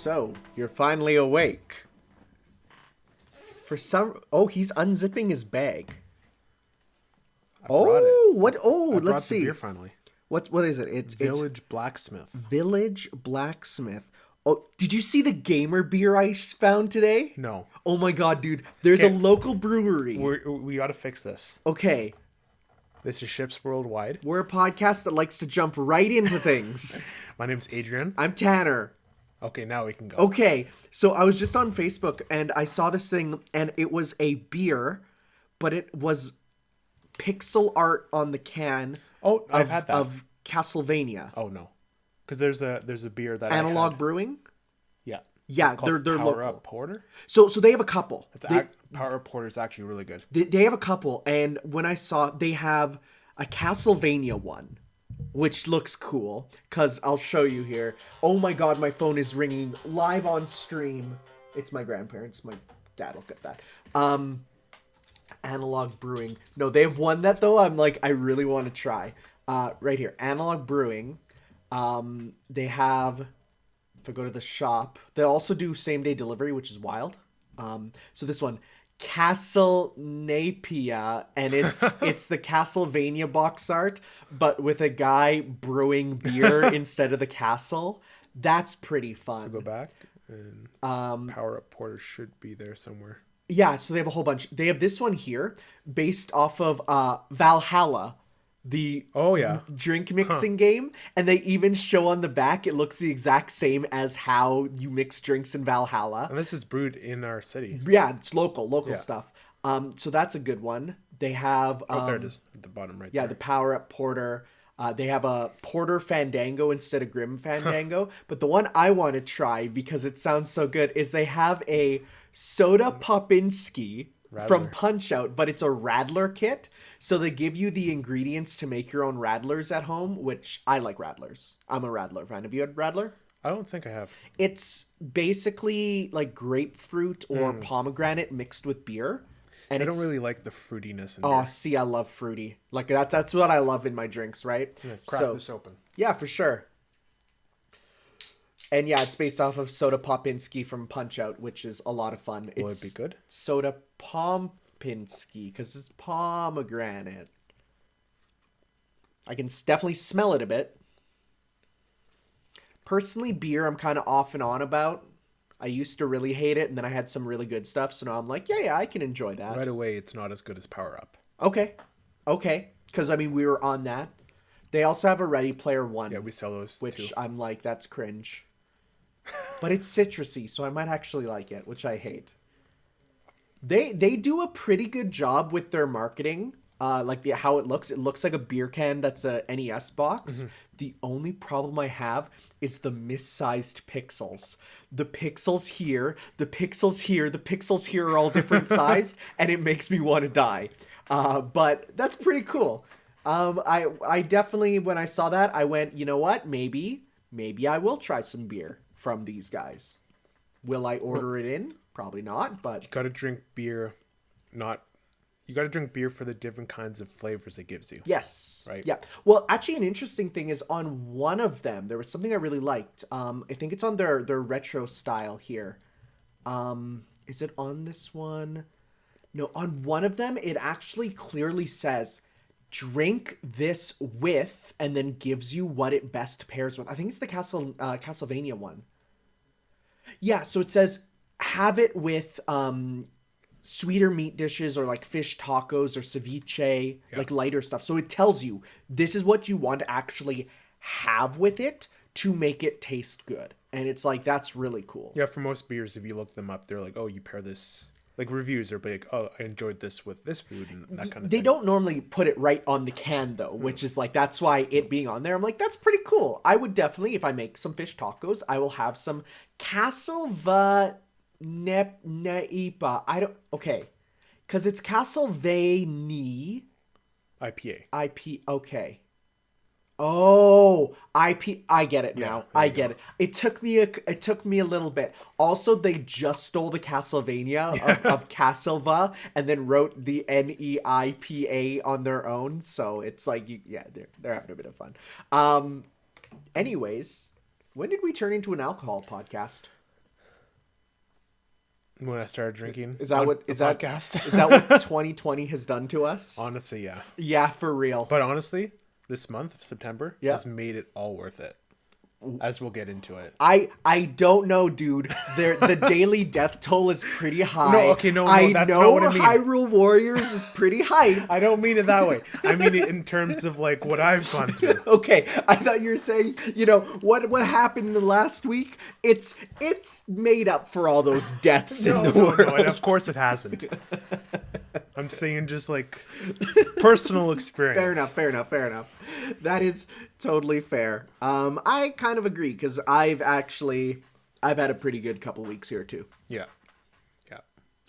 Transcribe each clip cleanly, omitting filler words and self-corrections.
So, you're finally awake. He's unzipping his bag. What? Oh, let's see. Beer finally. What is it? It's Village Blacksmith. Village Blacksmith. Oh, did you see the gamer beer I found today? No. Oh my god, dude. There's a local brewery. We got to fix this. Okay. This is Ships Worldwide. We're a podcast that likes to jump right into things. My name's Adrian. I'm Tanner. Okay, now we can go. Okay, so I was just on Facebook and I saw this thing and it was a beer, but it was pixel art on the can. Oh, I've had that. Of Castlevania. Oh no, because there's a beer that Analog Brewing. Yeah. Yeah, it's they're Power local. Up Porter. So they have a couple. Power Up Porter is actually really good. They have a couple, and when I saw they have a Castlevania one, which looks cool, because I'll show you here. Oh my god, my phone is ringing live on stream. It's my grandparents. My dad will get that. Analog Brewing. No, they have one that, though, I'm like, I really want to try. Right here. Analog Brewing. They have, if I go to the shop, they also do same-day delivery, which is wild. So this one, Castle Napia, and it's the Castlevania box art, but with a guy brewing beer instead of the castle. That's pretty fun. So go back, and Power Up Porter should be there somewhere. Yeah, so they have a whole bunch. They have this one here, based off of Valhalla, the drink mixing game, and they even show on the back it looks the exact same as how you mix drinks in Valhalla. And this is brewed in our city. Yeah, it's local stuff. So that's a good one. They have there it is at the bottom right there. The Power Up Porter. They have a Porter Fandango instead of Grim Fandango. But the one I want to try, because it sounds so good, is they have a Soda Popinski from Punch-Out, but it's a Radler kit. So they give you the ingredients to make your own Radlers at home, which I like Radlers. I'm a Radler fan. Have you had Radler? I don't think I have. It's basically like grapefruit or pomegranate mixed with beer. And I don't really like the fruitiness in beer. See, I love fruity. Like that's what I love in my drinks, right? Yeah, crack this open. Yeah, for sure. And yeah, it's based off of Soda Popinski from Punch-Out, which is a lot of fun. Will it be good? Soda Popinski, because it's pomegranate. I can definitely smell it a bit. Personally, beer I'm kind of off and on about. I used to really hate it, and then I had some really good stuff, so now I'm like, yeah, I can enjoy that. Right away, it's not as good as Power Up. Okay. Because, I mean, we were on that. They also have a Ready Player One. Yeah, we sell those which too. I'm like, that's cringe. But it's citrusy, so I might actually like it, which I hate. They do a pretty good job with their marketing. How it looks. It looks like a beer can that's a NES box. Mm-hmm. The only problem I have is the missized pixels. The pixels here, the pixels here, the pixels here are all different sized, and it makes me want to die. But that's pretty cool. I definitely, when I saw that, I went, you know what? Maybe I will try some beer from these guys. Will I order it in? Probably not, but... You gotta drink beer, You gotta drink beer for the different kinds of flavors it gives you. Yes. Right? Yeah. Well, actually, an interesting thing is on one of them, there was something I really liked. I think it's on their retro style here. Is it on this one? No, on one of them, it actually clearly says... drink this with, and then gives you what it best pairs with. I think it's the Castlevania one. Yeah, so it says have it with sweeter meat dishes or like fish tacos or ceviche, like lighter stuff. So it tells you this is what you want to actually have with it to make it taste good. And it's like, that's really cool. Yeah, for most beers, if you look them up, they're like, oh, you pair this... Like reviews are big. Oh, I enjoyed this with this food and that kind of thing. They don't normally put it right on the can though, which is like, that's why it being on there, I'm like, that's pretty cool. I would definitely, if I make some fish tacos, I will have some Castlevania. Okay. Cause it's Castlevania. IPA. Okay. Oh, I get it now. I get it. It took me a little bit. Also, they just stole the Castlevania of Castleva and then wrote the NEIPA on their own. So it's like, they're having a bit of fun. Anyways, when did we turn into an alcohol podcast? when I started drinking. Is that what the is that podcast. is that what 2020 has done to us? Honestly, yeah. Yeah, for real. But honestly, this month of September Yeah. has made it all worth it. As we'll get into it. I don't know, dude. The daily death toll is pretty high. No, okay, no, that's not what I mean. Hyrule Warriors is pretty high. I don't mean it that way. I mean it in terms of like what I've gone through. Okay, I thought you were saying, what happened in the last week? It's made up for all those deaths in the world. No, and of course it hasn't. I'm saying just like personal experience. Fair enough. That is totally fair. I kind of agree because I've had a pretty good couple weeks here too. Yeah.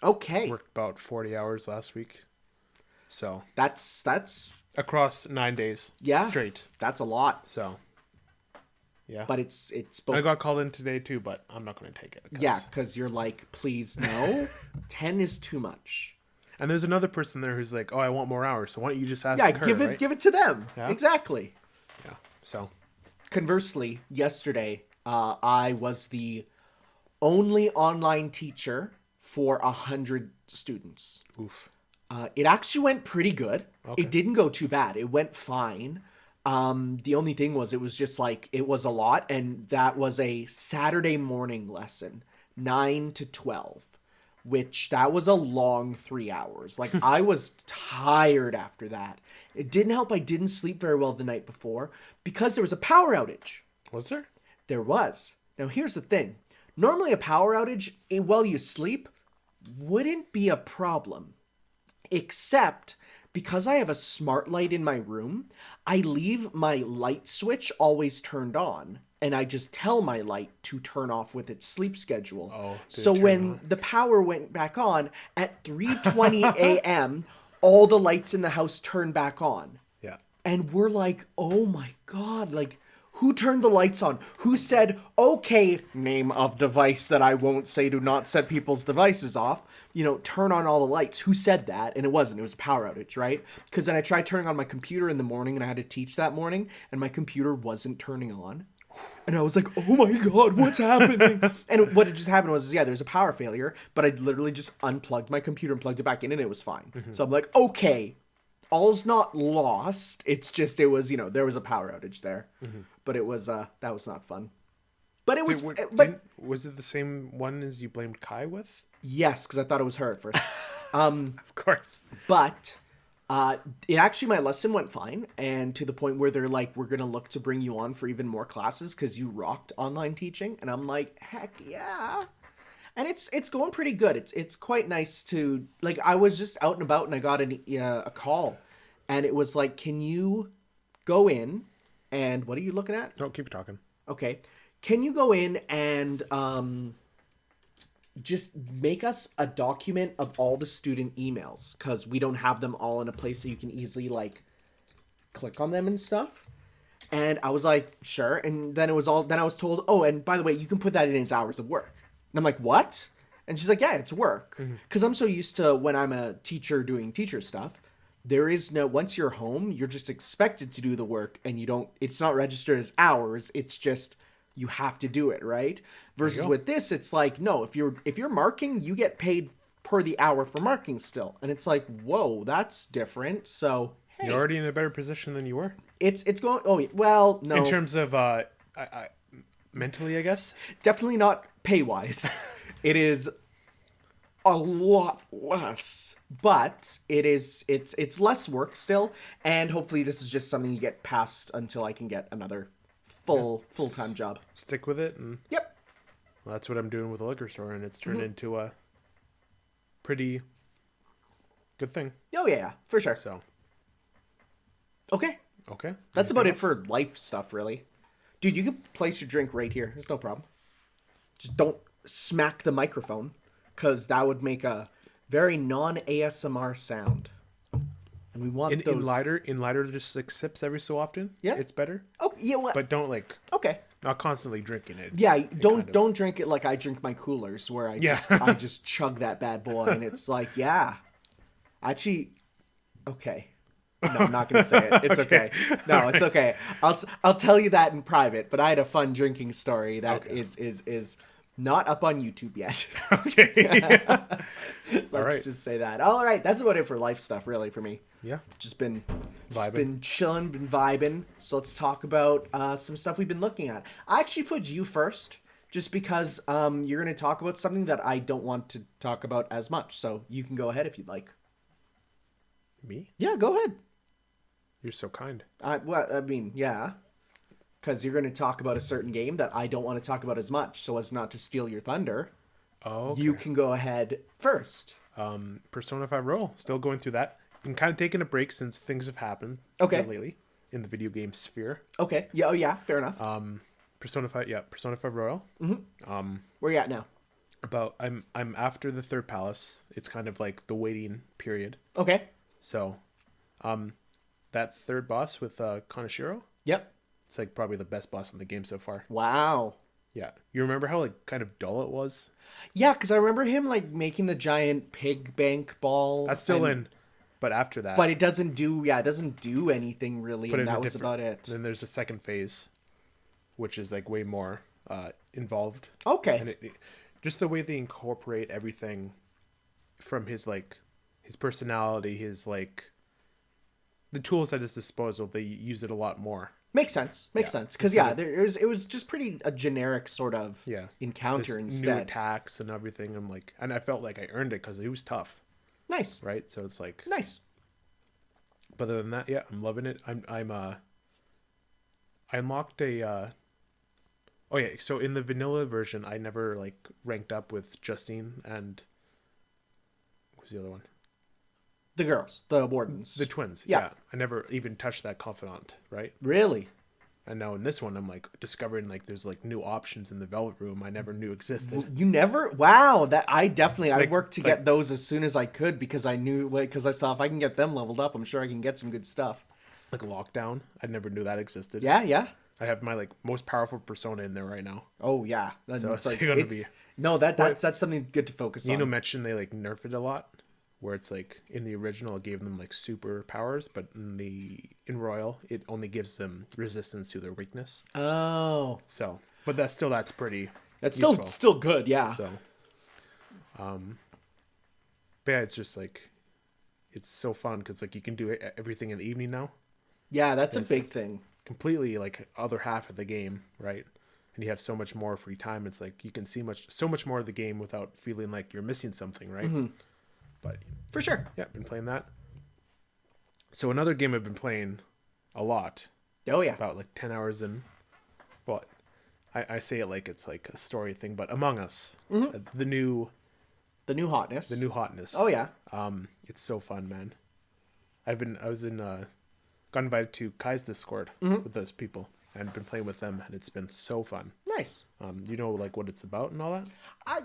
Okay. Worked about 40 hours last week. So That's across 9 days. Yeah. Straight. That's a lot. So yeah. But it's both. I got called in today too, but I'm not going to take it. Yeah, because you're like, please no. 10 is too much. And there's another person there who's like, oh, I want more hours. So why don't you just ask Yeah, her, right? give it to them. Yeah. Exactly. Yeah. So Conversely, yesterday, I was the only online teacher for 100 students. oof. It actually went pretty good. Okay. It didn't go too bad. It went fine. The only thing was, it was just like, it was a lot. And that was a Saturday morning lesson, 9 to 12, which that was a long 3 hours. Like I was tired after that. It didn't help. I didn't sleep very well the night before because there was a power outage. Was there? There was. Now here's the thing. Normally a power outage while you sleep wouldn't be a problem. Except because I have a smart light in my room, I leave my light switch always turned on. And I just tell my light to turn off with its sleep schedule. Oh, so when the power went back on at 3:20 a.m., all the lights in the house turned back on. Yeah. And we're like, oh my God, like, who turned the lights on? Who said, okay, name of device that I won't say, do not set people's devices off, turn on all the lights. Who said that? And it wasn't. It was a power outage, right? Because then I tried turning on my computer in the morning and I had to teach that morning and my computer wasn't turning on. And I was like, oh my God, what's happening? And what had just happened was, there's a power failure, but I literally just unplugged my computer and plugged it back in and it was fine. Mm-hmm. So I'm like, okay, all's not lost. It's just, it was, there was a power outage there. Mm-hmm. But it was, that was not fun. But it was, was it the same one as you blamed Kai with? Yes, because I thought it was her at first. Of course. But it actually, my lesson went fine. And to the point where they're like, we're going to look to bring you on for even more classes because you rocked online teaching. And I'm like, heck yeah. And it's going pretty good. It's quite nice to, like, I was just out and about and I got a call. And it was like, can you go in and what are you looking at? No, keep talking. Okay. Can you go in and just make us a document of all the student emails? Because we don't have them all in a place so you can easily, like, click on them and stuff. And I was like, sure. And then I was told, oh, and by the way, you can put that in as hours of work. And I'm like, what? And she's like, yeah, it's work. Because I'm so used to when I'm a teacher doing teacher stuff, there is no, once you're home, you're just expected to do the work and it's not registered as hours. It's just, you have to do it, right? Versus with this, it's like, no, if you're marking, you get paid per the hour for marking still. And it's like, whoa, that's different. So, hey. You're already in a better position than you were. It's going, oh, well, no. In terms of, mentally, I guess? Definitely not pay-wise. It is a lot less, but it's less work still, and hopefully this is just something you get past until I can get another full-time job. Stick with it. And yep. Well, that's what I'm doing with a liquor store, and it's turned into a pretty good thing. Oh, yeah, for sure. So. Okay. That's about it for life stuff, really. Dude, you can place your drink right here. There's no problem. Just don't smack the microphone, because that would make a very non-ASMR sound. And we want those... In lighter just like sips every so often. Yeah. It's better. Oh, yeah, what? But don't like... Okay. Not constantly drinking it. Don't drink it like I drink my coolers, where I just chug that bad boy, and it's like, yeah. Actually, okay. No, I'm not going to say it. It's okay. No, it's okay. I'll tell you that in private, but I had a fun drinking story that is Not up on YouTube yet. Okay. Let's right. just say that. All right, that's about it for life stuff, really, for me. Yeah. Just been Vibing. chilling, been vibing. So let's talk about some stuff we've been looking at. I actually put you first, just because you're going to talk about something that I don't want to talk about as much. So you can go ahead if you'd like. Me? Yeah, go ahead. You're so kind. Well, I mean, yeah. Because you're going to talk about a certain game that I don't want to talk about as much, so as not to steal your thunder. Oh, okay. You can go ahead first. Persona 5 Royal. Still going through that. Been kind of taking a break since things have happened lately in the video game sphere. Okay. Yeah. Oh, yeah. Fair enough. Persona 5 Royal. Mm-hmm. Where you at now? I'm after the third palace. It's kind of like the waiting period. Okay. So, that third boss with Kaneshiro. Yep. It's like probably the best boss in the game so far. Wow. Yeah. You remember how like kind of dull it was? Yeah, because I remember him like making the giant pig bank ball. That's still in. But after that. But it doesn't do anything really, and that was about it. Then there's a second phase, which is like way more involved. Okay. And just the way they incorporate everything from his personality, his like the tools at his disposal, they use it a lot more. Makes sense. Because it was just pretty a generic sort of encounter instead. New attacks and everything. And I felt like I earned it because it was tough. Nice. Right. So it's like nice. But other than that, yeah, I'm loving it. I unlocked a. Oh yeah. So in the vanilla version, I never like ranked up with Justine and. What was the other one? The girls, the wardens. The twins. Yeah. I never even touched that confidant, right? Really? And now in this one, I'm like discovering like there's like new options in the Velvet Room I never knew existed. You never? Wow. That I worked to get those as soon as I could because I knew, because I saw if I can get them leveled up, I'm sure I can get some good stuff. Like Lockdown, I never knew that existed. Yeah, yeah. I have my like most powerful persona in there right now. Oh yeah. So it's like gonna be. No, that's something good to focus on. You know, mention they like nerfed it a lot. Where it's like in the original it gave them like super powers, but in Royal it only gives them resistance to their weakness. Oh. So, but that's pretty. That's still good, yeah. So, but yeah, it's just like it's so fun because like you can do everything in the evening now. Yeah, that's a big thing. Completely like other half of the game, right? And you have so much more free time. It's like you can see so much more of the game without feeling like you're missing something, right? Mm-hmm. But for sure. Yeah, been playing that. So another game I've been playing a lot. Oh yeah. About like 10 hours in. Well, I say it like it's like a story thing, but Among Us. Mm-hmm. The new hotness. The new hotness. Oh yeah. It's so fun, man. Got invited to Kai's Discord with those people and been playing with them, and it's been so fun. Nice. You know like what it's about and all that?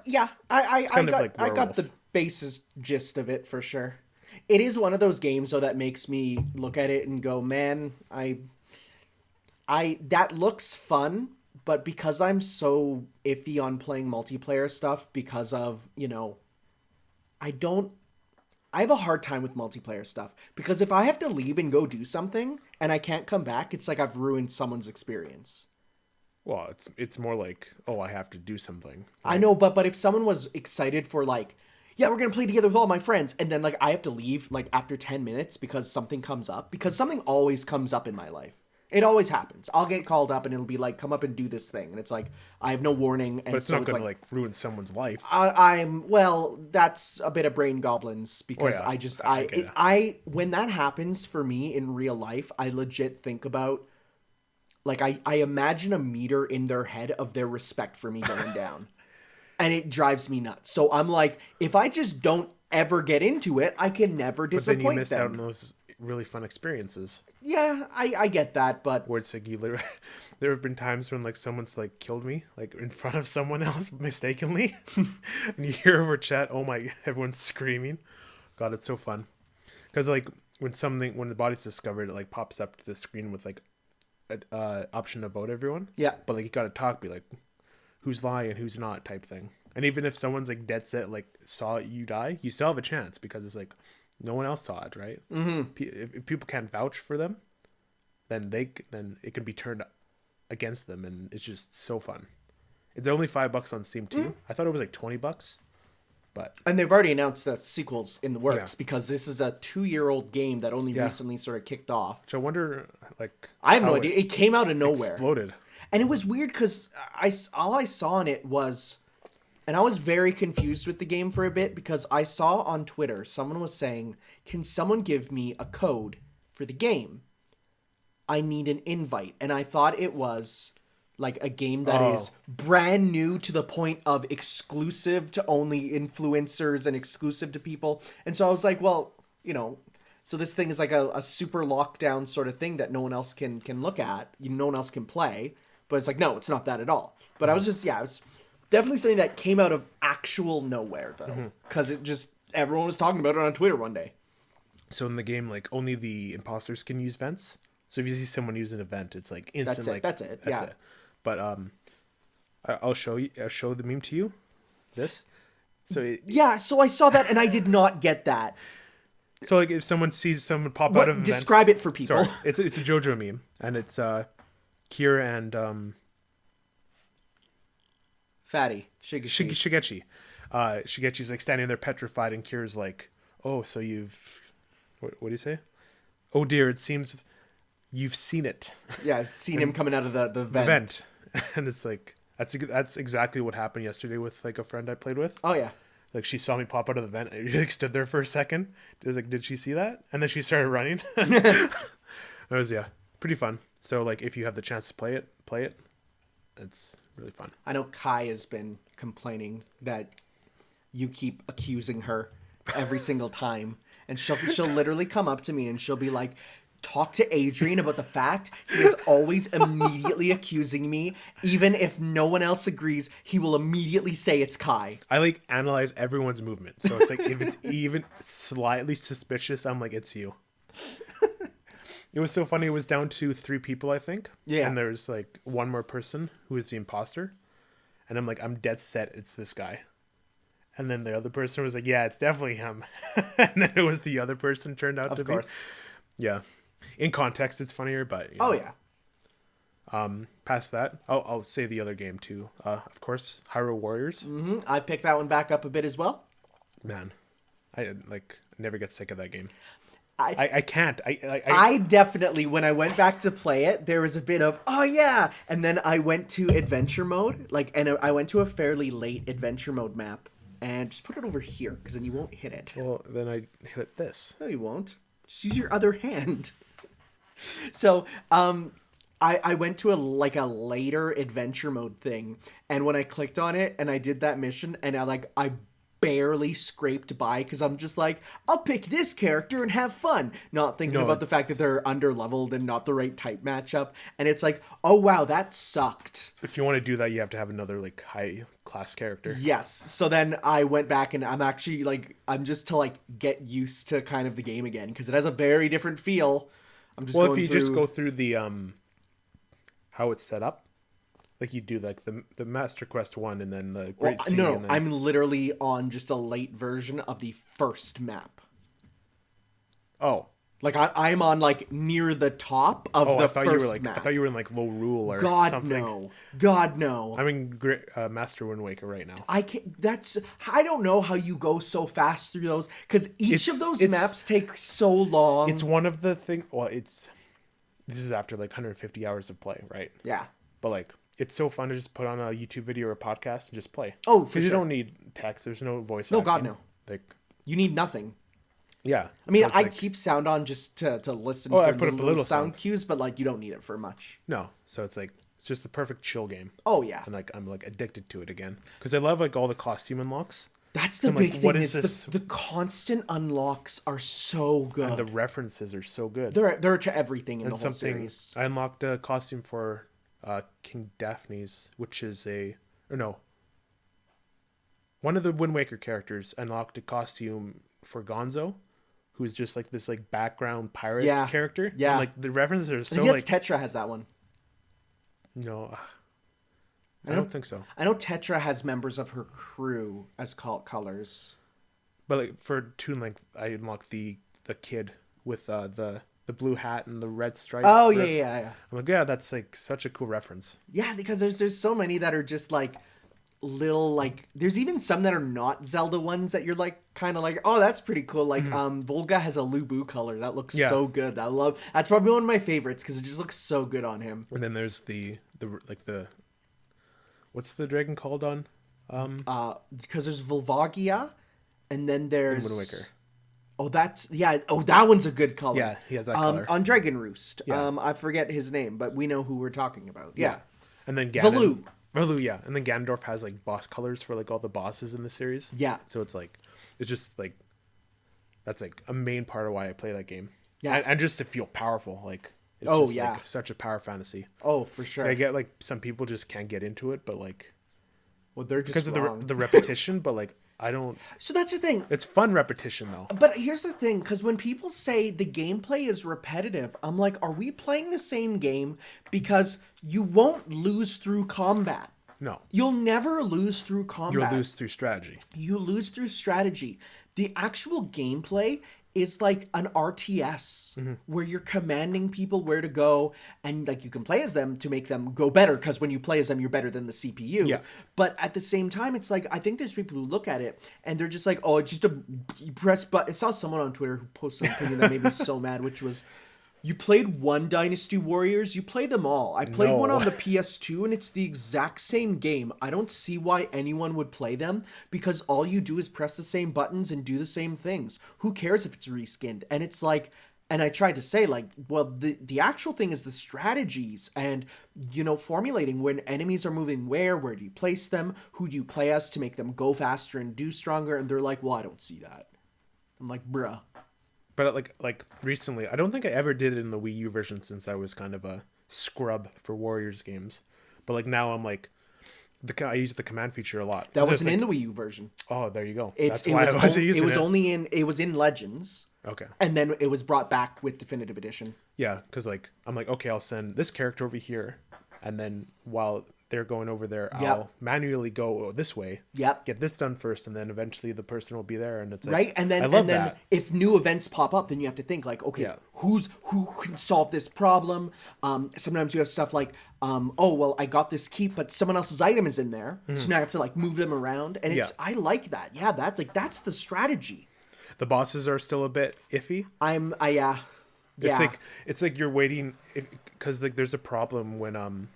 Yeah. I got the basis gist of it for sure. It is one of those games though that makes me look at it and go, man, I that looks fun, but because I'm so iffy on playing multiplayer stuff because of, I have a hard time with multiplayer stuff because if I have to leave and go do something and I can't come back, it's like I've ruined someone's experience. Well, it's more like, oh, I have to do something. Right? I know, but if someone was excited for like, yeah, we're going to play together with all my friends, and then like I have to leave like after 10 minutes because something comes up, because something always comes up in my life. It always happens. I'll get called up and it'll be like, come up and do this thing. And it's like, I have no warning. And but it's not going to like ruin someone's life. Well, that's a bit of brain goblins because when that happens for me in real life, I legit think about, like, I imagine a meter in their head of their respect for me going down. And it drives me nuts. So I'm like, if I just don't ever get into it, I can never disappoint them. But then you miss out on those really fun experiences. Yeah, I get that, but where it's like there have been times when like someone's like killed me like in front of someone else mistakenly, and you hear over chat, oh my, everyone's screaming. God, it's so fun because like when the body's discovered, it like pops up to the screen with like an option to vote everyone. Yeah, but like you gotta talk, be like who's lying, who's not, type thing. And even if someone's like dead set, like saw you die, you still have a chance because it's like no one else saw it, right? Mm-hmm. If people can't vouch for them, then it can be turned against them, and it's just so fun. It's only $5 on Steam too. I thought it was like $20, but And they've already announced the sequels in the works because this is a 2-year-old game that only Yeah. recently sort of kicked off. so I wonder like I have no how idea. It came out of nowhere. exploded. And it was weird because all I saw in it was, and I was very confused with the game for a bit because I saw on Twitter someone was saying, "Can someone give me a code for the game? I need an invite." And I thought it was like a game that is brand new to the point of exclusive to only influencers and exclusive to people. And so I was like, well, so this thing is like a super lockdown sort of thing that no one else can look at. No one else can play. But it's like, no, it's not that at all. But I was just, it was definitely something that came out of actual nowhere, though. Because everyone was talking about it on Twitter one day. So in the game, like only the imposters can use vents. So if you see someone use an event, it's like instant. That's it. That's it. But I'll show the meme to you. This. So so I saw that and I did not get that. So like if someone sees someone pop out of an describe it for people. Sorry, it's a JoJo meme, and it's Kira and Fatty Shigechi. Shigechi's like standing there petrified, and Kira's like, "Oh, so you've what do you say? Oh dear, it seems you've seen it." Yeah, seen him coming out of the vent. The vent, and it's like that's exactly what happened yesterday with like a friend I played with. Oh yeah. Like she saw me pop out of the vent, and like stood there for a second. It was like, did she see that? And then she started running. It was pretty fun. So like if you have the chance to play it. It's really fun. I know Kai has been complaining that you keep accusing her every single time, and she'll literally come up to me and she'll be like, talk to Adrian about the fact he is always immediately accusing me. Even if no one else agrees, he will immediately say it's Kai. I like analyze everyone's movement. So it's like if it's even slightly suspicious, I'm like, it's you. It was so funny. It was down to 3 people, I think. Yeah. And there's like one more person who is the imposter. And I'm like, I'm dead set it's this guy. And then the other person was like, yeah, it's definitely him. And then it was the other person turned out to be. Of course. Yeah. In context, it's funnier, but... Oh, yeah. Past that, I'll say the other game, too. Of course, Hyrule Warriors. Mm-hmm. I picked that one back up a bit as well. Man, I never get sick of that game. I can't. I definitely, when I went back to play it, there was a bit of, oh yeah, and then I went to adventure mode, and I went to a fairly late adventure mode map, and just put it over here, because then you won't hit it. Well, then I hit this. No, you won't. Just use your other hand. So, I went to a later adventure mode thing, and when I clicked on it, and I did that mission, and I barely scraped by because I'm just like, I'll pick this character and have fun, not thinking about the fact that they're under-leveled and not the right type matchup. And it's like, oh wow, that sucked. If you want to do that, you have to have another high class character. Yes. So then I went back and I'm actually I'm just to get used to kind of the game again because it has a very different feel. I'm just if you just go through the how it's set up. Like you do the Master Quest 1 and then the Great Sea. No, and then... I'm literally on just a late version of the first map. Oh. I'm on near the top of the first map. I thought you were in Low Rule or something. No. God no. I'm in Master Wind Waker right now. I don't know how you go so fast through those because each of those maps take so long. It's one of the things. Well, this is after 150 hours of play, right? Yeah. But it's so fun to just put on a YouTube video or a podcast and just play. Oh, for sure. Because you don't need text. There's no voice acting. No, God, no. You need nothing. Yeah. I mean, I keep sound on just to listen for I put up a little sound cues, but you don't need it for much. No. So it's it's just the perfect chill game. Oh, yeah. And I'm addicted to it again. Because I love all the costume unlocks. That's the big thing. What is this? The constant unlocks are so good. And the references are so good. They're to everything in the whole series. I unlocked a costume for King Daphne's, which is one of the Wind Waker characters unlocked a costume for Gonzo, who's just this background pirate character. Yeah. And, the references are so I think Tetra has that one. No, I don't think so. I know Tetra has members of her crew as colors. But for Toon Link, I unlocked the kid with the the blue hat and the red stripe. Oh yeah. I'm like, yeah, that's like such a cool reference. Yeah, because there's so many that are just like little like there's even some that are not Zelda ones that you're like kind of like, oh, that's pretty cool. Like Volga has a Lubu color that looks so good. That's probably one of my favorites because it just looks so good on him. And then there's the what's the dragon called on? Because there's Volvagia, and then there's Wind Waker. Oh, that one's a good color. Yeah, he has that color. On Dragon Roost. Yeah. I forget his name, but we know who we're talking about. Yeah. And then Valoo, yeah. And then Ganondorf has like boss colors for like all the bosses in the series. Yeah. So it's just like that's like a main part of why I play that game. Yeah. And just to feel powerful, like it's like such a power fantasy. Oh, for sure. I get like some people just can't get into it, but like well, they're just because wrong. of the repetition, but like I don't. So that's the thing. It's fun repetition though. But here's the thing, because when people say the gameplay is repetitive, I'm like, are we playing the same game? Because you won't lose through combat. No. You'll never lose through combat. You'll lose through strategy. You lose through strategy. The actual gameplay is like an RTS where you're commanding people where to go, and like you can play as them to make them go better, because when you play as them you're better than the CPU. Yeah. But at the same time, it's like I think there's people who look at it and they're just like, oh, it's just you press button. I saw someone on Twitter who posted something that made me so mad, which was, you played one Dynasty Warriors, you played them all. I played one on the PS2 and it's the exact same game. I don't see why anyone would play them, because all you do is press the same buttons and do the same things. Who cares if it's reskinned? And it's like, and I tried to say like, well, the actual thing is the strategies and, you know, formulating when enemies are moving where do you place them? Who do you play as to make them go faster and do stronger? And they're like, well, I don't see that. I'm like, bruh. But like recently, I don't think I ever did it in the Wii U version since I was kind of a scrub for Warriors games. But like now I'm like, I use the command feature a lot. That wasn't in the Wii U version. Oh, there you go. That's why I wasn't using it. It was in Legends. Okay. And then it was brought back with Definitive Edition. Yeah, because like I'm like, okay, I'll send this character over here, and then while they're going over there, I'll manually go this way. Yep. Get this done first, and then eventually the person will be there, and it's like, right. And then that. If new events pop up, then you have to think like, okay, who can solve this problem? Sometimes you have stuff like, oh well, I got this keep, but someone else's item is in there, so now I have to like move them around, and I like that. Yeah, that's the strategy. The bosses are still a bit iffy. It's like you're waiting because like there's a problem when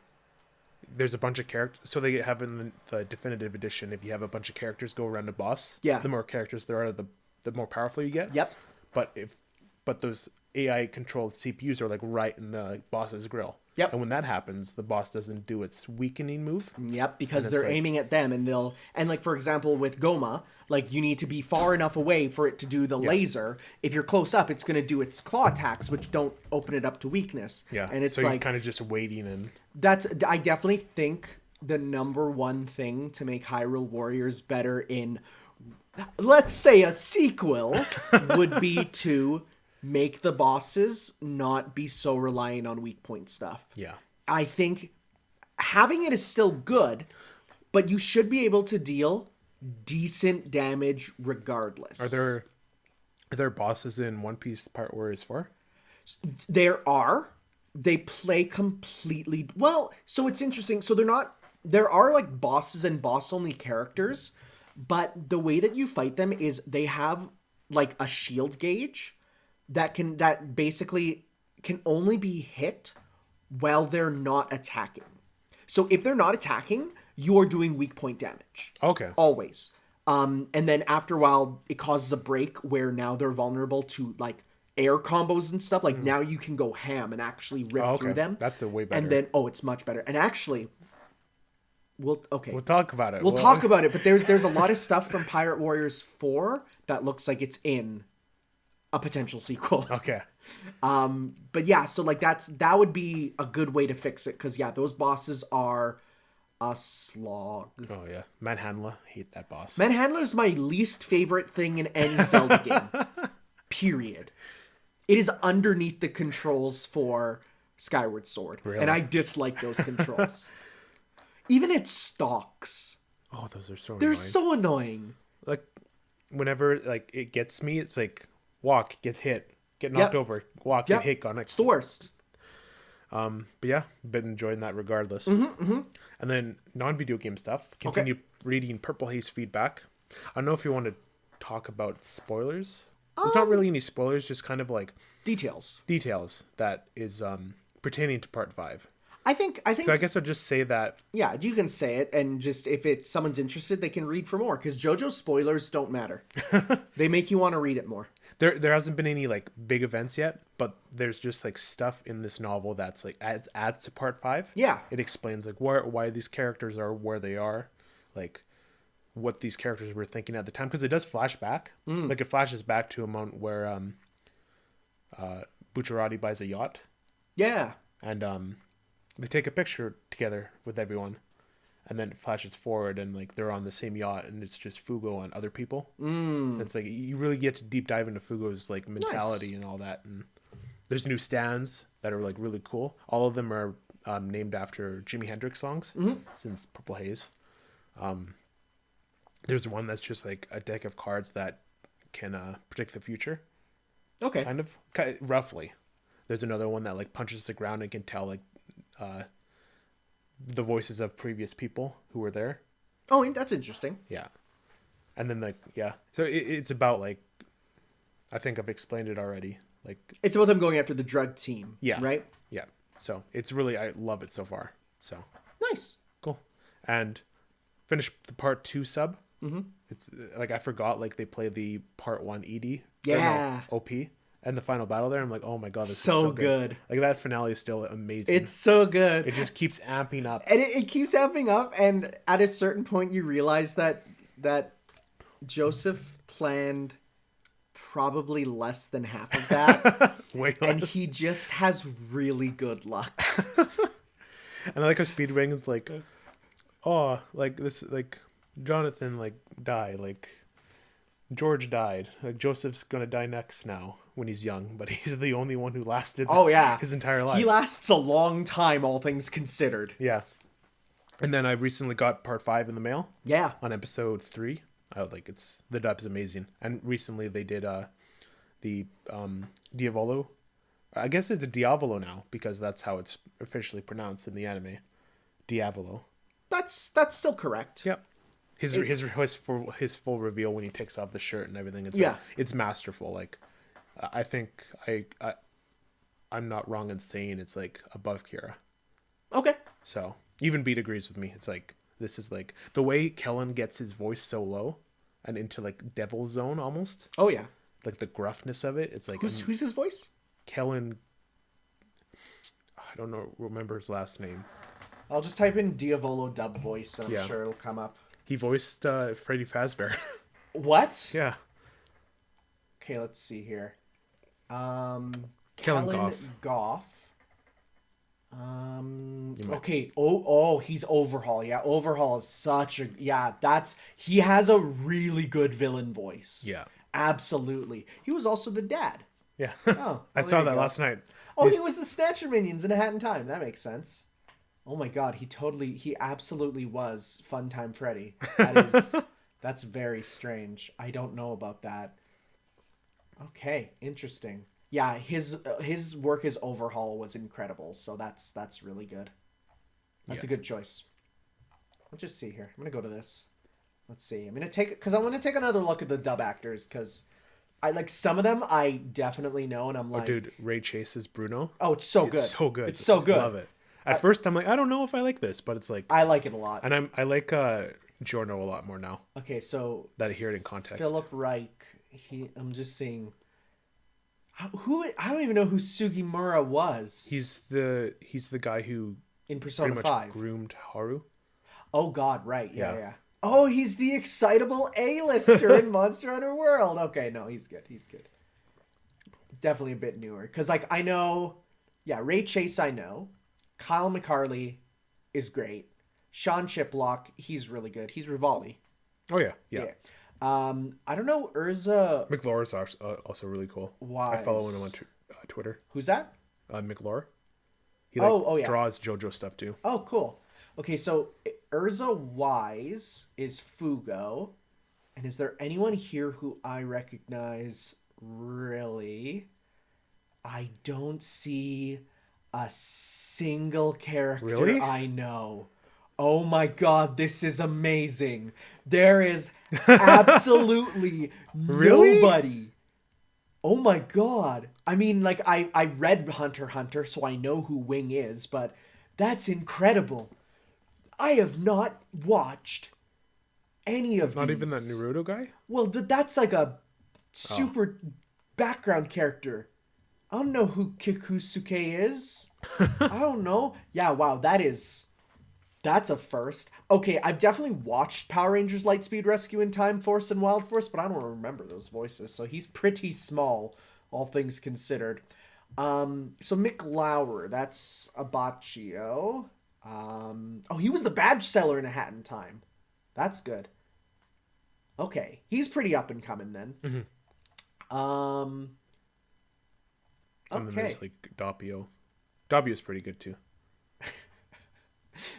there's a bunch of characters. So they have in the definitive edition, if you have a bunch of characters go around a boss, the more characters there are, the more powerful you get. Yep. But those AI controlled CPUs are like right in the boss's grill. Yep. And when that happens, the boss doesn't do its weakening move. Yep, because they're aiming at them, and like for example with Goma, like you need to be far enough away for it to do the laser. If you're close up, it's going to do its claw attacks, which don't open it up to weakness. Yeah. And it's so like you're kind of just waiting and I definitely think the number one thing to make Hyrule Warriors better in, let's say, a sequel would be to make the bosses not be so reliant on weak point stuff. Yeah. I think having it is still good, but you should be able to deal decent damage regardless. Are there bosses in One Piece Part Warriors 4? There are. They play completely well. So it's interesting. So there are like bosses and boss only characters, but the way that you fight them is they have like a shield gauge that basically can only be hit while they're not attacking. So if they're not attacking, you're doing weak point damage. Okay. Always. And then after a while, it causes a break where now they're vulnerable to like air combos and stuff. Like now you can go ham and actually rip through them. That's the way better. And then it's much better. And actually, we'll talk about it. We'll talk about it. But there's a lot of stuff from Pirate Warriors 4 that looks like it's in a potential sequel. Okay. But yeah, so like that would be a good way to fix it, because those bosses are a slog. Oh yeah, Manhandla, hate that boss. Manhandla is my least favorite thing in any Zelda game. Period. It is underneath the controls for Skyward Sword, and I dislike those controls. Even its stalks. Oh, those are so. They're so annoying. Like, whenever like it gets me, it's like walk, get hit, get knocked Yep. over, walk, Yep. get hit on it. It's the worst. But yeah, been enjoying that regardless. And then non-video game stuff. Continue reading Purple Haze feedback. I don't know if you want to talk about spoilers. It's not really any spoilers, just kind of like Details. that is pertaining to part 5. I think So I guess I'll just say that. yeah, you can say it, and just if someone's interested, they can read for more, because JoJo spoilers don't matter. They make you want to read it more. There hasn't been any like big events yet, but there's just like stuff in this novel that's like adds to part 5. Yeah. It explains like why these characters are where they are, like what these characters were thinking at the time, because it does flash back. Like it flashes back to a moment where Bucciarati buys a yacht, Yeah. and they take a picture together with everyone, and then it flashes forward and like they're on the same yacht, and it's just Fugo and other people. It's like you really get to deep dive into Fugo's like mentality and all that. And there's new stands that are like really cool. All of them are named after Jimi Hendrix songs since Purple Haze. There's one that's just like a deck of cards that can predict the future, Okay. kind of roughly. There's another one that like punches the ground and can tell like the voices of previous people who were there. Oh, that's interesting. Yeah. And then like, yeah. So it's about like, I think I've explained it already. Like, It's about them going after the drug team. yeah. Right? Yeah. So it's really, I love it so far. So Nice. cool. And finished the part 2 sub. It's like, I forgot like they played the part 1 ED. Yeah. OP. And the final battle there, I'm like, oh my god, this is So so good. Like that finale is still amazing. It's so good. It just keeps amping up. And it keeps amping up, and at a certain point you realize that Joseph planned probably less than half of that. Way And less. he just has really good luck. And I like how Speedwing's like, oh, like this, like Jonathan like died, like George died, like Joseph's gonna die next now when he's young, but he's the only one who lasted. Oh, yeah. his entire life. He lasts a long time, all things considered. Yeah. And then I recently got part 5 in the mail Yeah. on episode 3. It's the dub's amazing. And recently they did the Diavolo. I guess it's a Diavolo now because that's how it's officially pronounced in the anime. Diavolo. That's still correct. Yep. His full reveal when he takes off the shirt and everything. It's Yeah. like, it's masterful. Like I think I'm not wrong in saying it's like above Kira. Okay. So even Beat agrees with me. It's like this is like the way Kellen gets his voice so low and into like devil zone almost. Oh, yeah. Like the gruffness of it. It's like Who's his voice? Kellen. I don't remember his last name. I'll just type in Diavolo dub voice, and I'm Yeah. sure it'll come up. He voiced Freddy Fazbear. What? Yeah. Okay, let's see here. Kellen Goff. You might- Okay. Oh, he's Overhaul. Yeah, Overhaul is such a he has a really good villain voice. Yeah. Absolutely. He was also the dad. Yeah. Oh, I well, saw there you that go. last night. Oh, he was the Snatcher Minions in A Hat in Time. That makes sense. Oh my god, he absolutely was Funtime Freddy. That's very strange. I don't know about that. Okay, interesting. Yeah, his work as Overhaul was incredible, so that's really good. That's a good choice. Let's just see here. I'm gonna go to this. Let's see. I'm gonna take another look at the dub actors because I like some of them I definitely know, and I'm like, Dude, Ray Chase is Bruno. oh, it's so good. It's so good. It's so good. I love it. At first, I'm like, I don't know if I like this, but it's like, I like it a lot. and I like Giorno a lot more now Okay, so that I hear it in context. Philip Reich. I'm just seeing. Who I don't even know who Sugimura was. He's the guy who in pretty Persona much 5. groomed Haru. Oh God, right? Yeah. Yeah. Oh, he's the excitable A-lister in Monster Hunter World. Okay, no, he's good. He's good. Definitely a bit newer because, like, I know, yeah, Ray Chase. I know, Kyle McCarley is great. Sean Chiplock, he's really good. He's Rivali. Oh yeah. I don't know Urza. McLaurin's also really cool. Wise. I follow him on Twitter. Who's that? McLaurin. He Yeah. draws JoJo stuff too. Oh, cool. Okay, so Urza Wise is Fugo. And is there anyone here who I recognize really? I don't see a single character Really? I know. Oh my god, this is amazing. There is absolutely Really? nobody. Oh my god. I mean, like, I read Hunter x Hunter, so I know who Wing is, but that's incredible. I have not watched any of Not even that these. Naruto guy? Well, that's like a Oh. super background character. I don't know who Kikusuke is. I don't know. Yeah, wow, that's a first. Okay, I've definitely watched Power Rangers Lightspeed Rescue in Time Force and Wild Force, but I don't remember those voices. So he's pretty small, all things considered. So Mick Lauer, that's Abacchio. Oh, he was the badge seller in A Hat in Time. That's good. Okay, he's pretty up and coming then. Um, And then okay. there's like Doppio. Doppio's pretty good too.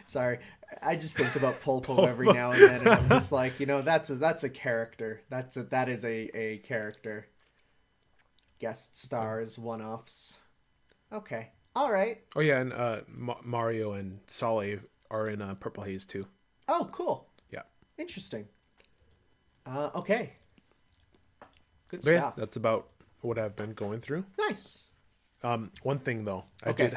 Sorry, I just think about Polpo every now and then, and I'm just like, that's a character. That is a character. Guest stars, one offs. Okay, all right. Oh yeah, and Mario and Sally are in Purple Haze too. Oh, cool. Yeah. Interesting. Okay. Good But yeah, stuff. that's about what I've been going through. Nice. One thing though, Okay.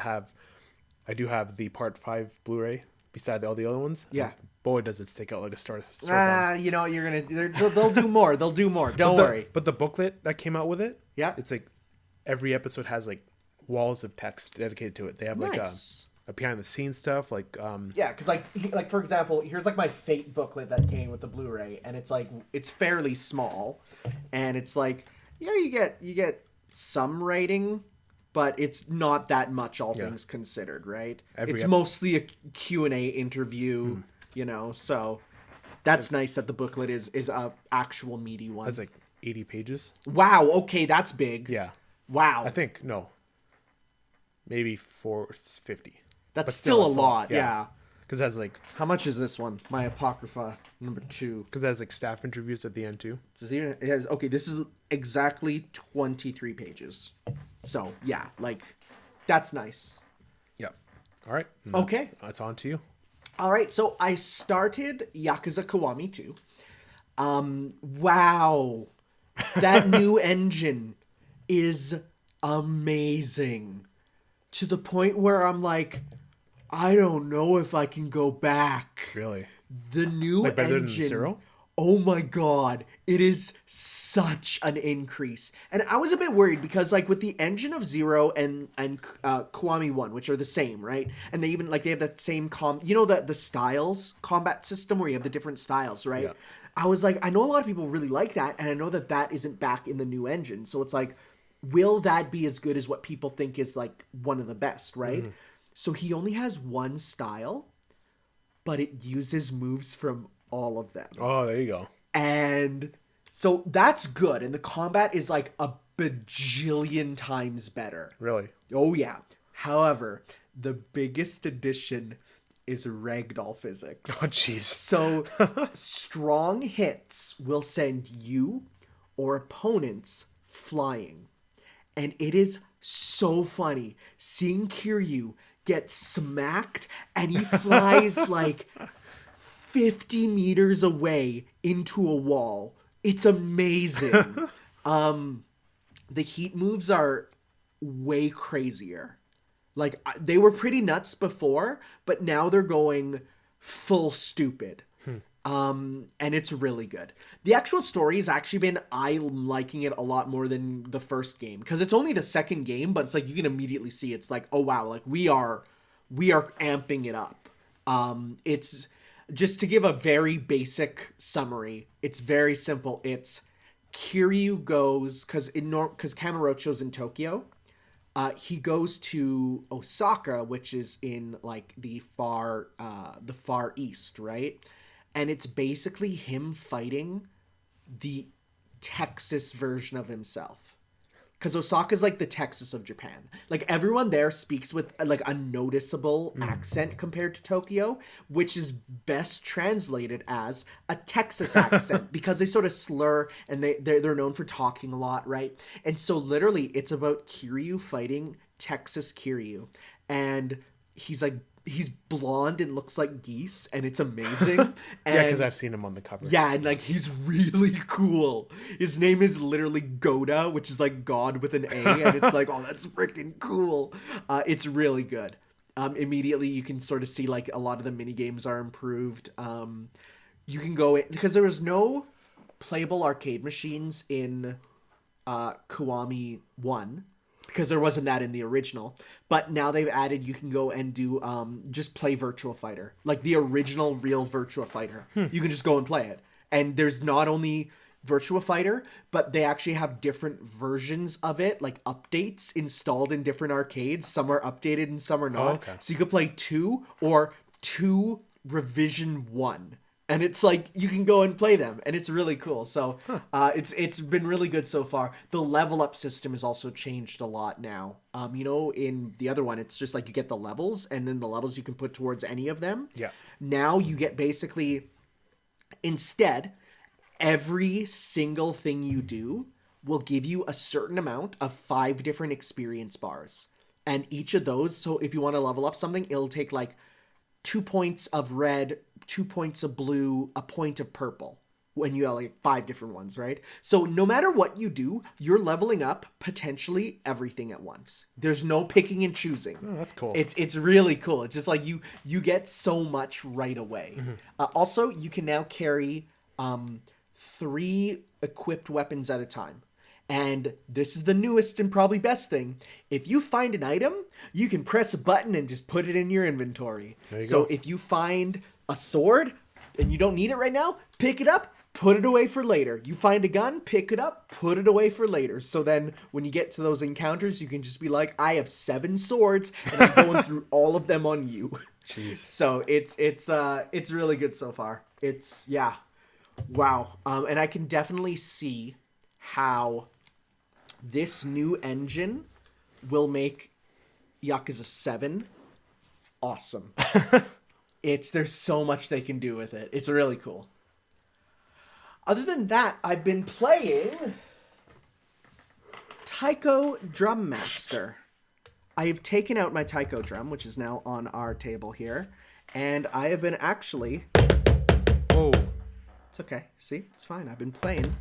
I do have the Part 5 Blu-ray beside all the other ones. Yeah. Boy, does it stick out like a sore thumb. You know what? They'll do more. They'll do more. Don't worry. But the booklet that came out with it, Yeah. it's like every episode has like walls of text dedicated to it. They have like Nice. a behind the scenes stuff, like Yeah, because like for example, here's like my Fate booklet that came with the Blu-ray, and it's fairly small, and it's like you get some writing, but it's not that much, all things considered, right? It's mostly a Q&A interview, so that's nice that the booklet is a actual meaty one. has like 80 pages. Wow, okay, that's big. Yeah, Wow. I think no, maybe 450. That's But still a it's lot, yeah. Because it has like How much is this one? My Apocrypha number 2. because it has like staff interviews at the end too. It has, okay, this is exactly 23 pages. So, yeah, like, that's nice. Yep. All right. Okay. That's on to you. All right, so I started Yakuza Kiwami 2. Wow. That new engine is amazing. To the point where I'm like, I don't know if I can go back. Really? The new Like better than engine. Zero? Oh my god, it is such an increase. And I was a bit worried because like with the engine of Zero and Kiwami 1, which are the same, right? And they even like they have that same the styles combat system where you have the different styles, right? Yeah. I was like, I know a lot of people really like that, and I know that isn't back in the new engine. So it's like, will that be as good as what people think is like one of the best, right? Mm-hmm. So he only has one style, but it uses moves from all of them. Oh, there you go. And so that's good. And the combat is like a bajillion times better. Really? Oh, yeah. However, the biggest addition is ragdoll physics. Oh, jeez. So strong hits will send you or opponents flying. And it is so funny seeing Kiryu get smacked and he flies like 50 meters away into a wall. It's amazing. The heat moves are way crazier. Like they were pretty nuts before, but now they're going full stupid. And it's really good. The actual story has actually been, I'm liking it a lot more than the first game. Because it's only the second game, but it's like you can immediately see it's like, oh wow, like we are amping it up. It's just to give a very basic summary, it's very simple. It's Kiryu goes, because Kamurocho's in Tokyo. He goes to Osaka, which is in like the far east, right? And it's basically him fighting the Texas version of himself. because Osaka's like the Texas of Japan. Like everyone there speaks with like a noticeable accent compared to Tokyo, which is best translated as a Texas accent because they sort of slur and they're known for talking a lot, right? And so literally it's about Kiryu fighting Texas Kiryu, and he's blonde and looks like geese, and it's amazing. And Yeah, because I've seen him on the cover. yeah, and like he's really cool. His name is literally Goda, which is like God with an A, and it's like, oh, that's freaking cool. It's really good. Immediately you can sort of see like a lot of the mini games are improved. You can go in because there was no playable arcade machines in Kiwami 1. Because there wasn't that in the original. But now they've added, you can go and do, just play Virtua Fighter. Like the original real Virtua Fighter. You can just go and play it. And there's not only Virtua Fighter, but they actually have different versions of it, like updates installed in different arcades. Some are updated and some are not. Oh, okay. So you could play 2 or 2 Revision 1. And it's like you can go and play them, and it's really cool. So it's been really good so far. The level up system has also changed a lot now. In the other one, it's just like you get the levels, and then the levels you can put towards any of them. Yeah. Now you get basically, instead, every single thing you do will give you a certain amount of 5 different experience bars, and each of those. So if you want to level up something, it'll take like 2 points of red, 2 points of blue, a point of purple when you have like 5 different ones, right? So no matter what you do, you're leveling up potentially everything at once. There's no picking and choosing. Oh, that's cool. It's really cool. It's just like you get so much right away. Also, you can now carry 3 equipped weapons at a time. And this is the newest and probably best thing. If you find an item, you can press a button and just put it in your inventory. There you so go. if you find a sword and you don't need it right now, pick it up, put it away for later. You find a gun, pick it up, put it away for later. So then when you get to those encounters, you can just be like, I have 7 swords and I'm going through all of them on you. Jeez. So it's really good so far. It's, yeah. Wow. And I can definitely see how this new engine will make Yakuza 7 awesome. There's so much they can do with it. It's really cool. Other than that, I've been playing Taiko Drum Master. I have taken out my Taiko drum, which is now on our table here, and I have been actually... Whoa. It's okay. See? It's fine. I've been playing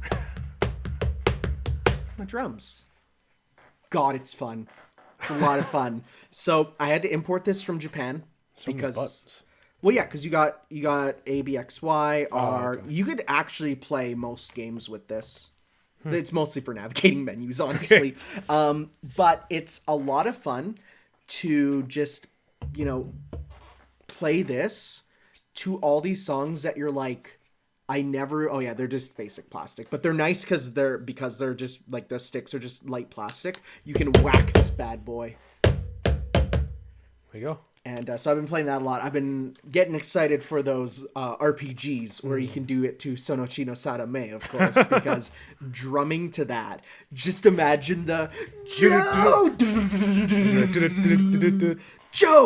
my drums. God, it's fun. It's a lot of fun. So I had to import this from Japan So many because, buttons. well, yeah, because you got A, B, X, Y, R. Okay. You could actually play most games with this. It's mostly for navigating menus, honestly. But it's a lot of fun to just, play this to all these songs that you're like, oh yeah, they're just basic plastic, but they're nice because they're just like the sticks are just light plastic. You can whack this bad boy. There you go. And so I've been playing that a lot. I've been getting excited for those RPGs where you can do it to Sonochi no Sarame, of course, because drumming to that. Just imagine the Joe,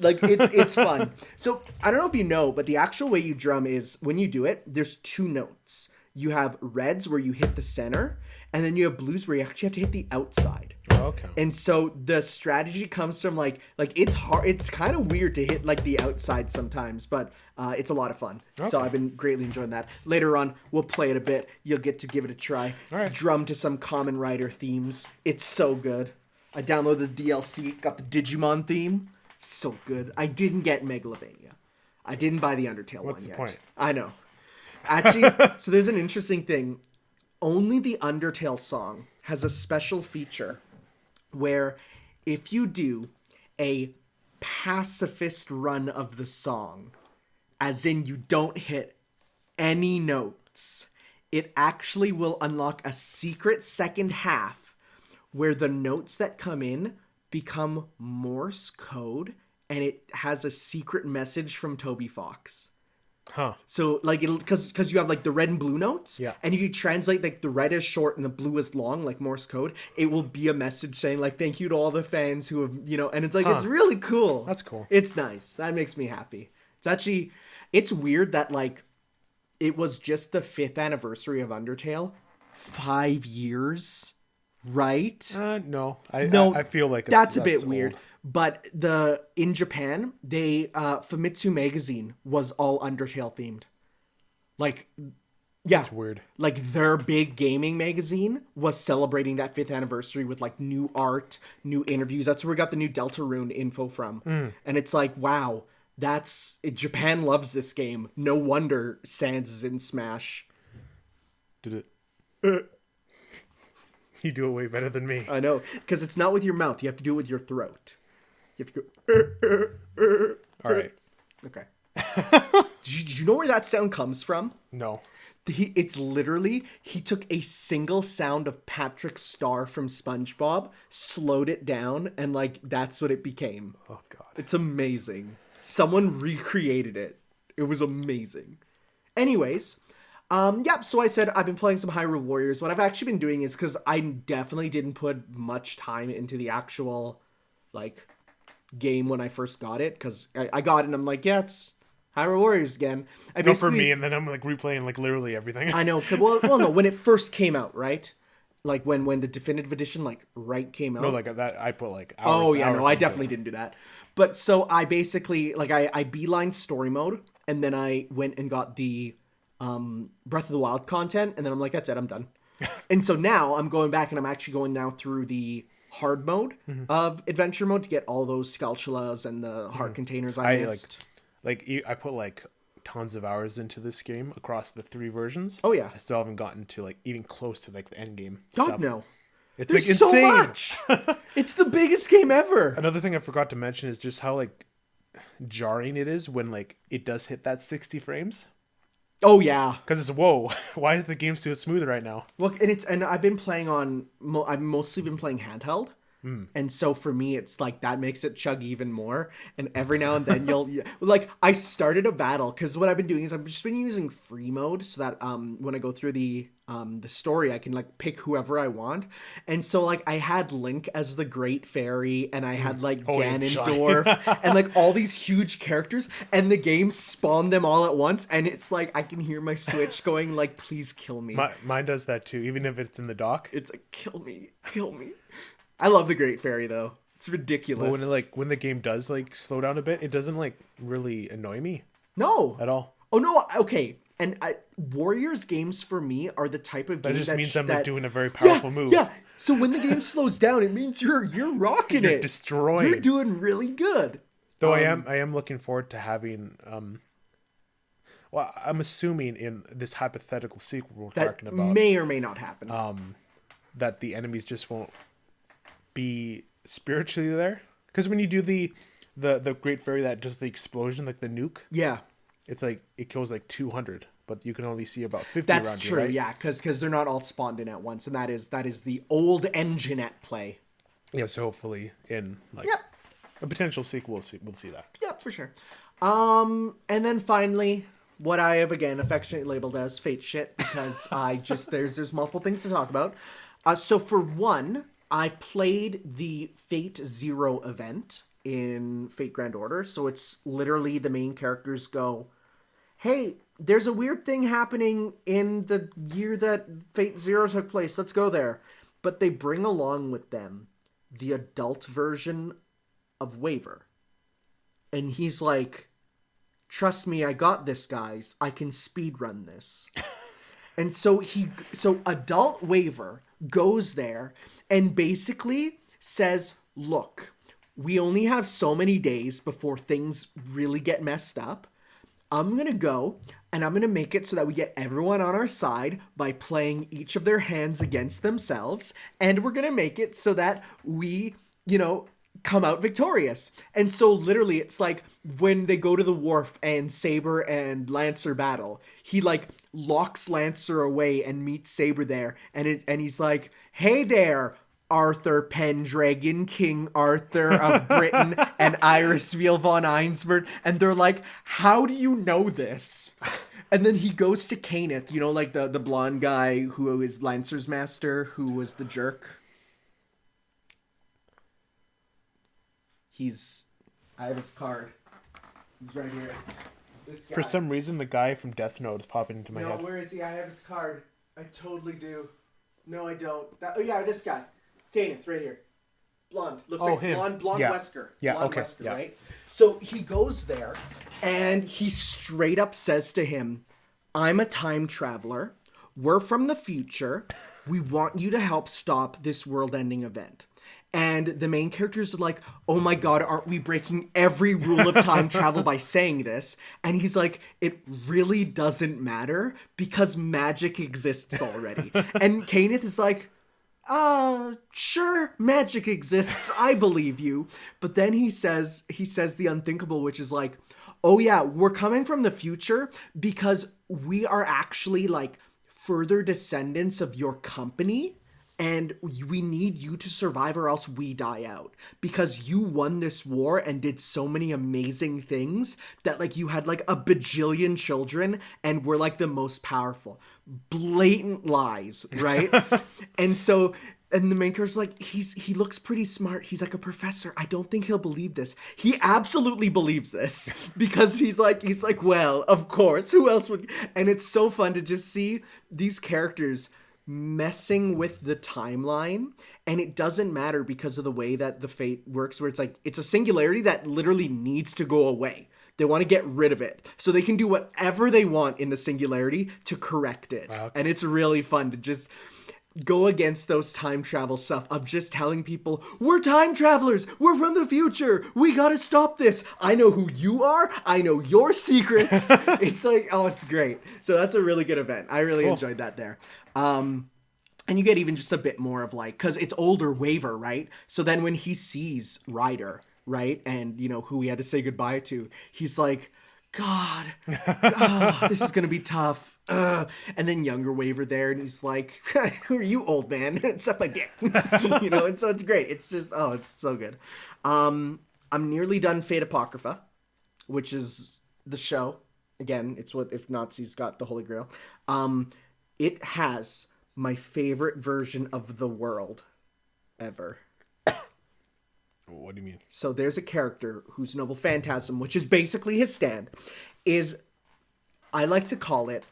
like it's fun. So I don't know if you know, but the actual way you drum is when you do it, there's 2 notes. You have reds where you hit the center, and then you have blues where you actually have to hit the outside. Oh, okay. And so the strategy comes from like it's hard. It's kind of weird to hit like the outside sometimes, but it's a lot of fun. Okay. So I've been greatly enjoying that. Later on, we'll play it a bit. You'll get to give it a try. All right. Drum to some Kamen Rider themes. It's so good. I downloaded the DLC. Got the Digimon theme. So good. I didn't get Megalovania. I didn't buy the Undertale one yet. What's the point? I know. Actually, so there's an interesting thing. Only the Undertale song has a special feature where if you do a pacifist run of the song, as in you don't hit any notes, it actually will unlock a secret second half where the notes that come in become Morse code, and it has a secret message from Toby Fox. Huh. So like it'll because you have like the red and blue notes, Yeah. and if you translate like the red is short and the blue is long, like Morse code, it will be a message saying like thank you to all the fans who have and it's like it's really cool. That's cool. It's nice. That makes me happy. It's weird that like it was just the 5th anniversary of Undertale, 5 years, right? No. No, I feel like that's a bit old. weird. But in Japan, they Famitsu magazine was all Undertale themed. Like, yeah, It's weird. like their big gaming magazine was celebrating that 5th anniversary with like new art, new interviews. That's where we got the new Deltarune info from. And it's like, wow, Japan loves this game. No wonder Sans is in Smash. Did it? You do it way better than me. I know, because it's not with your mouth. You have to do it with your throat. You have to go. All right. Okay. Did you know where that sound comes from? No. It's literally, he took a single sound of Patrick Star from SpongeBob, slowed it down, and like that's what it became. Oh God. It's amazing. Someone recreated it. It was amazing. Anyways, so I said I've been playing some Hyrule Warriors. What I've actually been doing is because I definitely didn't put much time into the actual like game when I first got it, because I got it and I'm like, yeah, it's Hyrule Warriors again. Go for me, and then I'm like replaying like literally everything. I know. Well, no, when it first came out, right? Like when the definitive edition came out. No, like that I put like hours. Oh yeah, hours no, I into definitely it. didn't do that. But so I basically I beeline story mode, and then I went and got the Breath of the Wild content, and then I'm like, that's it, I'm done. And so now I'm going back and I'm actually going now through the hard mode of adventure mode to get all those Skulltulas and the heart containers I missed. I put like tons of hours into this game across the 3 versions. Oh yeah. I still haven't gotten to like even close to like the end game God stuff. no. It's There's like so insane. much. It's the biggest game ever. Another thing I forgot to mention is just how like jarring it is when like it does hit that 60 frames. Oh yeah. Because it's whoa, why is the game so smooth right now? Well, and I've been playing I've mostly been playing handheld. And so for me, it's like that makes it chug even more. And every now and then like I started a battle because what I've been doing is I've just been using free mode so that when I go through the story, I can like pick whoever I want. And so like I had Link as the Great Fairy, and I had like Ganondorf and like all these huge characters, and the game spawned them all at once. And it's like I can hear my Switch going like, please kill me. Mine does that too, even if it's in the dock. It's like, kill me. I love the Great Fairy though. It's ridiculous. But when the game does like slow down a bit, it doesn't like really annoy me No. at all. Oh no, okay. And Warriors games for me are the type of game That just means I'm like doing a very powerful move. Yeah. So when the game slows down, it means you're rocking it. You're destroying. You're doing really good. Though I am looking forward to having well, I'm assuming in this hypothetical sequel we're That talking about may or may not happen. that the enemies just won't be spiritually there. Because when you do the Great Fairy that does the explosion, like the nuke, yeah. it's like it kills like 200, but you can only see about 50 That's around true, you, right? yeah, because they're not all spawned in at once, and that is the old engine at play. Yeah, so hopefully in like Yep. a potential sequel we'll see that. Yep, for sure. And then finally, what I have again affectionately labeled as fate shit, because there's multiple things to talk about. So for one, I played the Fate Zero event in Fate Grand Order. So it's literally the main characters go, hey, there's a weird thing happening in the year that Fate Zero took place. Let's go there. But they bring along with them the adult version of Waver. And he's like, trust me, I got this, guys. I can speedrun this. And so adult Waver goes there and basically says, look, we only have so many days before things really get messed up. I'm going to go and I'm going to make it so that we get everyone on our side by playing each of their hands against themselves. And we're going to make it so that we, come out victorious. And so literally it's like when they go to the wharf and Saber and Lancer battle, he like locks Lancer away and meets Saber there. And he's like, hey there, Arthur Pendragon, King Arthur of Britain, and Iris Veal von Einsberg. And they're like, how do you know this? And then he goes to Kenneth, you know, like the blonde guy who is Lancer's master, who was the jerk. I have his card. He's right here. This guy. For some reason, the guy from Death Note is popping into my head. No, where is he? I have his card. I totally do. No, I don't. Oh, yeah, this guy. Kenneth, right here. Blonde. Looks like him. blonde Yeah. Wesker. Yeah, blonde okay. Wesker, Yeah. right? So he goes there, and he straight up says to him, I'm a time traveler. We're from the future. We want you to help stop this world-ending event. And the main characters are like, oh my god, aren't we breaking every rule of time travel by saying this? And he's like, it really doesn't matter because magic exists already. And Kenneth is like, sure, magic exists. I believe you. But then he says the unthinkable, which is like, oh yeah, we're coming from the future because we are actually like further descendants of your company. And we need you to survive or else we die out. Because you won this war and did so many amazing things that, like, you had, like, a bajillion children and were, like, the most powerful. Blatant lies, right? And the main character's like, he looks pretty smart. He's like a professor. I don't think he'll believe this. He absolutely believes this. Because he's like, well, of course. Who else would... And it's so fun to just see these characters messing with the timeline, and it doesn't matter because of the way that the fate works, where it's like it's a singularity that literally needs to go away. They want to get rid of it so they can do whatever they want in the singularity to correct it. Wow. And it's really fun to just go against those time travel stuff of just telling people, we're time travelers, we're from the future, we gotta stop this, I know who you are, I know your secrets. It's like, oh, it's great. So that's a really good event. I really enjoyed that there. And you get even just a bit more of like, because it's older Waver, right? So then when he sees Ryder, right, and you know who he had to say goodbye to, he's like, God, this is gonna be tough. And then younger Waver there, and he's like, who are you, old man? Suck my dick. You know, and so it's great. It's just, oh, it's so good. I'm nearly done Fate Apocrypha, which is the show. Again, it's what if Nazis got the Holy Grail. It has my favorite version of the world ever. What do you mean? So there's a character whose noble phantasm, which is basically his stand, is, I like to call it,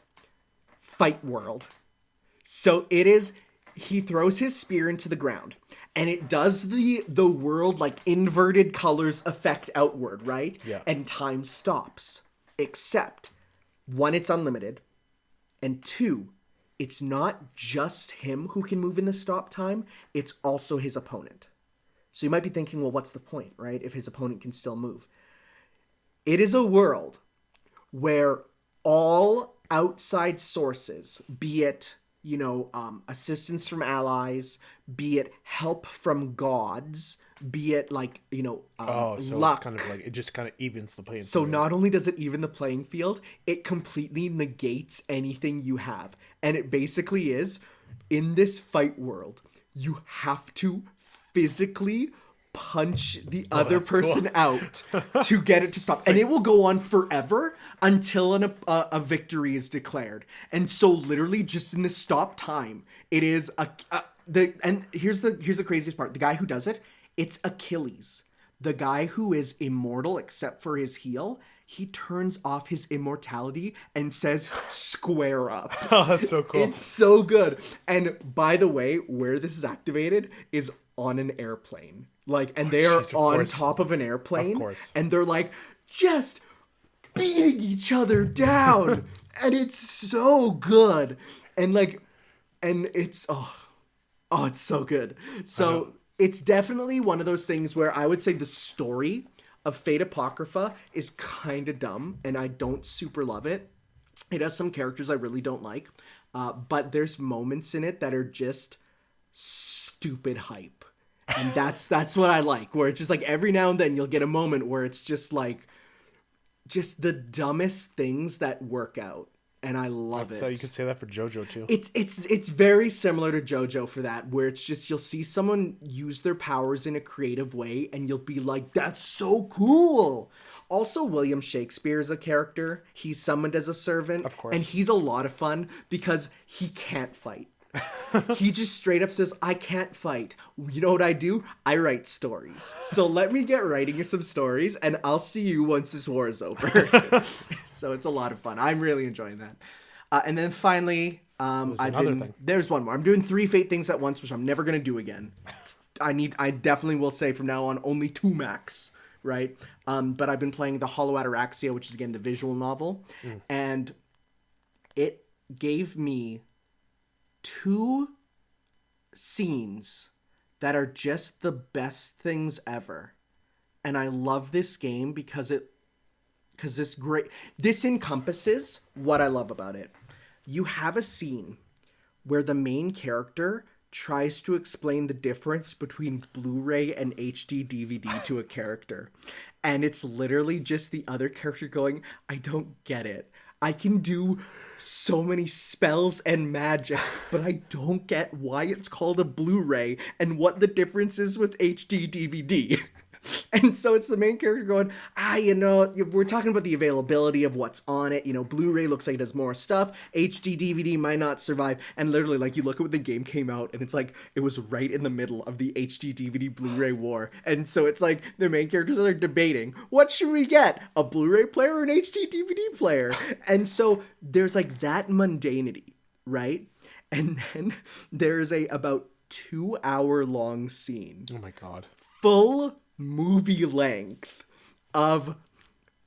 Fight World. So it is, he throws his spear into the ground, and it does the world, like, inverted colors effect outward, right? Yeah. And time stops. Except, one, it's unlimited, and two, it's not just him who can move in the stop time, it's also his opponent. So you might be thinking, well, what's the point, right? If his opponent can still move. It is a world where all outside sources, be it, you know, assistance from allies, be it help from gods, be it like, you know, so luck. It's kind of like, it just kind of evens the playing field. So not only does it even the playing field, it completely negates anything you have. And it basically is, in this fight world, you have to physically punch the other person out to get it to stop. And it will go on forever until a victory is declared. And so literally just in the stop time, it is and here's the craziest part. The guy who does it, it's Achilles. The guy who is immortal except for his heel, he turns off his immortality and says, square up. Oh, that's so cool. It's so good. And by the way, where this is activated is on an airplane. Like, and they are on top of an airplane. Of course. And they're like, just beating each other down. And it's so good. And like, and it's, it's so good. So it's definitely one of those things where I would say the story of Fate Apocrypha is kind of dumb, and I don't super love it. It has some characters I really don't like, but there's moments in it that are just stupid hype. And that's what I like, where it's just like every now and then you'll get a moment where it's just like, just the dumbest things that work out. and I love it. So you could say that for JoJo too. It's very similar to JoJo for that, where it's just you'll see someone use their powers in a creative way, and you'll be like, "That's so cool." Also, William Shakespeare is a character. He's summoned as a servant, Of course. and he's a lot of fun because he can't fight. He just straight up says, "I can't fight. You know what I do? I write stories. So let me get writing you some stories, and I'll see you once this war is over." So it's a lot of fun. I'm really enjoying that. And then finally, there's one more. I'm doing 3 Fate things at once, which I'm never gonna do again. I definitely will say from now on only 2 max, right? But I've been playing the Hollow Ataraxia, which is again the visual novel, and it gave me 2 scenes that are just the best things ever. And I love this game because this encompasses what I love about it. You have a scene where the main character tries to explain the difference between Blu-ray and HD DVD to a character. And it's literally just the other character going, "I don't get it. I can do so many spells and magic, but I don't get why it's called a Blu-ray and what the difference is with HD DVD." And so it's the main character going, we're talking about the availability of what's on it. Blu-ray looks like it has more stuff. HD DVD might not survive. And literally, like, you look at when the game came out, and it's like, it was right in the middle of the HD DVD Blu-ray war. And so it's like, the main characters are debating, what should we get? A Blu-ray player or an HD DVD player? And so there's like that mundanity, right? And then there's a about 2-hour long scene. Oh my god. Full movie length of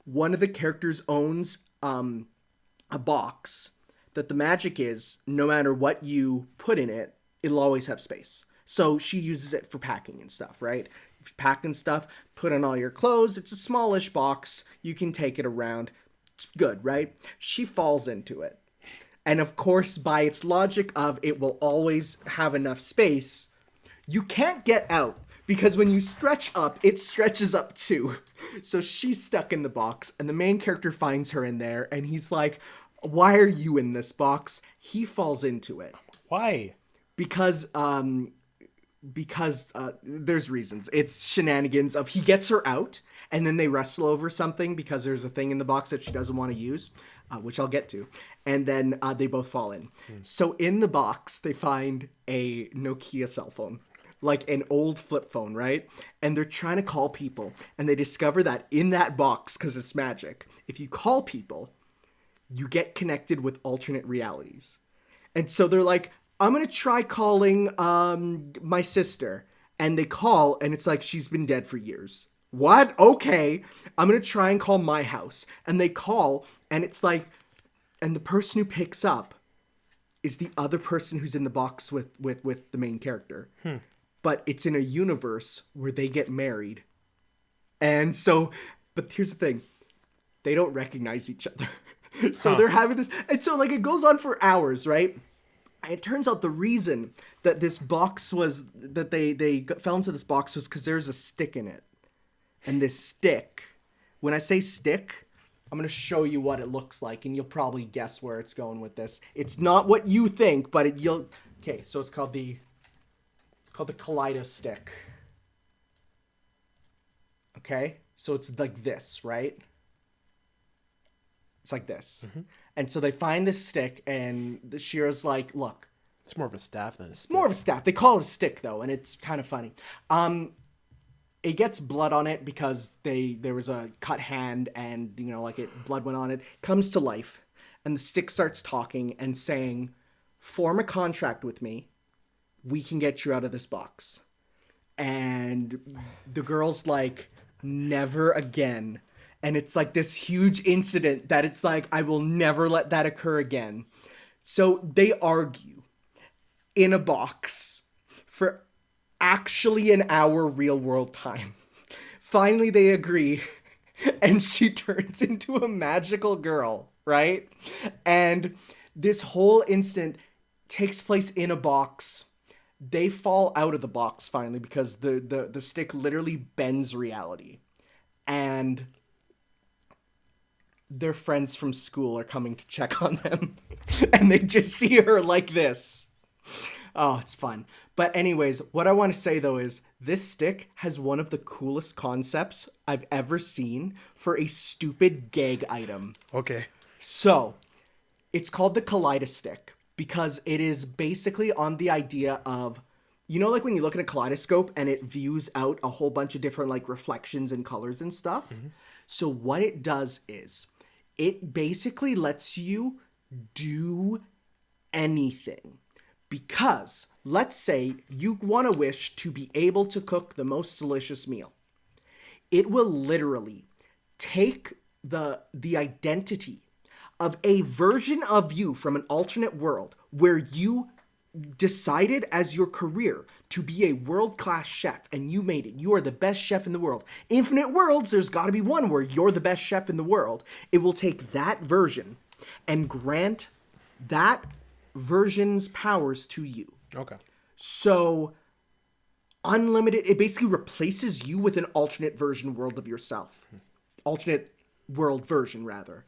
one of the characters owns a box that the magic is, no matter what you put in it, it'll always have space. So she uses it for packing and stuff, right? If you're packing stuff, put on all your clothes. It's a smallish box. You can take it around. It's good, right? She falls into it. And of course, by its logic of it will always have enough space, you can't get out. Because when you stretch up, it stretches up too. So she's stuck in the box, and the main character finds her in there, and he's like, "Why are you in this box?" He falls into it. Why? Because there's reasons. It's shenanigans of he gets her out, and then they wrestle over something because there's a thing in the box that she doesn't want to use, which I'll get to. And then they both fall in. So in the box, they find a Nokia cell phone. Like an old flip phone, right? And they're trying to call people. And they discover that in that box, because it's magic, if you call people, you get connected with alternate realities. And so they're like, "I'm going to try calling my sister." And they call, and it's like, she's been dead for years. What? Okay. I'm going to try and call my house. And they call, and it's like, and the person who picks up is the other person who's in the box with the main character. But it's in a universe where they get married. And so, but here's the thing. They don't recognize each other. So they're having this, and so like it goes on for hours, right? And it turns out the reason that this box was, that they fell into this box was because there's a stick in it. And this stick, when I say stick, I'm going to show you what it looks like, and you'll probably guess where it's going with this. It's not what you think, but okay, so it's called the Kaleido stick. Okay? So it's like this, right? It's like this. Mm-hmm. And so they find this stick, and the Shira's like, "Look." It's more of a staff than a stick. It's more of a staff. They call it a stick, though, and it's kind of funny. It gets blood on it because there was a cut hand, and, blood went on it. Comes to life, and the stick starts talking and saying, "Form a contract with me. We can get you out of this box." And the girl's like, "Never again." And it's like this huge incident that it's like, I will never let that occur again. So they argue in a box for actually an hour real world time. Finally, they agree, and she turns into a magical girl, right? And this whole instant takes place in a box. They fall out of the box finally because the stick literally bends reality. And their friends from school are coming to check on them and they just see her like this. Oh, it's fun. But anyways, what I want to say though is this stick has one of the coolest concepts I've ever seen for a stupid gag item. Okay. So, it's called the Kaleidostic because it is basically on the idea of, you know, like when you look at a kaleidoscope and it views out a whole bunch of different like reflections and colors and stuff. Mm-hmm. So what it does is it basically lets you do anything. Because let's say you want to wish to be able to cook the most delicious meal. It will literally take the identity of a version of you from an alternate world where you decided as your career to be a world-class chef and you made it. You are the best chef in the world. Infinite worlds, there's got to be one where you're the best chef in the world. It will take that version and grant that version's powers to you. Okay. So unlimited, it basically replaces you with an alternate version world of yourself. Alternate world version, rather.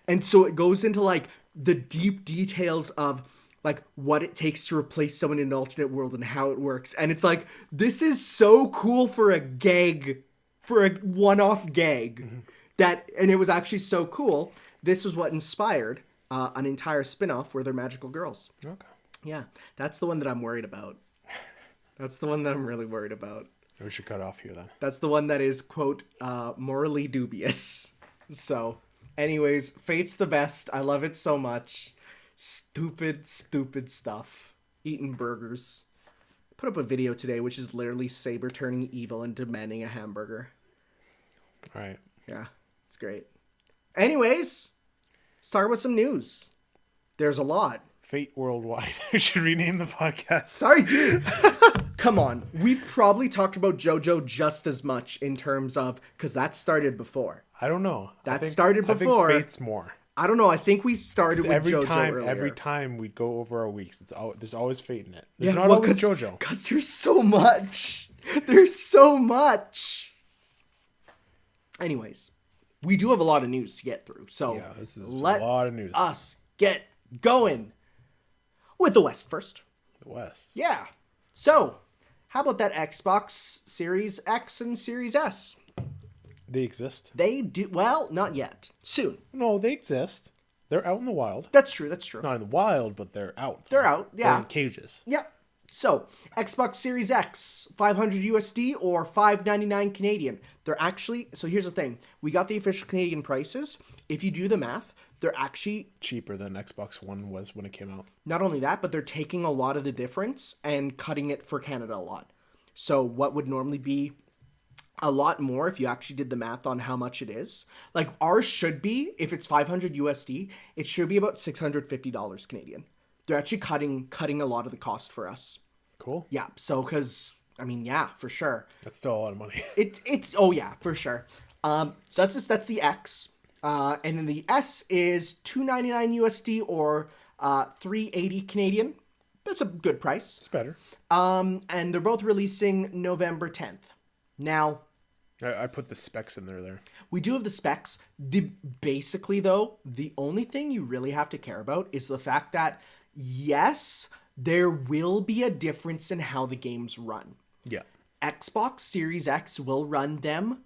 And so it goes into like the deep details of like what it takes to replace someone in an alternate world and how it works. And it's like, this is so cool for a gag, for a one-off gag. Mm-hmm. And it was actually so cool. This was what inspired an entire spin-off where they're magical girls. Okay. Yeah, that's the one that I'm worried about. That's the one that I'm really worried about. We should cut off here then. That's the one that is, quote, morally dubious. So, anyways, Fate's the best. I love it so much. Stupid stuff. Eating burgers. Put up a video today, which is literally Saber turning evil and demanding a hamburger. All right. Yeah, it's great. Anyways, let's talk about some news. There's a lot. Fate Worldwide. We should rename the podcast. Sorry, dude. Come on. We've probably talked about JoJo just as much in terms of, because that started before. I don't know. Started before. I think Fate's more. I don't know. I think we started with JoJo earlier. Every time we go over our weeks, there's always Fate in it. There's not always JoJo. Because there's so much. There's so much. Anyways, we do have a lot of news to get through. So yeah, this is a lot of news. Us get going with the West first. The West. Yeah. So, how about that Xbox Series X and Series S? They exist? They do. Well, not yet. Soon. No, they exist. They're out in the wild. That's true. Not in the wild, but they're out. They're out, yeah. They're in cages. Yep. So, Xbox Series X, 500 USD or 599 Canadian. They're actually, so here's the thing. We got the official Canadian prices. If you do the math, they're actually cheaper than Xbox One was when it came out. Not only that, but they're taking a lot of the difference and cutting it for Canada a lot. So what would normally be a lot more if you actually did the math on how much it is. Like ours should be, if it's 500 USD, it should be about $650 Canadian. They're actually cutting a lot of the cost for us. Cool. Yeah. So, cause I mean, yeah, for sure. That's still a lot of money. It's oh yeah, for sure. So that's the X. And then the S is $299 USD or $380 Canadian. That's a good price. It's better. And they're both releasing November 10th. Now, I put the specs in there. We do have the specs. Basically, though, the only thing you really have to care about is the fact that, yes, there will be a difference in how the games run. Yeah. Xbox Series X will run them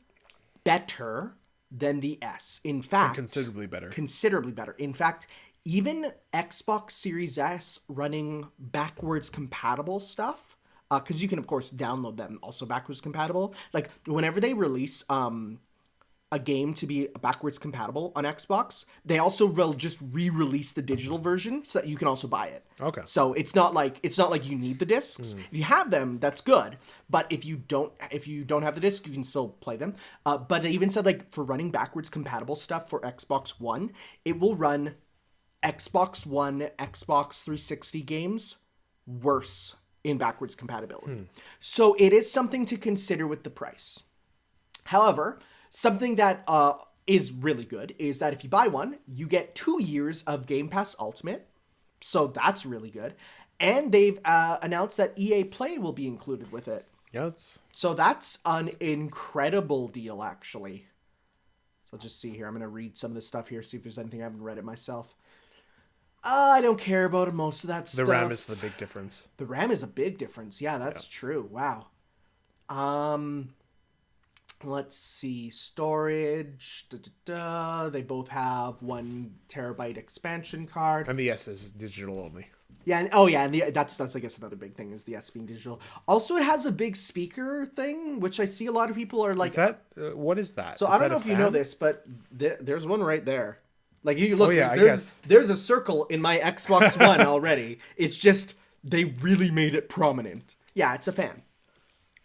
better than the S. In fact, and considerably better. Considerably better. In fact, even Xbox Series S running backwards compatible stuff, because you can, of course, download them also backwards compatible. Like, whenever they release a game to be backwards compatible on Xbox, they also will just re-release the digital version so that you can also buy it. Okay. So it's not like you need the discs. If you have them, that's good. But if you don't have the disc, you can still play them. But they even said, like, for running backwards compatible stuff for Xbox One, it will run Xbox One, Xbox 360 games worse in backwards compatibility. So it is something to consider with the price. However, something that is really good is that if you buy one, you get 2 years of Game Pass Ultimate. So that's really good. And they've announced that EA Play will be included with it. Yeah. So that's an incredible deal, actually. So I'll just see here. I'm going to read some of this stuff here, see if there's anything I haven't read it myself. I don't care about most of that stuff. The RAM is the big difference. The RAM is a big difference. Yeah, that's true. Wow. Let's see. Storage. They both have 1 terabyte expansion card. And the S is digital only. Yeah. And that's I guess another big thing is the S being digital. Also, it has a big speaker thing, which I see a lot of people are like. Is that what is that? So is I don't that know if you know this, but there's one right there. Like you look, I guess. There's a circle in my Xbox One already. It's just they really made it prominent. Yeah, it's a fan.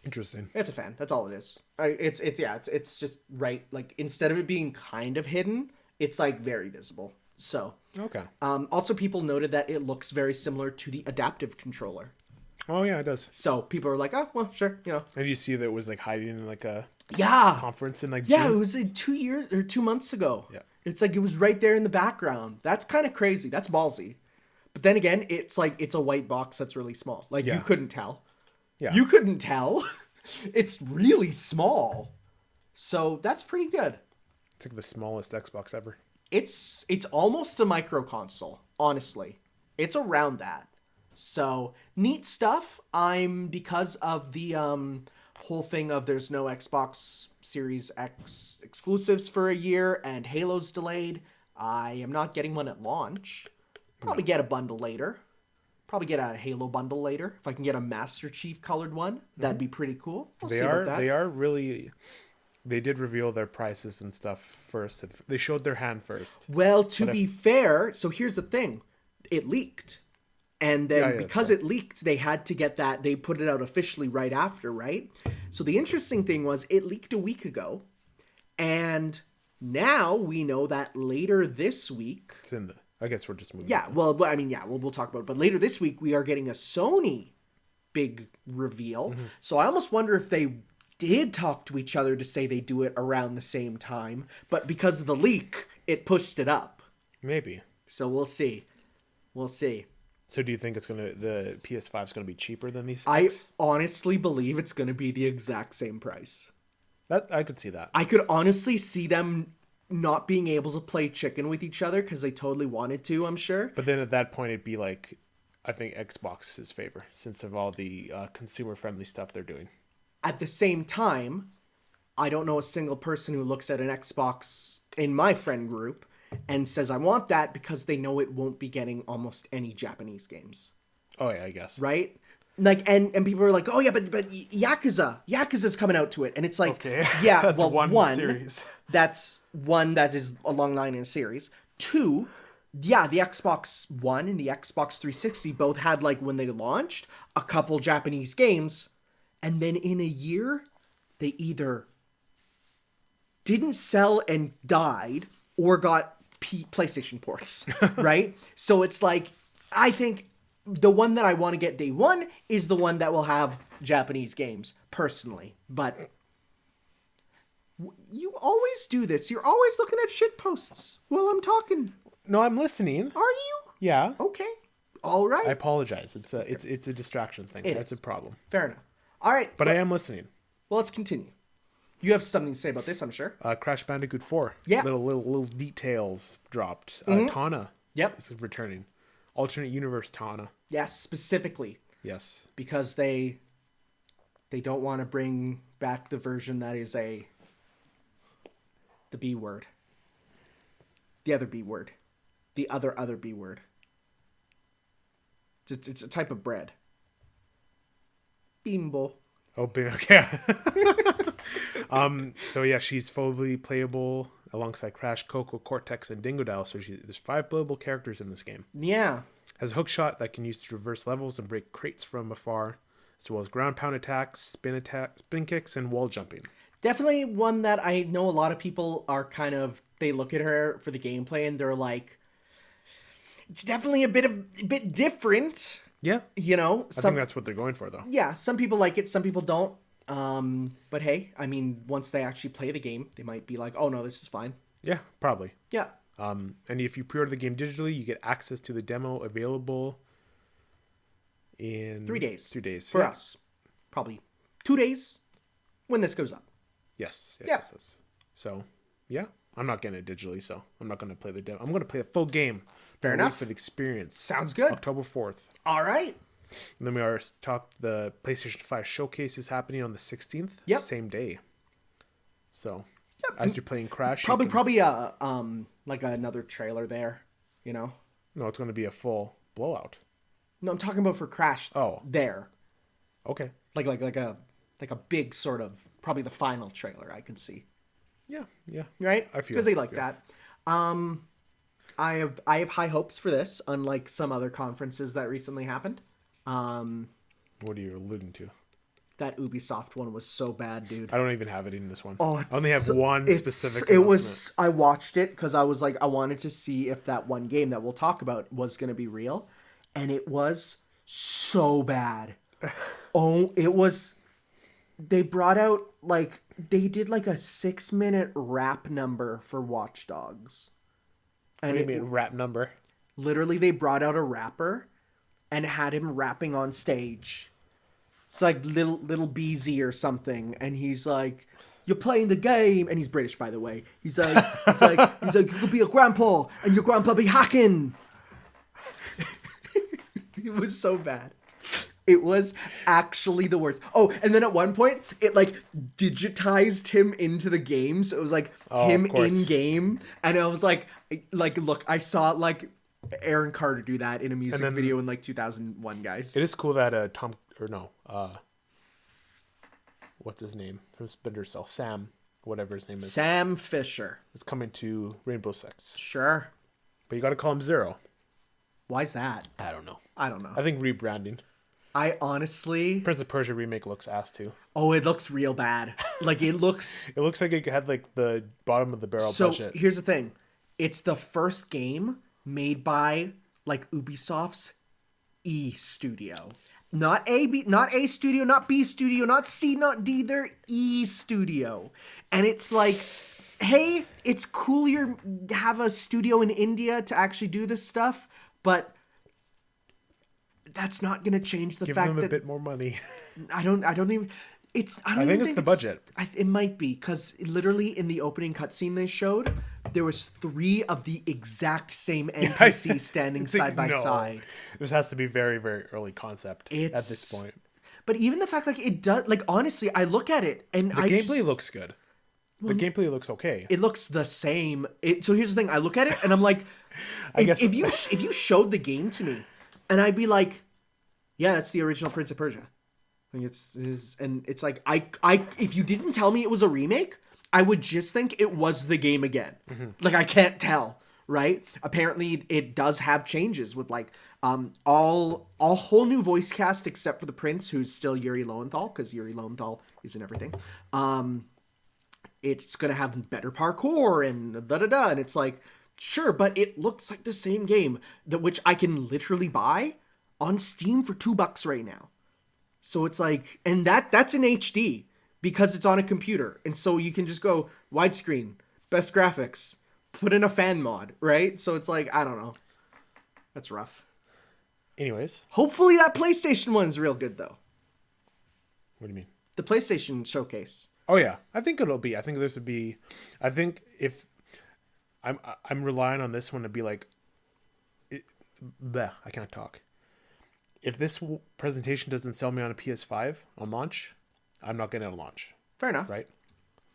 Interesting. It's a fan. That's all it is. It's just right. Like instead of it being kind of hidden, it's like very visible. So okay. Also, people noted that it looks very similar to the adaptive controller. Oh yeah, it does. So people are like, oh well, sure, you know. And you see that it was like hiding in like a conference in like June? It was 2 months ago. Yeah. It's like it was right there in the background. That's kind of crazy. That's ballsy. But then again, it's like it's a white box that's really small. Like you couldn't tell. Yeah. You couldn't tell. It's really small. So that's pretty good. It's like the smallest Xbox ever. It's almost a micro console, honestly. It's around that. So neat stuff. Because of the whole thing of there's no Xbox Series X exclusives for a year and Halo's delayed, I am not getting one at launch. Probably get a bundle later. Probably get a Halo bundle later. If I can get a Master Chief colored one, that'd be pretty cool. They are really. They did reveal their prices and stuff first. They showed their hand first. Well, to be fair, so here's the thing. It leaked. And then because it leaked, they had to get that. They put it out officially right after, right? So the interesting thing was it leaked a week ago. And now we know that later this week. It's in the. I guess we're just moving. Yeah, well, I mean, we'll talk about it. But later this week, we are getting a Sony big reveal. Mm-hmm. So I almost wonder if they did talk to each other to say they do it around the same time. But because of the leak, it pushed it up. Maybe. So we'll see. We'll see. So do you think the PS5 is gonna be cheaper than these? I honestly believe it's gonna be the exact same price. That I could see that. I could honestly see them not being able to play chicken with each other because they totally wanted to, I'm sure. But then at that point, it'd be like, I think Xbox's favor since of all the consumer-friendly stuff they're doing. At the same time, I don't know a single person who looks at an Xbox in my friend group and says, I want that because they know it won't be getting almost any Japanese games. Oh, yeah, I guess. Right? Like, and people are like, oh, yeah, but Yakuza's coming out to it. And it's like, okay. Yeah, that's well, one series. That's one that is a long line in a series. 2, yeah, the Xbox One and the Xbox 360 both had, like, when they launched, a couple Japanese games. And then in a year, they either didn't sell and died or got PlayStation ports, right? So it's like, I think the one that I want to get day one is the one that will have Japanese games, personally. But you always do this. You're always looking at shit posts while I'm talking. No, I'm listening. Are you? Yeah. Okay. All right. I apologize. It's a distraction thing. That's a problem. Fair enough. All right. But I am listening. Well, let's continue. You have something to say about this, I'm sure. Crash Bandicoot 4. Yeah. Little details dropped. Tana. Yep. Is returning. Alternate universe Tana. Yes, specifically. Yes. Because they don't want to bring back the version that is the B word. The other B word. The other B word. It's a type of bread. Bimbo. Oh, okay. So yeah, she's fully playable alongside Crash, Coco, Cortex, and Dingodile. So there's 5 playable characters in this game. Yeah. Has a hook shot that can use to traverse levels and break crates from afar, as well as ground pound attacks, spin kicks, and wall jumping. Definitely one that I know a lot of people are they look at her for the gameplay and they're like, it's definitely a bit different. Yeah. You know, I think that's what they're going for, though. Yeah, some people like it, some people don't. But hey, I mean, once they actually play the game, they might be like, oh no, this is fine. Yeah, probably. Yeah. And if you pre-order the game digitally, you get access to the demo available in 3 days. 3 days. For us. Probably 2 days when this goes up. Yes. Yeah. So, yeah. I'm not getting it digitally, so I'm not going to play the demo. I'm going to play a full game. Fair Wait enough. for the experience. Sounds good. October 4th. All right. And then we are talked the PlayStation 5 showcase is happening on the 16th. Yep. Same day. So as you're playing Crash, Probably a like another trailer there, you know. No, it's going to be a full blowout. No, I'm talking about for Crash. Oh. There. Okay. Like a big sort of probably the final trailer I could see. Yeah. Right? I feel because they like that. I have high hopes for this, unlike some other conferences that recently happened. What are you alluding to? That Ubisoft one was so bad, dude. I don't even have it in this one. Oh, I only have one specific It announcement. was. I watched it because I was like, I wanted to see if that one game that we'll talk about was going to be real, and it was so bad. Oh, it was. They brought out like they did like a 6-minute rap number for Watch Dogs. What do you mean rap number? Literally, they brought out a rapper and had him rapping on stage. It's like little Beezy or something, and he's like, "You're playing the game," and he's British, by the way. He's like, "You could be a grandpa, and your grandpa be hacking." It was so bad. It was actually the worst. Oh, and then at one point, it like digitized him into the game, so it was like him in game, and I was like, look, I saw like Aaron Carter do that in a music video in like 2001, guys. It is cool that what's his name from Splinter Cell? Sam, whatever his name is. Sam Fisher. It's coming to Rainbow Six. Sure. But you got to call him Zero. Why's that? I don't know. I think rebranding. I honestly... Prince of Persia remake looks ass too. Oh, it looks real bad. Like, it looks... It looks like it had like the bottom of the barrel budget. So, here's the thing. It's the first game made by, like, Ubisoft's E studio. Not A studio, not B studio, not C, not D. They're E studio. And it's like, hey, it's cool you have a studio in India to actually do this stuff, but that's not going to change the fact that... Give them a bit more money. I think it's the budget. It might be, because literally in the opening cutscene they showed, there was 3 of the exact same NPCs standing side by side. This has to be very, very early concept at this point. But even the fact, like, it does, like, honestly, I look at it and the gameplay looks good. The gameplay looks okay. It looks the same. So here's the thing: I look at it and I'm like, if you showed the game to me, and I'd be like, yeah, that's the original Prince of Persia. Like it's like I if you didn't tell me it was a remake, I would just think it was the game again. Mm-hmm. Like, I can't tell, right? Apparently it does have changes with like all whole new voice cast except for the prince, who's still Yuri Lowenthal, because Yuri Lowenthal is in everything. It's gonna have better parkour and da-da-da, and it's like, sure, but it looks like the same game which I can literally buy on Steam for $2 right now. So it's like, and that's in HD because it's on a computer. And so you can just go widescreen, best graphics, put in a fan mod, right? So it's like, I don't know. That's rough. Anyways. Hopefully that PlayStation one is real good, though. What do you mean? The PlayStation showcase. Oh, yeah. I think it'll be. I think this would be. I think if. I'm relying on this one to be like. I can't talk. If this presentation doesn't sell me on a PS5 on launch, I'm not getting it on launch. Fair enough. Right?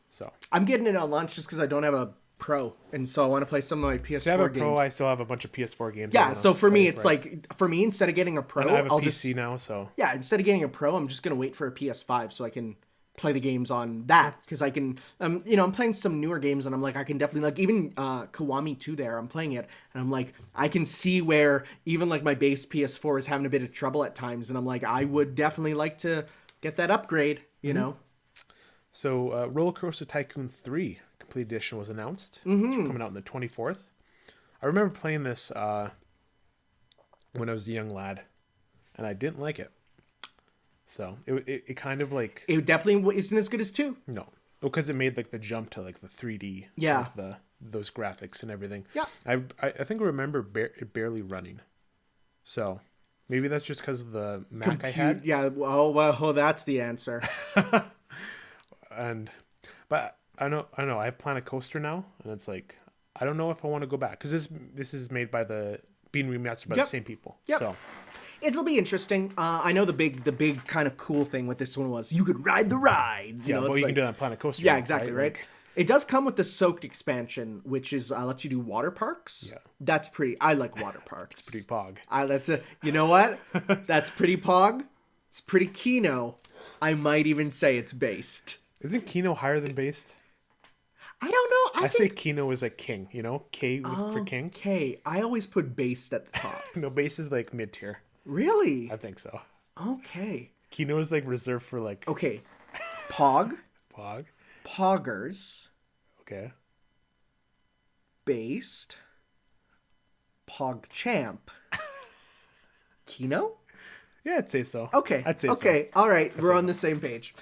So. I'm getting it on launch just because I don't have a Pro, and so I want to play some of my PS4 games. I have a Pro, I still have a bunch of PS4 games. Yeah, so for me, it's like, for me, instead of getting a Pro, and I have a I'll PC now, so. Yeah, instead of getting a Pro, I'm just going to wait for a PS5 so I can play the games on that, because I can, I'm playing some newer games, and I'm like, I can definitely, like, even Kiwami 2 there, I'm playing it, and I'm like, I can see where even, like, my base PS4 is having a bit of trouble at times, and I'm like, I would definitely like to get that upgrade, you know? So, Roller Coaster Tycoon 3 Complete Edition was announced. It's coming out on the 24th. I remember playing this when I was a young lad, and I didn't like it. So it kind of like, it definitely isn't as good as 2. No, because it made like the jump to like the 3D. Yeah, like those graphics and everything. Yeah, I think I remember it barely running. So maybe that's just because of the Mac I had. Yeah. Well, that's the answer. But I know. I have Planet Coaster now, and it's like I don't know if I want to go back because this is made by being remastered by the same people. Yep. So It'll be interesting. I know the big kind of cool thing with this one was you could ride the rides. yeah, know, but it's you like, can do that on Planet Coaster. Yeah, exactly, right? Like, It does come with the soaked expansion, which is lets you do water parks. Yeah. That's pretty. I like water parks. it's pretty pog. You know what? That's pretty pog. It's pretty Kino. I might even say it's based. Isn't Kino higher than based? I don't know. I say Kino is like king. You know, for king. Okay, I always put based at the top. No, base is like mid tier. Really? I think so. Okay. Kino is like reserved for like Okay. Pog. pog. Poggers. Okay. Based. PogChamp. Kino? Yeah, I'd say so. Okay. I'd say okay. All right. We're on the same page.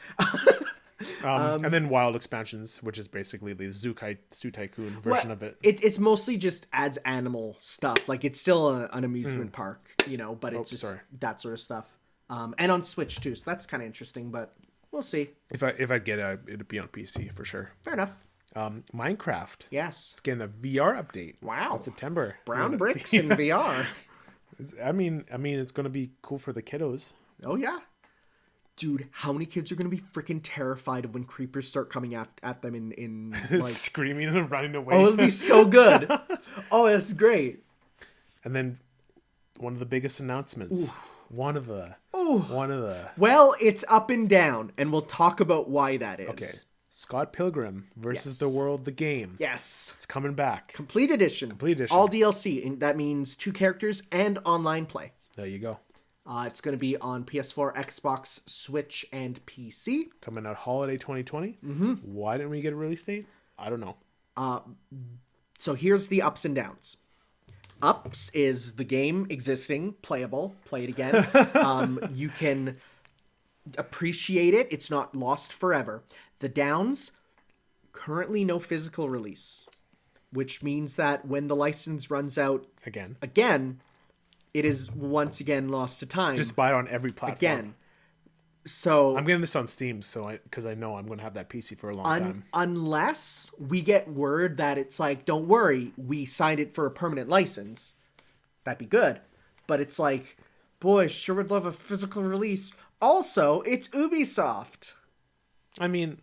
And then Wild Expansions, which is basically the Zoo Tycoon version of it. It's mostly just adds animal stuff. Like it's still an amusement park, you know, but it's just that sort of stuff. And on Switch too, so that's kind of interesting. But we'll see. If I get it, it'd be on PC for sure. Fair enough. Minecraft. Yes. It's getting a VR update. Wow. In September. Brown bricks in VR. I mean, it's gonna be cool for the kiddos. Oh yeah. Dude, how many kids are going to be freaking terrified of when creepers start coming at them in like... screaming and running away? Oh, it'll be so good. Oh, that's great. And then one of the biggest announcements. Ooh. One of the... Well, it's up and down, and we'll talk about why that is. Okay. Scott Pilgrim versus the World, the game. Yes. It's coming back. Complete edition. All DLC. And that means 2 characters and online play. There you go. It's going to be on PS4, Xbox, Switch, and PC. Coming out holiday 2020. Mm-hmm. Why didn't we get a release date? I don't know. So here's the ups and downs. Ups is the game existing, playable, play it again. You can appreciate it. It's not lost forever. The downs, currently no physical release, which means that when the license runs out again, it is once again lost to time. Just buy it on every platform. Again. So I'm getting this on Steam, because I know I'm going to have that PC for a long time. Unless we get word that it's like, don't worry, we signed it for a permanent license. That'd be good. But it's like, boy, sure would love a physical release. Also, it's Ubisoft. I mean,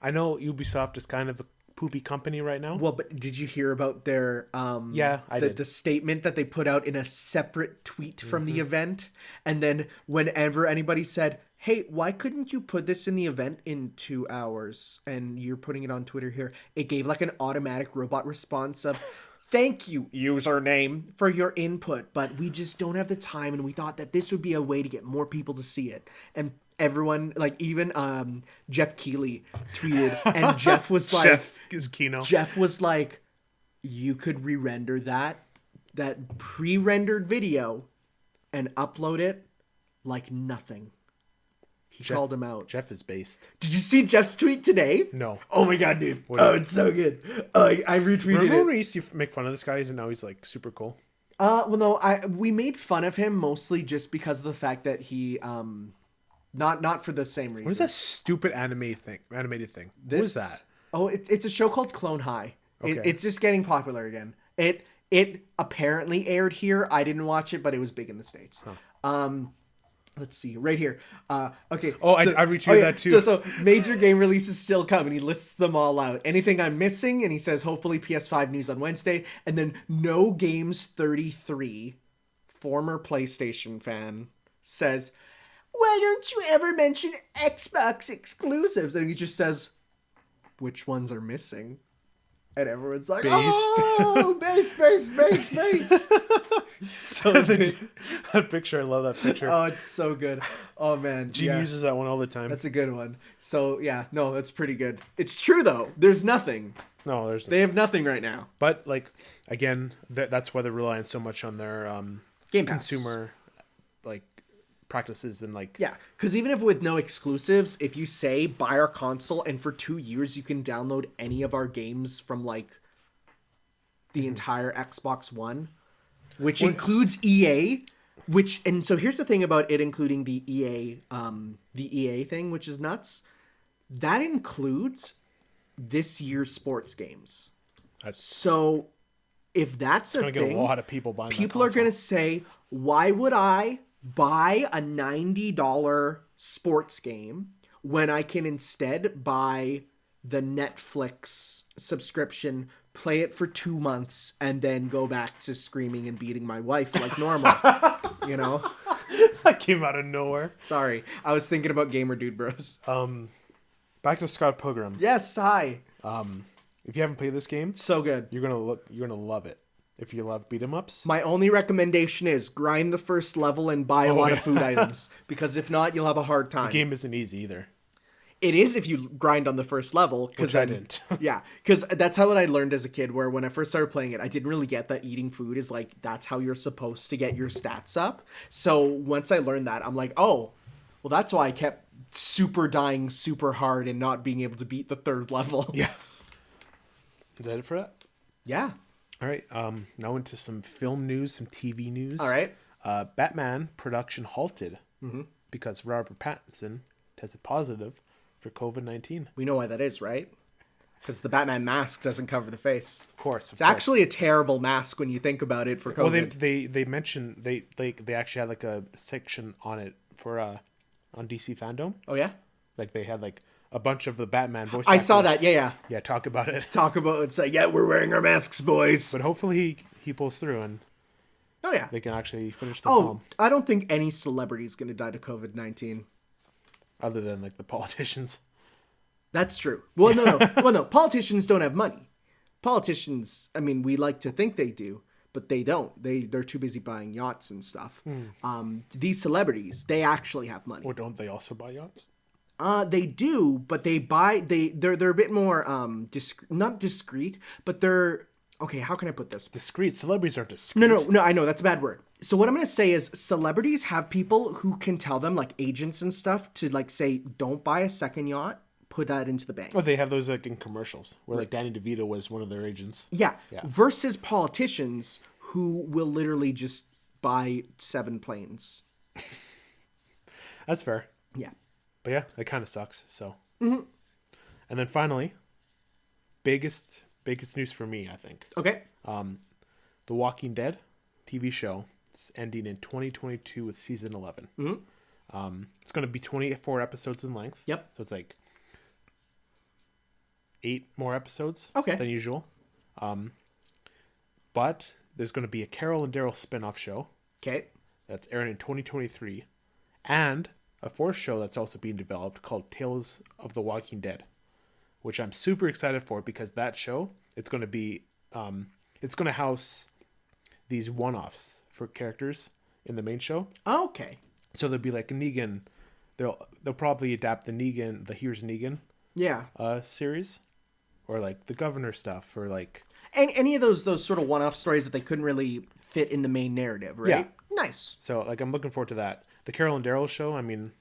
I know Ubisoft is kind of a poopy company right now. Well, but did you hear about their the statement that they put out in a separate tweet from the event? And then whenever anybody said, hey, why couldn't you put this in the event in 2 hours? And you're putting it on Twitter here. It gave like an automatic robot response of, thank you, username, for your input, but we just don't have the time, and we thought that this would be a way to get more people to see it. And everyone, like even Jeff Keighley tweeted, and Jeff was like, Jeff was like, you could re-render that pre-rendered video and upload it like nothing. He called him out. Jeff is based. Did you see Jeff's tweet today? No. Oh my god, dude. It's so good. I retweeted it. Remember when we used to make fun of this guy and now he's like super cool? Well, no, we made fun of him mostly just because of the fact that he not for the same reason. What is that stupid animated thing? What is that? Oh, it's a show called Clone High. Okay. It's just getting popular again. It apparently aired here. I didn't watch it, but it was big in the States. Huh. Let's see, right here. Okay. Oh, so, I retweeted that too. So major game releases still come, and he lists them all out. Anything I'm missing, and he says hopefully PS5 news on Wednesday, and then No Games 33, former PlayStation fan, says, why don't you ever mention Xbox exclusives? And he just says, which ones are missing? And everyone's like, oh, base. So good. That picture, I love that picture. Oh, it's so good. Oh, man. Gene uses that one all the time. That's a good one. So, yeah, no, that's pretty good. It's true, though. There's nothing. No, they have nothing right now. But, like, again, that's why they're relying so much on their Game consumer, like, practices and, like... Yeah, because even if with no exclusives, if you say, buy our console, and for 2 years you can download any of our games from, like, the entire Xbox One... Which includes EA, and so here's the thing about it including the EA thing, which is nuts. That includes this year's sports games. That's So if that's a going to get a thing, lot of people buying. people are going to say, why would I buy a $90 sports game when I can instead buy the Netflix subscription, play it for 2 months, and then go back to screaming and beating my wife like normal? You know? That came out of nowhere. Sorry. I was thinking about Gamer Dude Bros. Back to Scott Pilgrim. Yes, hi. If you haven't played this game, So good. you're gonna love it. If you love beat 'em ups, My only recommendation is grind the first level and buy a lot of food items. Because if not, you'll have a hard time. the game isn't easy either. It is if you grind on the first level. Which I didn't. Yeah, because that's how I learned as a kid, where when I first started playing it, I didn't really get that eating food is like, that's how you're supposed to get your stats up. So once I learned that, I'm like, oh, well, that's why I kept super dying super hard and not being able to beat the third level. Yeah. Is that it for that? Yeah. All right. Now into some film news, some TV news. All right. Batman production halted because Robert Pattinson tested positive for COVID-19. We know why that is, right? Because the Batman mask doesn't cover the face. Of course. It's actually a terrible mask when you think about it for COVID. Well, they mentioned they actually had like a section on it for on DC Fandom. Oh, yeah? Like they had like a bunch of the Batman voice I actors. saw that. Yeah. Yeah, talk about it. Talk about it's like, yeah, we're wearing our masks, boys. But hopefully he pulls through and Oh, yeah. they can actually finish the Oh, film. I don't think any celebrity is going to die to COVID-19. Other than like the politicians. That's true. Well, no. Well, no. Politicians don't have money. Politicians, I mean, we like to think they do, but they don't. They're too busy buying yachts and stuff. These celebrities, they actually have money. Or don't they also buy yachts? They do, but they're a bit more not discreet, but they're okay. How can I put this? Discreet. Celebrities aren't discreet. No. I know that's a bad word. So what I'm gonna say is celebrities have people who can tell them, like agents and stuff, to like say, don't buy a second yacht. Put that into the bank. Oh, they have those like in commercials where like Danny DeVito was one of their agents. Yeah. Versus politicians who will literally just buy 7 planes. That's fair. Yeah. But yeah, that kind of sucks. So. And then finally, biggest news for me, I think. Okay. The Walking Dead TV show is ending in 2022 with season 11. It's going to be 24 episodes in length. Yep. So it's like 8 more episodes Okay. than usual. But there's going to be a Carol and Daryl spin-off show Okay. that's airing in 2023, and a 4th show that's also being developed called Tales of the Walking Dead, which I'm super excited for because that show, it's going to be it's going to house these one-offs for characters in the main show. Okay. So there'll be like Negan. They'll probably adapt the Here's Negan Yeah. series, or like the Governor stuff, or like Any of those sort of one-off stories that they couldn't really fit in the main narrative, right? Yeah. Nice. So like I'm looking forward to that. The Carol and Daryl show, I mean,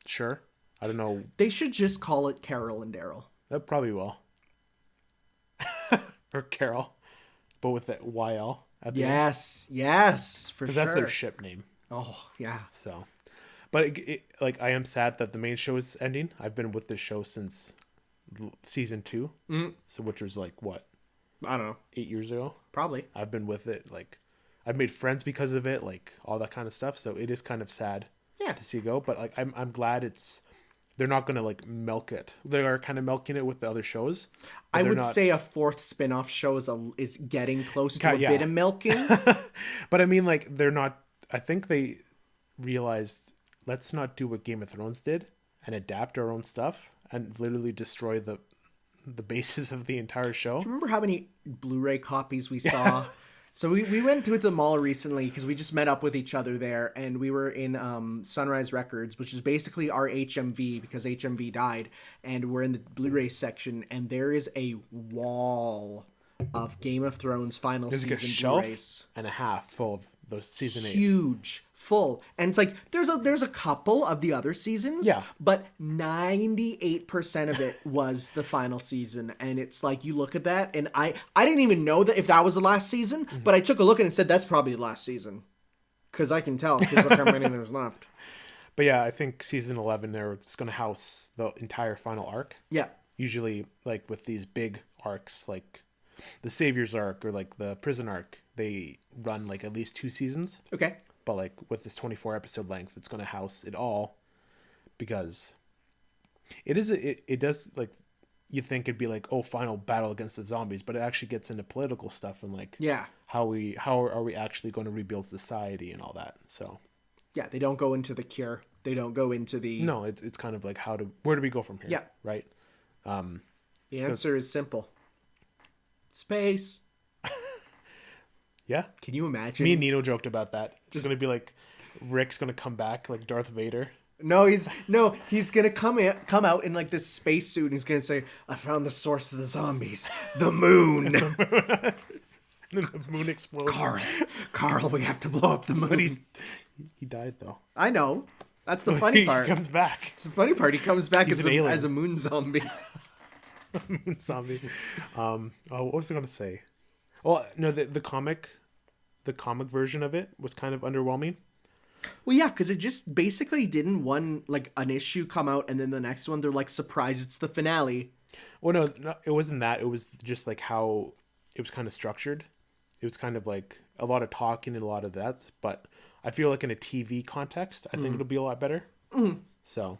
sure. I don't know. They should just call it Carol and Daryl. That probably will. Or Carol, but with that YL at the end. Yes, for sure. Because that's their ship name. Oh, yeah. So, but like I am sad that the main show is ending. I've been with this show since season 2, so which was like what, I don't know. 8 years ago. Probably. I've been with it. Like I've made friends because of it. Like all that kind of stuff. So it is kind of sad. Yeah. To see it go. But like I'm glad they're not gonna like milk it. They are kind of milking it with the other shows. I would say a 4th spin-off show is getting close to a bit of milking. But I mean, like they're not. I think they realized, let's not do what Game of Thrones did and adapt our own stuff and literally destroy the basis of the entire show. Do you remember how many Blu-ray copies we saw? So we went to the mall recently because we just met up with each other there, and we were in Sunrise Records, which is basically our HMV because HMV died, and we're in the Blu-ray section, and there is a wall of Game of Thrones final There's season like a shelf Blu-rays. and a half full of those season 8. Huge, full, and it's like there's a couple of the other seasons, Yeah. but 98% of it was the final season, and it's like you look at that, and I didn't even know that if that was the last season, but I took a look and it said that's probably the last season, because I can tell because look how many there's left. But yeah, I think season 11 there is going to house the entire final arc. Yeah, usually like with these big arcs, like the Savior's arc or like the Prison arc, they run like at least 2 seasons. Okay. But like with this 24 episode length, it's going to house it all because it does, like, you think it'd be like, oh, final battle against the zombies, but it actually gets into political stuff and like how are we actually going to rebuild society and all that. So yeah, they don't go into the cure. They don't go into the no, it's kind of like where do we go from here? Yeah. Right. The answer is simple. Space. Yeah. Can you imagine? Me and Nino joked about that. It's going to be like Rick's going to come back like Darth Vader. No, he's gonna come out in like this spacesuit and he's gonna say, "I found the source of the zombies, the moon." And the moon explodes. Carl, we have to blow up the moon. But he died though. I know. That's the funny part. He comes back. It's the funny part. He comes back He's as a moon zombie. Moon zombie. What was I gonna say? Well, no, the comic version of it was kind of underwhelming. Well, yeah, because it just basically didn't an issue come out and then the next one they're like, surprise, it's the finale. Well, no, it wasn't that. It was just like how it was kind of structured. It was kind of like a lot of talking and a lot of that. But I feel like in a TV context, I think it'll be a lot better. So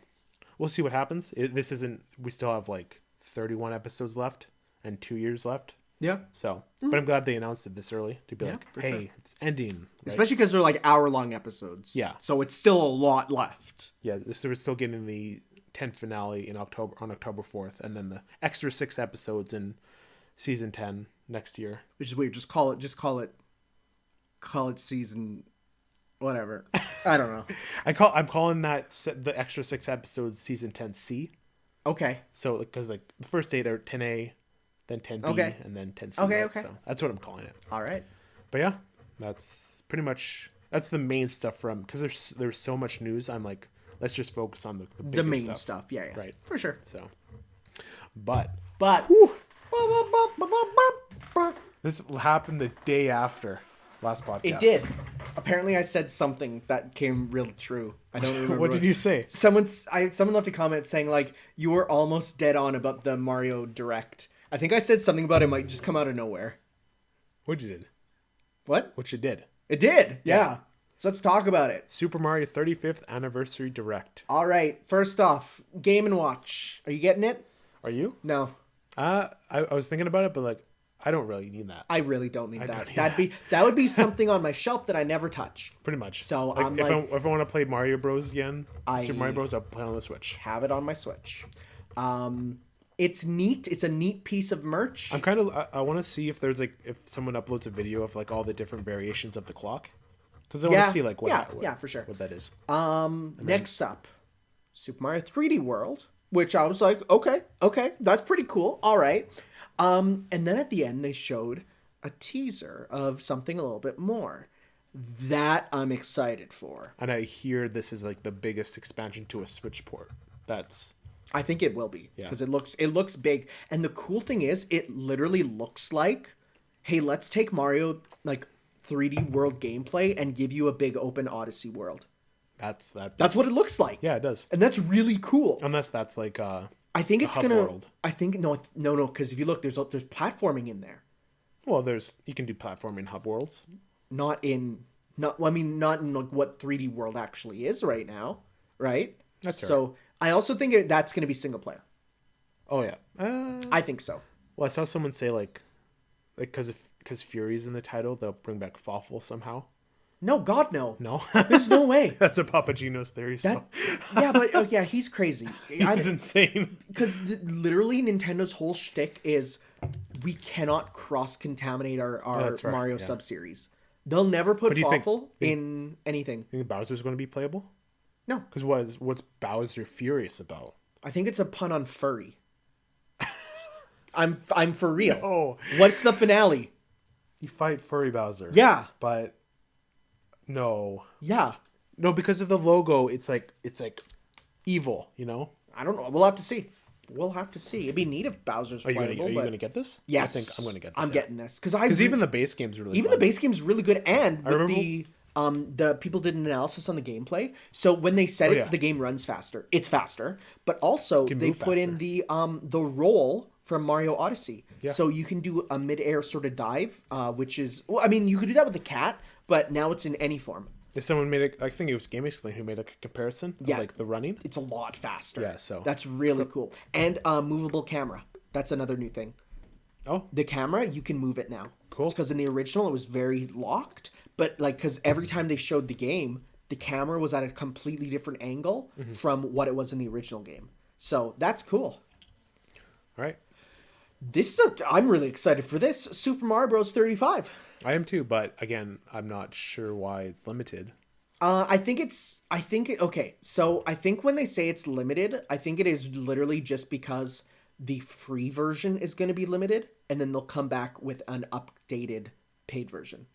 we'll see what happens. We still have like 31 episodes left and 2 years left. Yeah. So, but I'm glad they announced it this early to be like, hey, sure, it's ending. Right? Especially because they're like hour-long episodes. Yeah. So it's still a lot left. Yeah, so we're still getting the 10th finale on October 4th, and then the extra 6 episodes in season 10 next year. Which is weird. Just call it season, whatever. I don't know. I'm calling that the extra 6 episodes season 10C. Okay. So because like the first 8 are 10A. Then 10B, and then 10C. Okay, right? okay. So that's what I'm calling it. All right. But yeah, that's pretty much, that's the main stuff from, because there's so much news. I'm like, let's just focus on the main stuff. Yeah. Right. For sure. So, but this happened the day after last podcast. It did. Apparently, I said something that came real true. I don't remember. What did you say? Someone left a comment saying like, you were almost dead on about the Mario Direct. I think I said something about it might just come out of nowhere. What you did? What? What you did? It did. Yeah. So let's talk about it. Super Mario 35th Anniversary Direct. All right. First off, Game & Watch. Are you getting it? Are you? No. I was thinking about it, but like, I don't really need that. I really don't need that. That would be something on my shelf that I never touch. Pretty much. So like, if I want to play Mario Bros again, Super Mario Bros, I'll play on the Switch. Have it on my Switch. It's neat. It's a neat piece of merch. I want to see if there's like, if someone uploads a video of like all the different variations of the clock, because I want to see like what for sure, what that is. Next up, Super Mario 3D World, which I was like, okay, that's pretty cool. All right. And then at the end they showed a teaser of something a little bit more that I'm excited for. And I hear this is like the biggest expansion to a Switch port. I think it will be, because it looks big. And the cool thing is, it literally looks like, hey, let's take Mario like 3D World gameplay and give you a big open Odyssey world. That's what it looks like. Yeah, it does. And that's really cool. Unless that's like I think it's gonna. World. I think no, because if you look, there's platforming in there. Well, you can do platforming in hub worlds. Not in like what 3D World actually is right now, right? That's right. So I also think that's going to be single player. Oh yeah, I think so. Well, I saw someone say like because Fury's in the title, they'll bring back Fawful somehow. No, God, no. No, there's no way. That's a Papagino's theory. Yeah, but he's crazy. He's insane. Because literally, Nintendo's whole shtick is we cannot cross-contaminate our Mario sub-series. They'll never put Fawful in anything. You think Bowser's going to be playable? No. Because what's Bowser furious about? I think it's a pun on furry. I'm for real. No. What's the finale? You fight furry Bowser. Yeah. But no. Yeah. No, because of the logo, it's like evil, you know? I don't know. We'll have to see. It'd be neat if Bowser's playable. Are you going to get this? Yes. I think I'm going to get this. I'm getting this. Because even the base game's really fun. The base game's really good. And with the The people did an analysis on the gameplay. So when they said yeah. the game runs faster. It's faster, but also they move put in the roll from Mario Odyssey. Yeah. So you can do a mid-air sort of dive, which is, well, I mean, you could do that with the cat, but now it's in any form. If someone made I think it was Game Explain who made a comparison of like the running. It's a lot faster. Yeah, so that's really cool. And movable camera. That's another new thing. Oh, The camera, you can move it now. Cool. Because in the original, it was very locked. But like, because every time they showed the game, the camera was at a completely different angle from what it was in the original game. So that's cool. all right. I'm really excited for this. Super Mario Bros. 35. I am too, but again, I'm not sure why it's limited. Okay, so I think when they say it's limited, I think it is literally just because the free version is going to be limited, and then they'll come back with an updated paid version.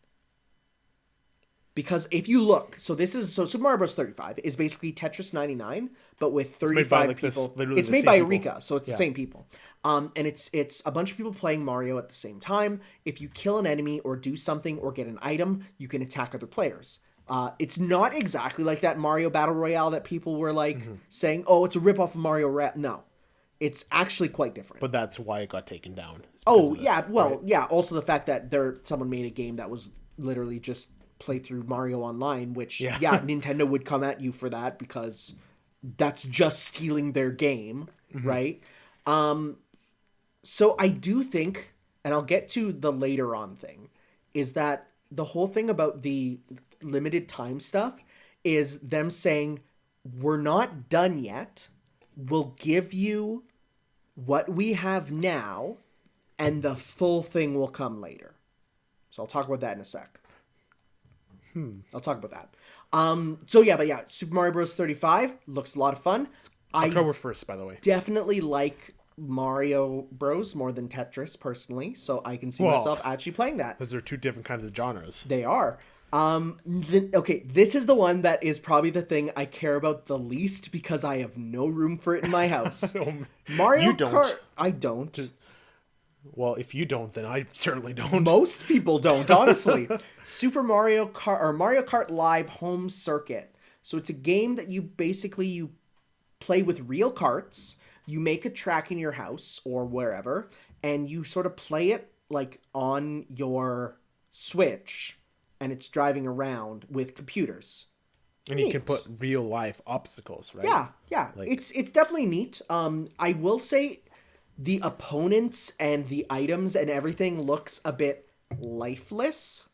Because if you look, so Super Mario Bros. 35 is basically Tetris 99, but with 35 people. It's made by Eureka, so it's the same people. And it's a bunch of people playing Mario at the same time. If you kill an enemy or do something or get an item, you can attack other players. It's not exactly like that Mario Battle Royale that people were like saying, oh, it's a ripoff of Mario Rat. No, it's actually quite different. But that's why it got taken down. Oh, yeah. Well, right? Yeah. Also the fact that someone made a game that was literally just play through Mario Online, which Nintendo would come at you for that because that's just stealing their game, right? So I do think, and I'll get to the later on thing, is that the whole thing about the limited time stuff is them saying, we're not done yet. We'll give you what we have now, and the full thing will come later. So I'll talk about that in a sec. I'll talk about that. Super Mario Bros. 35 looks a lot of fun. October 1st, by the way. Definitely like Mario Bros. More than Tetris, personally, so I can see myself actually playing that. Because they're two different kinds of genres. They are. This is the one that is probably the thing I care about the least because I have no room for it in my house. Mario you don't. Kart. I don't. Well, if you don't, then I certainly don't. Most people don't, honestly. Super Mario Kart or Mario Kart Live Home Circuit. So it's a game that you play with real carts. You make a track in your house or wherever, and you sort of play it like on your Switch, and it's driving around with computers. And you can put real life obstacles, right? Yeah. It's definitely neat. I will say the opponents and the items and everything looks a bit lifeless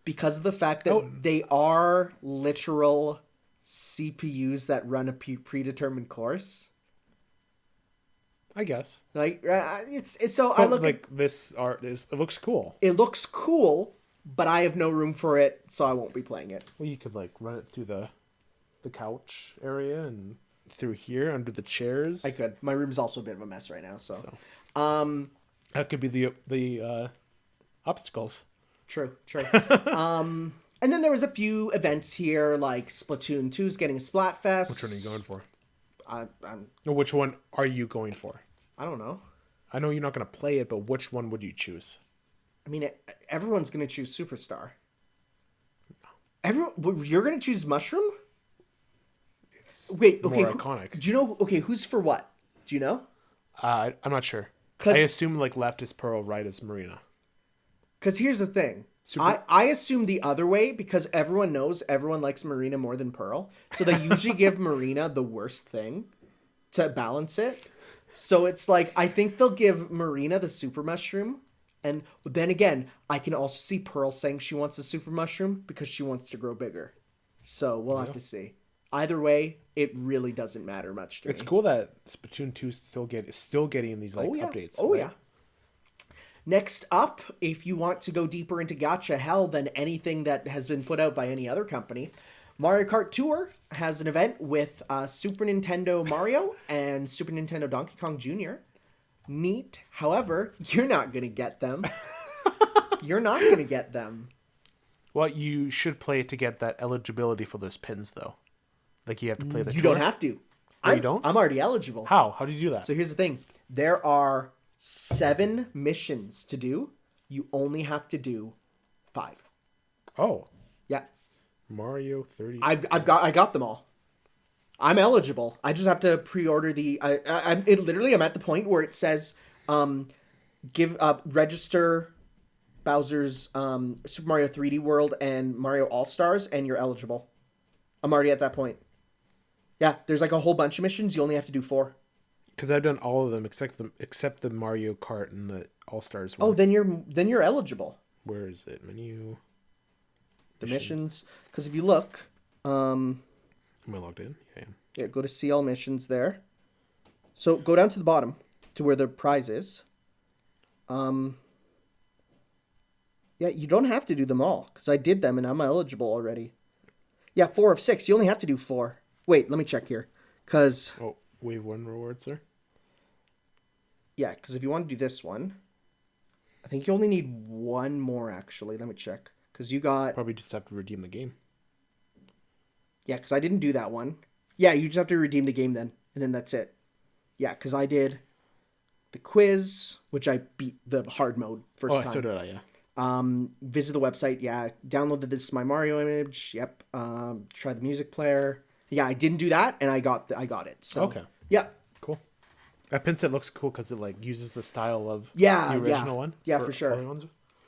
because of the fact that they are literal CPUs that run a predetermined course. I guess. Like it's so but I look like this art it looks cool. It looks cool, but I have no room for it, so I won't be playing it. Well, you could like run it through the couch area and through here under the chairs. I could. My room's also a bit of a mess right now, so. That could be the obstacles. True. And then there was a few events here, like Splatoon 2's getting a Splatfest. Which one are you going for? No, which one are you going for? I don't know. I know you're not going to play it, but which one would you choose? I mean, everyone's going to choose Superstar. You're going to choose Mushroom? Wait, okay. More iconic. Do you know? Okay, who's for what? Do you know? I'm not sure. I assume like left is Pearl, right is Marina. Because here's the thing. I assume the other way because everyone knows everyone likes Marina more than Pearl. So they usually give Marina the worst thing to balance it. So it's like, I think they'll give Marina the super mushroom. And then again, I can also see Pearl saying she wants the super mushroom because she wants to grow bigger. So we'll have to see. Either way, it really doesn't matter much to me. It's cool that Splatoon 2 is still getting these updates. Oh, right? Yeah. Next up, if you want to go deeper into gacha hell than anything that has been put out by any other company, Mario Kart Tour has an event with Super Nintendo Mario and Super Nintendo Donkey Kong Jr. Neat. However, you're not going to get them. You're not going to get them. Well, you should play it to get that eligibility for those pins, though. Like, you have to play the You tour. don't have to. You don't? I'm already eligible. How? How do you do that? So here's the thing. There are 7 missions to do. You only have to do 5. Oh. Yeah. Mario 30. I got them all. I'm eligible. I just have to pre-order the. I'm at the point where it says, register Bowser's Super Mario 3D World and Mario All Stars, and you're eligible. I'm already at that point. Yeah, there's like a whole bunch of missions. You only have to do 4. Because I've done all of them except the Mario Kart and the All Stars one. Oh, then you're eligible. Where is it? Menu. The missions. Because if you look, am I logged in? Yeah, I am. Yeah, go to see all missions there. So go down to the bottom to where the prize is. Yeah, you don't have to do them all because I did them and I'm eligible already. Yeah, 4 of 6. You only have to do 4. Wait, let me check here. Because... Oh, wave 1 rewards, sir? Yeah, because if you want to do this one, I think you only need 1 more, actually. Let me check. Because you got... Probably just have to redeem the game. Yeah, because I didn't do that one. Yeah, you just have to redeem the game then. And then that's it. Yeah, because I did the quiz, which I beat the hard mode first time. Oh, so did I, yeah. Visit the website. Yeah. Download the This Is My Mario image. Yep. Try the music player. Yeah, I didn't do that, and I got it. So, okay. Yeah. Cool. That pin set looks cool because it like uses the style of the original one. Yeah, for sure.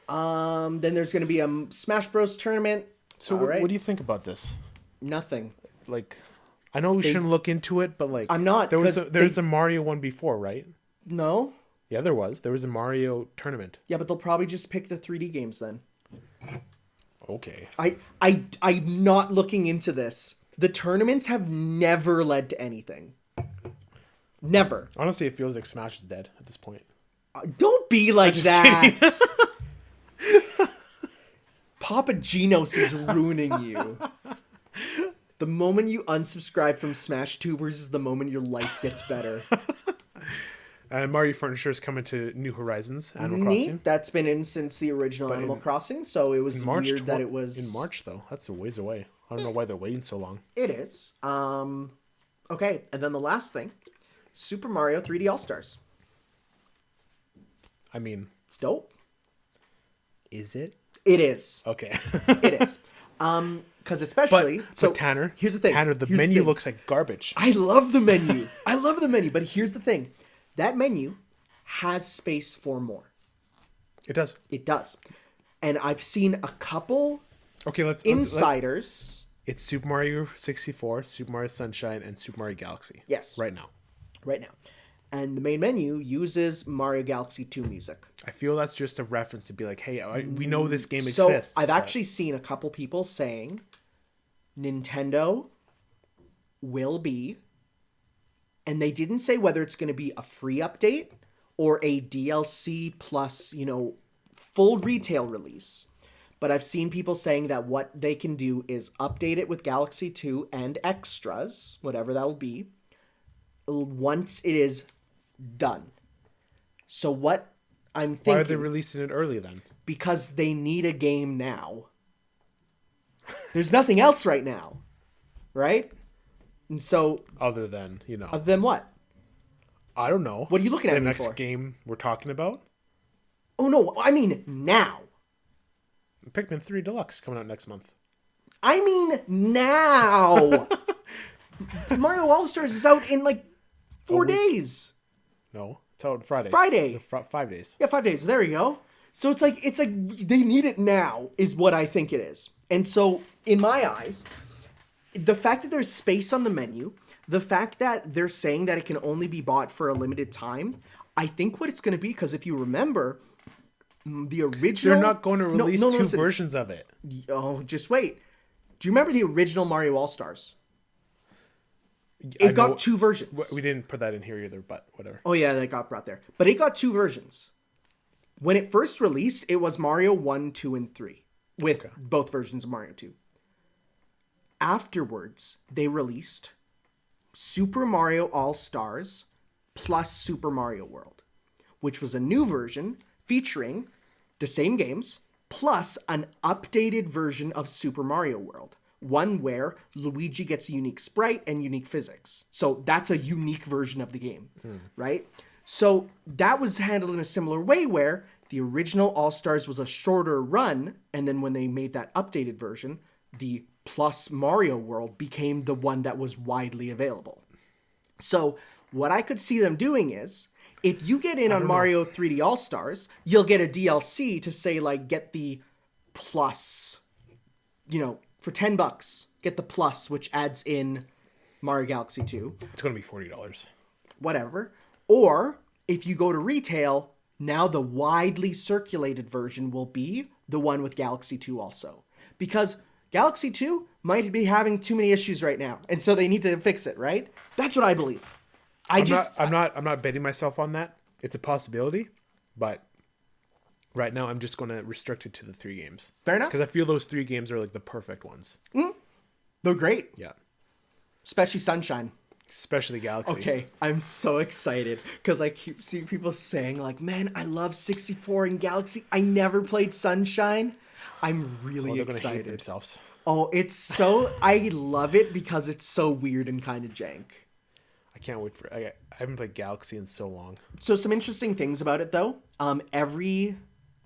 Then there's going to be a Smash Bros tournament. So what do you think about this? Nothing. Like, I know we shouldn't look into it, but like, I'm not. There was a Mario one before, right? No. Yeah, there was. There was a Mario tournament. Yeah, but they'll probably just pick the 3D games then. Okay. I'm not looking into this. The tournaments have never led to anything. Never. Honestly, it feels like Smash is dead at this point. Don't be like that. Papa Genos is ruining you. The moment you unsubscribe from Smash Tubers is the moment your life gets better. And Mario Furniture is coming to New Horizons, Animal Crossing. That's been in since the original Animal Crossing, so it was weird that it was... In March, though. That's a ways away. I don't know why they're waiting so long. It is. Okay, and then the last thing. Super Mario 3D All-Stars. I mean... It's dope. Is it? It is. Okay. It is. Because especially... But Tanner... Here's the thing. Tanner, the menu looks like garbage. I love the menu. But here's the thing. That menu has space for more. It does. It does. And I've seen a couple insiders. It's Super Mario 64, Super Mario Sunshine, and Super Mario Galaxy. Yes. Right now. And the main menu uses Mario Galaxy 2 music. I feel that's just a reference to be like, hey, we know this game exists. So I've actually seen a couple people saying Nintendo will be... And they didn't say whether it's going to be a free update or a DLC plus, full retail release. But I've seen people saying that what they can do is update it with Galaxy 2 and extras, whatever that will be, once it is done. So what I'm thinking... Why are they releasing it early then? Because they need a game now. There's nothing else right now. Right? And so... Other than what? I don't know. What are you looking at the me next for? game we're talking about? Oh, no. I mean, now. Pikmin 3 Deluxe coming out next month. I mean, now. Mario All-Stars is out in, 4 days. No. It's out Friday. 5 days. Yeah, 5 days. There you go. So it's like they need it now is what I think it is. And so, in my eyes... The fact that there's space on the menu, the fact that they're saying that it can only be bought for a limited time, I think what it's going to be, because if you remember, the original... They're not going to release two versions of it. Oh, just wait. Do you remember the original Mario All-Stars? It got 2 versions. We didn't put that in here either, but whatever. Oh yeah, that got brought there. But it got 2 versions. When it first released, it was Mario 1, 2, and 3, with both versions of Mario 2. Afterwards, they released Super Mario All-Stars plus Super Mario World, which was a new version featuring the same games plus an updated version of Super Mario World, one where Luigi gets a unique sprite and unique physics. So that's a unique version of the game, right? So that was handled in a similar way where the original All-Stars was a shorter run, and then when they made that updated version, the plus Mario World became the one that was widely available. So what I could see them doing is, if you get in on Mario 3D All-Stars, you'll get a DLC to say, like, get the plus, for $10, get the plus, which adds in Mario Galaxy 2. It's going to be $40. Whatever. Or, if you go to retail, now the widely circulated version will be the one with Galaxy 2 also. Because Galaxy 2 might be having too many issues right now, and so they need to fix it, right? That's what I believe. I'm not betting myself on that. It's a possibility, but right now I'm just going to restrict it to the 3 games. Fair enough. Because I feel those 3 games are like the perfect ones. They're great. Yeah. Especially Sunshine. Especially Galaxy. Okay, I'm so excited because I keep seeing people saying, like, man, I love 64 and Galaxy. I never played Sunshine. I'm really they're excited. Gonna hate themselves. Oh, it's so... I love it because it's so weird and kind of jank. I can't wait for... I haven't played Galaxy in so long. So some interesting things about it, though. Every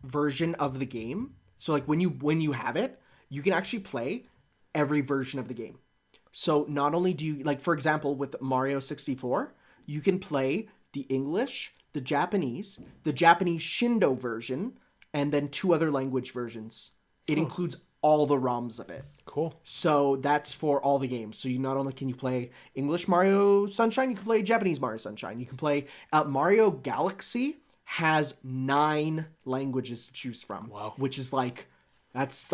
version of the game... So, like, when you have it, you can actually play every version of the game. So, not only do you... Like, for example, with Mario 64, you can play the English, the Japanese Shindo version, and then 2 other language versions. It includes all the ROMs of it. Cool. So that's for all the games. So you not only can you play English Mario Sunshine, you can play Japanese Mario Sunshine. You can play Mario Galaxy has 9 languages to choose from. Wow. Which is that's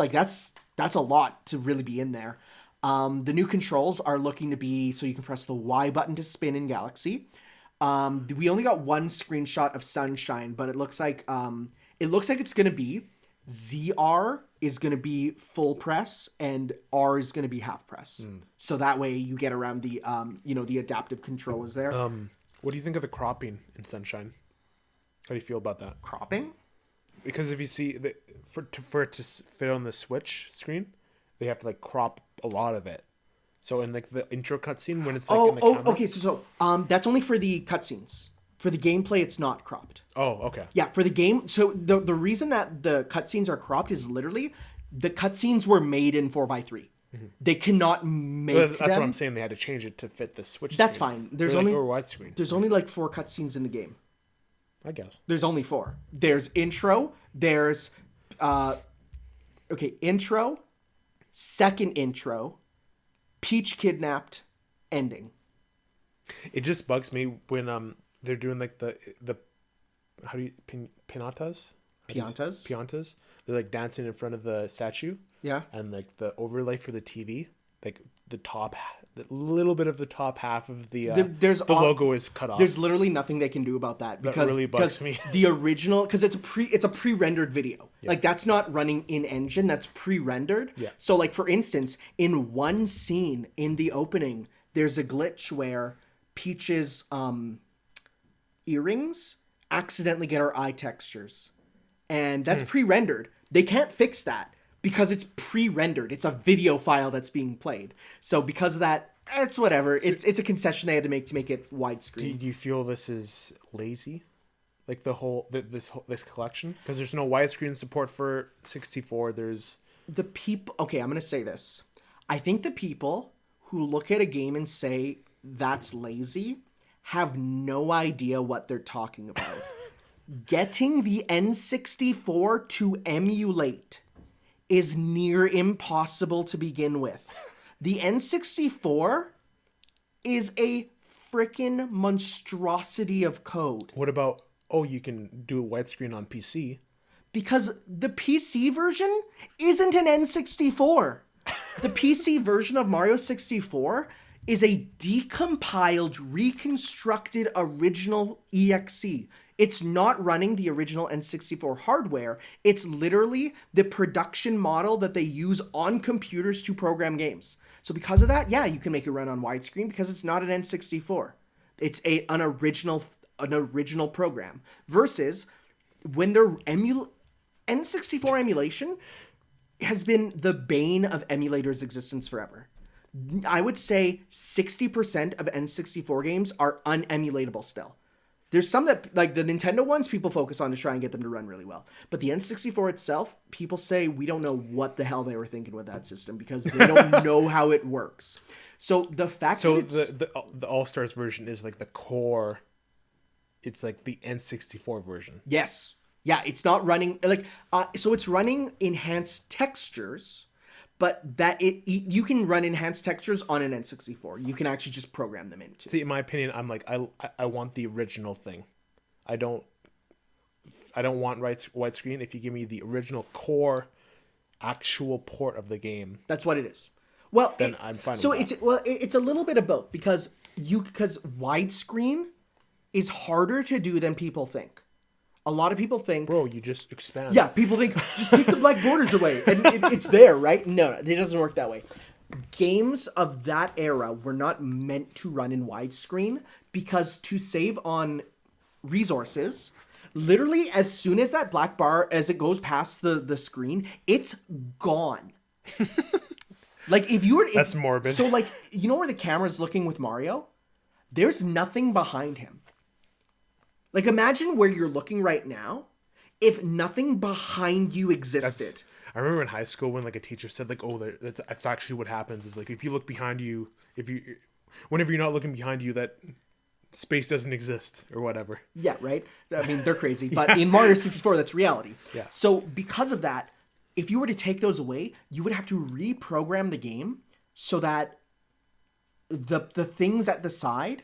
a lot to really be in there. The new controls are looking to be so you can press the Y button to spin in Galaxy. We only got one screenshot of Sunshine, but it looks like it's going to be ZR is going to be full press and R is going to be half press. So that way you get around the the adaptive controllers there. What do you think of the cropping in Sunshine? How do you feel about that? Cropping? Because if you see for it to fit on the Switch screen, they have to like crop a lot of it. So in like the intro cutscene when it's like in the camera. Okay, so that's only for the cutscenes. For the gameplay, it's not cropped. Oh, okay. Yeah, for the game. So the reason that the cutscenes are cropped is literally the cutscenes were made in 4:3. Mm-hmm. They cannot make that's them. What I'm saying. They had to change it to fit the Switch. That's screen. fine. There's only widescreen. There's only like 4 cutscenes in the game. I guess. There's only 4. There's intro. There's intro, second intro, Peach kidnapped, ending. It just bugs me when they're doing like the how do you piñatas? Piñatas. They're like dancing in front of the statue. Yeah. And like the overlay for the TV, like the little bit of the top half of the logo is cut off. There's literally nothing they can do about that because really bugs me. The original, because it's a pre-rendered video. Yeah. Like that's not running in engine. That's pre-rendered. Yeah. So like for instance, in one scene in the opening, there's a glitch where Peach's earrings accidentally get her eye textures, and that's pre-rendered. They can't fix that because it's pre-rendered. It's a video file that's being played. So because of that, it's whatever. It's a concession they had to make it widescreen. Do you feel this is lazy, like this collection? Because there's no widescreen support for 64. There's the people. Okay, I'm gonna say this. I think the people who look at a game and say that's lazy have no idea what they're talking about. Getting the N64 to emulate is near impossible to begin with. The N64 is a freaking monstrosity of code. What about, you can do widescreen on PC? Because the PC version isn't an N64. The PC version of Mario 64 is a decompiled, reconstructed original EXE. It's not running the original N64 hardware. It's literally the production model that they use on computers to program games. So because of that, yeah, you can make it run on widescreen because it's not an N64. It's an original program. Versus when they're N64 emulation has been the bane of emulators' existence forever. I would say 60% of N64 games are unemulatable still. There's some that, like the Nintendo ones, people focus on to try and get them to run really well. But the N64 itself, people say we don't know what the hell they were thinking with that system because they don't know how it works. So the fact that it's... the All-Stars version is like the core. It's like the N64 version. Yes. Yeah, it's not running like so it's running enhanced textures, but you can run enhanced textures on an N64. You can actually just program them into. See, in my opinion, I'm like I want the original thing. I don't want widescreen. If you give me the original core, actual port of the game, that's what it is. Well, then I'm fine. So with that. it's a little bit of both because widescreen is harder to do than people think. A lot of people think... Bro, you just expand. Yeah, people think, just take the black borders away. And it's there, right? No, it doesn't work that way. Games of that era were not meant to run in widescreen because to save on resources, literally as soon as that black bar, as it goes past the screen, it's gone. Like, if you were... That's morbid. So, like, you know where the camera's looking with Mario? There's nothing behind him. Like, imagine where you're looking right now if nothing behind you existed. I remember in high school when, like, a teacher said, like, oh, that's actually what happens. Is, like, if you look behind you, whenever you're not looking behind you, that space doesn't exist or whatever. Yeah, right? I mean, they're crazy. But in Mario 64, that's reality. Yeah. So, because of that, if you were to take those away, you would have to reprogram the game so that the things at the side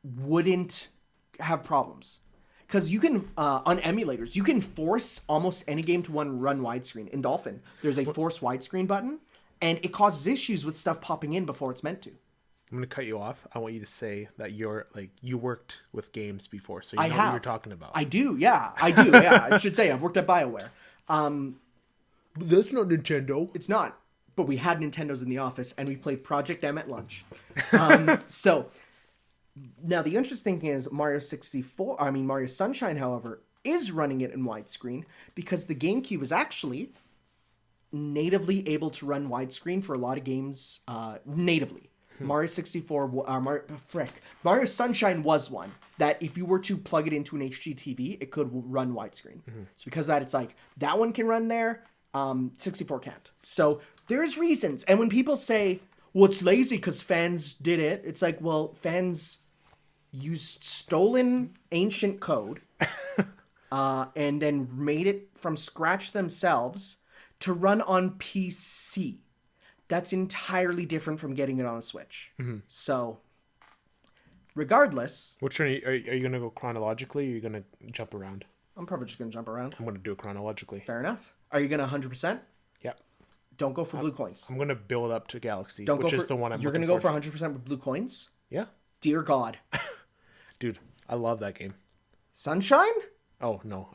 wouldn't... have problems because you can on emulators you can force almost any game to run widescreen. In Dolphin there's a force widescreen button and it causes issues with stuff popping in before it's meant to. I'm gonna cut you off. I want you to say that you worked with games before, so you know what you're talking about. I do. I should say I've worked at BioWare. That's not Nintendo. It's not, but we had Nintendos in the office and we played Project M at lunch. So now, the interesting thing is Mario Sunshine, however, is running it in widescreen because the GameCube is actually natively able to run widescreen for a lot of games natively. Mario 64, Mario Sunshine was one that if you were to plug it into an HDTV, it could run widescreen. So because of that, it's like, that one can run there, 64 can't. So there's reasons. And when people say, well, it's lazy because fans did it, it's like, well, fans used stolen ancient code and then made it from scratch themselves to run on PC. That's entirely different from getting it on a Switch. So, regardless... Which one are you going to go chronologically or are you going to jump around? I'm probably just going to jump around. I'm going to do it chronologically. Fair enough. Are you going to 100%? Yeah. Don't go for blue coins. I'm going to build up to Galaxy, You're going to go for 100% with blue coins? Yeah. Dear God. Dude, I love that game. Sunshine? Oh, no.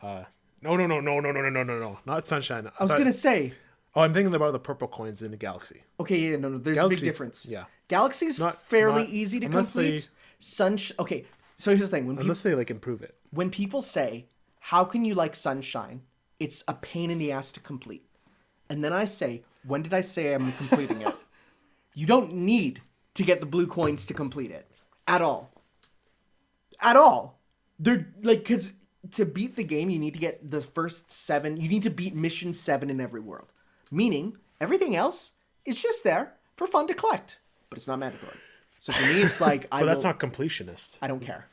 No. Not Sunshine. I was going to say... Oh, I'm thinking about the purple coins in the Galaxy. Okay, yeah, no. There's a big difference. Yeah. Galaxy's fairly easy to complete. Okay, so here's the thing. Unless they, like, improve it. When people say, how can you like Sunshine? It's a pain in the ass to complete. And then I say, when did I say I'm completing it? You don't need to get the blue coins to complete it. At all. At all. They're like, because to beat the game, you need to get the first 7. You need to beat mission 7 in every world. Meaning, everything else is just there for fun to collect. But it's not mandatory. So for me, it's like... But that's not completionist. I don't care.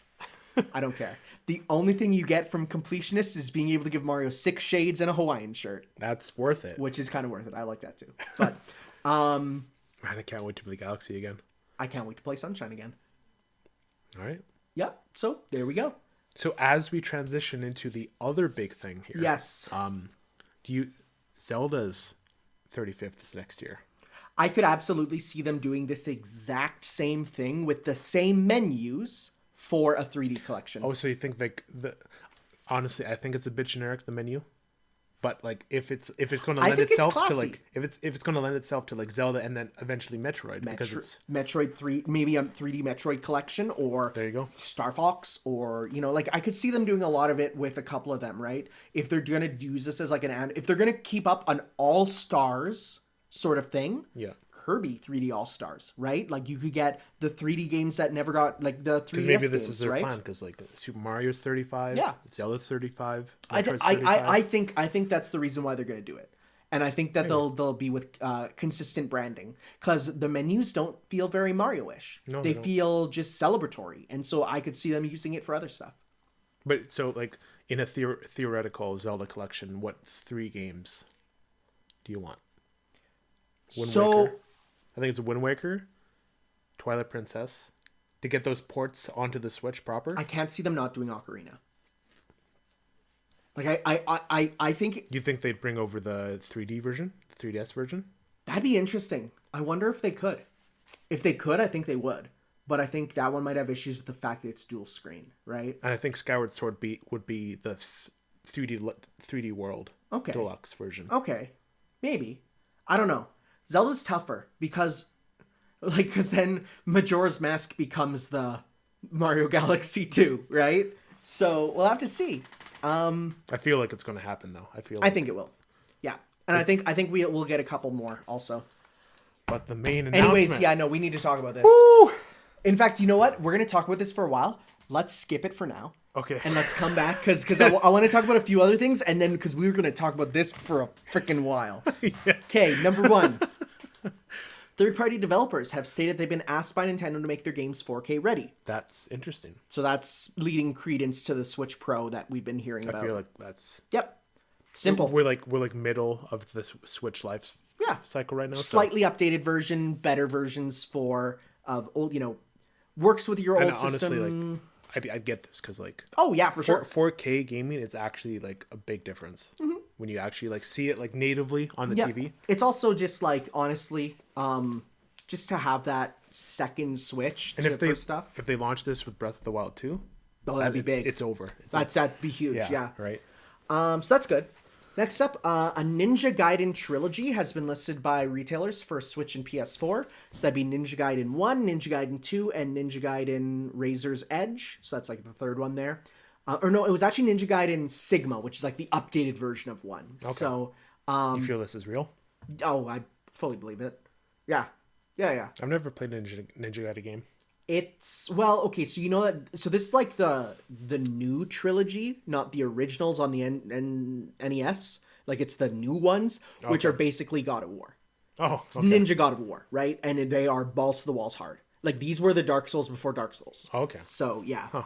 I don't care. The only thing you get from completionist is being able to give Mario 6 shades and a Hawaiian shirt. That's worth it. Which is kind of worth it. I like that too. But, man, I can't wait to play Galaxy again. I can't wait to play Sunshine again. All right. Yep. So there we go. So as we transition into the other big thing here. Yes. Zelda's 35th is next year. I could absolutely see them doing this exact same thing with the same menus for a 3D collection. Oh, so you think like honestly, I think it's a bit generic, the menu. But like if it's going to lend itself to like if it's going to lend itself to like Zelda and then eventually Metroid because it's Metroid 3, maybe a 3D Metroid collection, or there you go, Star Fox, or like I could see them doing a lot of it with a couple of them, right? If they're going to use this as like if they're going to keep up an all stars sort of thing, yeah, Kirby 3D All Stars, right? Like you could get the 3D games that never got like the 3DS Because maybe this games, is their right? plan. Because like Super Mario's 35. Yeah. Zelda's 35. I, Metroid's I, 35. I think that's the reason why they're going to do it. And I think that they'll be with consistent branding, because the menus don't feel very Mario-ish. No, they they don't. feel just celebratory, and so I could see them using it for other stuff. But so like in a theoretical Zelda collection, what 3 games do you want? Wind Waker. I think it's Wind Waker, Twilight Princess, to get those ports onto the Switch proper. I can't see them not doing Ocarina. Like I think You think they'd bring over the 3D version, the 3DS version? that'd be interesting. I wonder if they could. If they could, I think they would. But I think that one might have issues with the fact that it's dual screen, right? And I think Skyward Sword would be the 3D World Okay. Deluxe version. Okay, maybe. I don't know. Zelda's tougher because then Majora's Mask becomes the Mario Galaxy 2, right? So we'll have to see. I feel like it's going to happen though. I think it will. Yeah, and I think we'll get a couple more also. But the main announcement. Anyways, yeah, no, we need to talk about this. Woo! In fact, you know what? We're gonna talk about this for a while. Let's skip it for now. Okay. And let's come back because I want to talk about a few other things, and then because we were going to talk about this for a freaking while. Okay, number 1. Third-party developers have stated they've been asked by Nintendo to make their games 4K ready. That's interesting. So that's leading credence to the Switch Pro that we've been hearing about. I feel like that's Yep. Simple. We're like middle of the Switch life cycle right now. Slightly updated version, better versions of old, works with your old honestly, system. I'd get this because like Oh yeah, for sure. 4K gaming is actually like a big difference when you actually like see it like natively on the TV. It's also just like honestly, just to have that second switch And for stuff. if they launch this with Breath of the Wild 2, That'd be big. It's over. That'd be huge. Yeah. Right. So that's good. Next up, a Ninja Gaiden trilogy has been listed by retailers for Switch and PS4. So that'd be Ninja Gaiden 1, Ninja Gaiden 2, and Ninja Gaiden Razor's Edge. So that's like the third one there. Or no, it was actually Ninja Gaiden Sigma, which is like the updated version of 1. Okay. So, you feel this is real? Oh, I fully believe it. Yeah. I've never played a Ninja Gaiden game. It's okay. So you know that. So this is like the new trilogy, not the originals on the NES. Like it's the new ones, which are basically God of War. Oh, okay. Ninja God of War, right? And they are balls to the walls hard. Like these were the Dark Souls before Dark Souls. Okay. So yeah. Huh.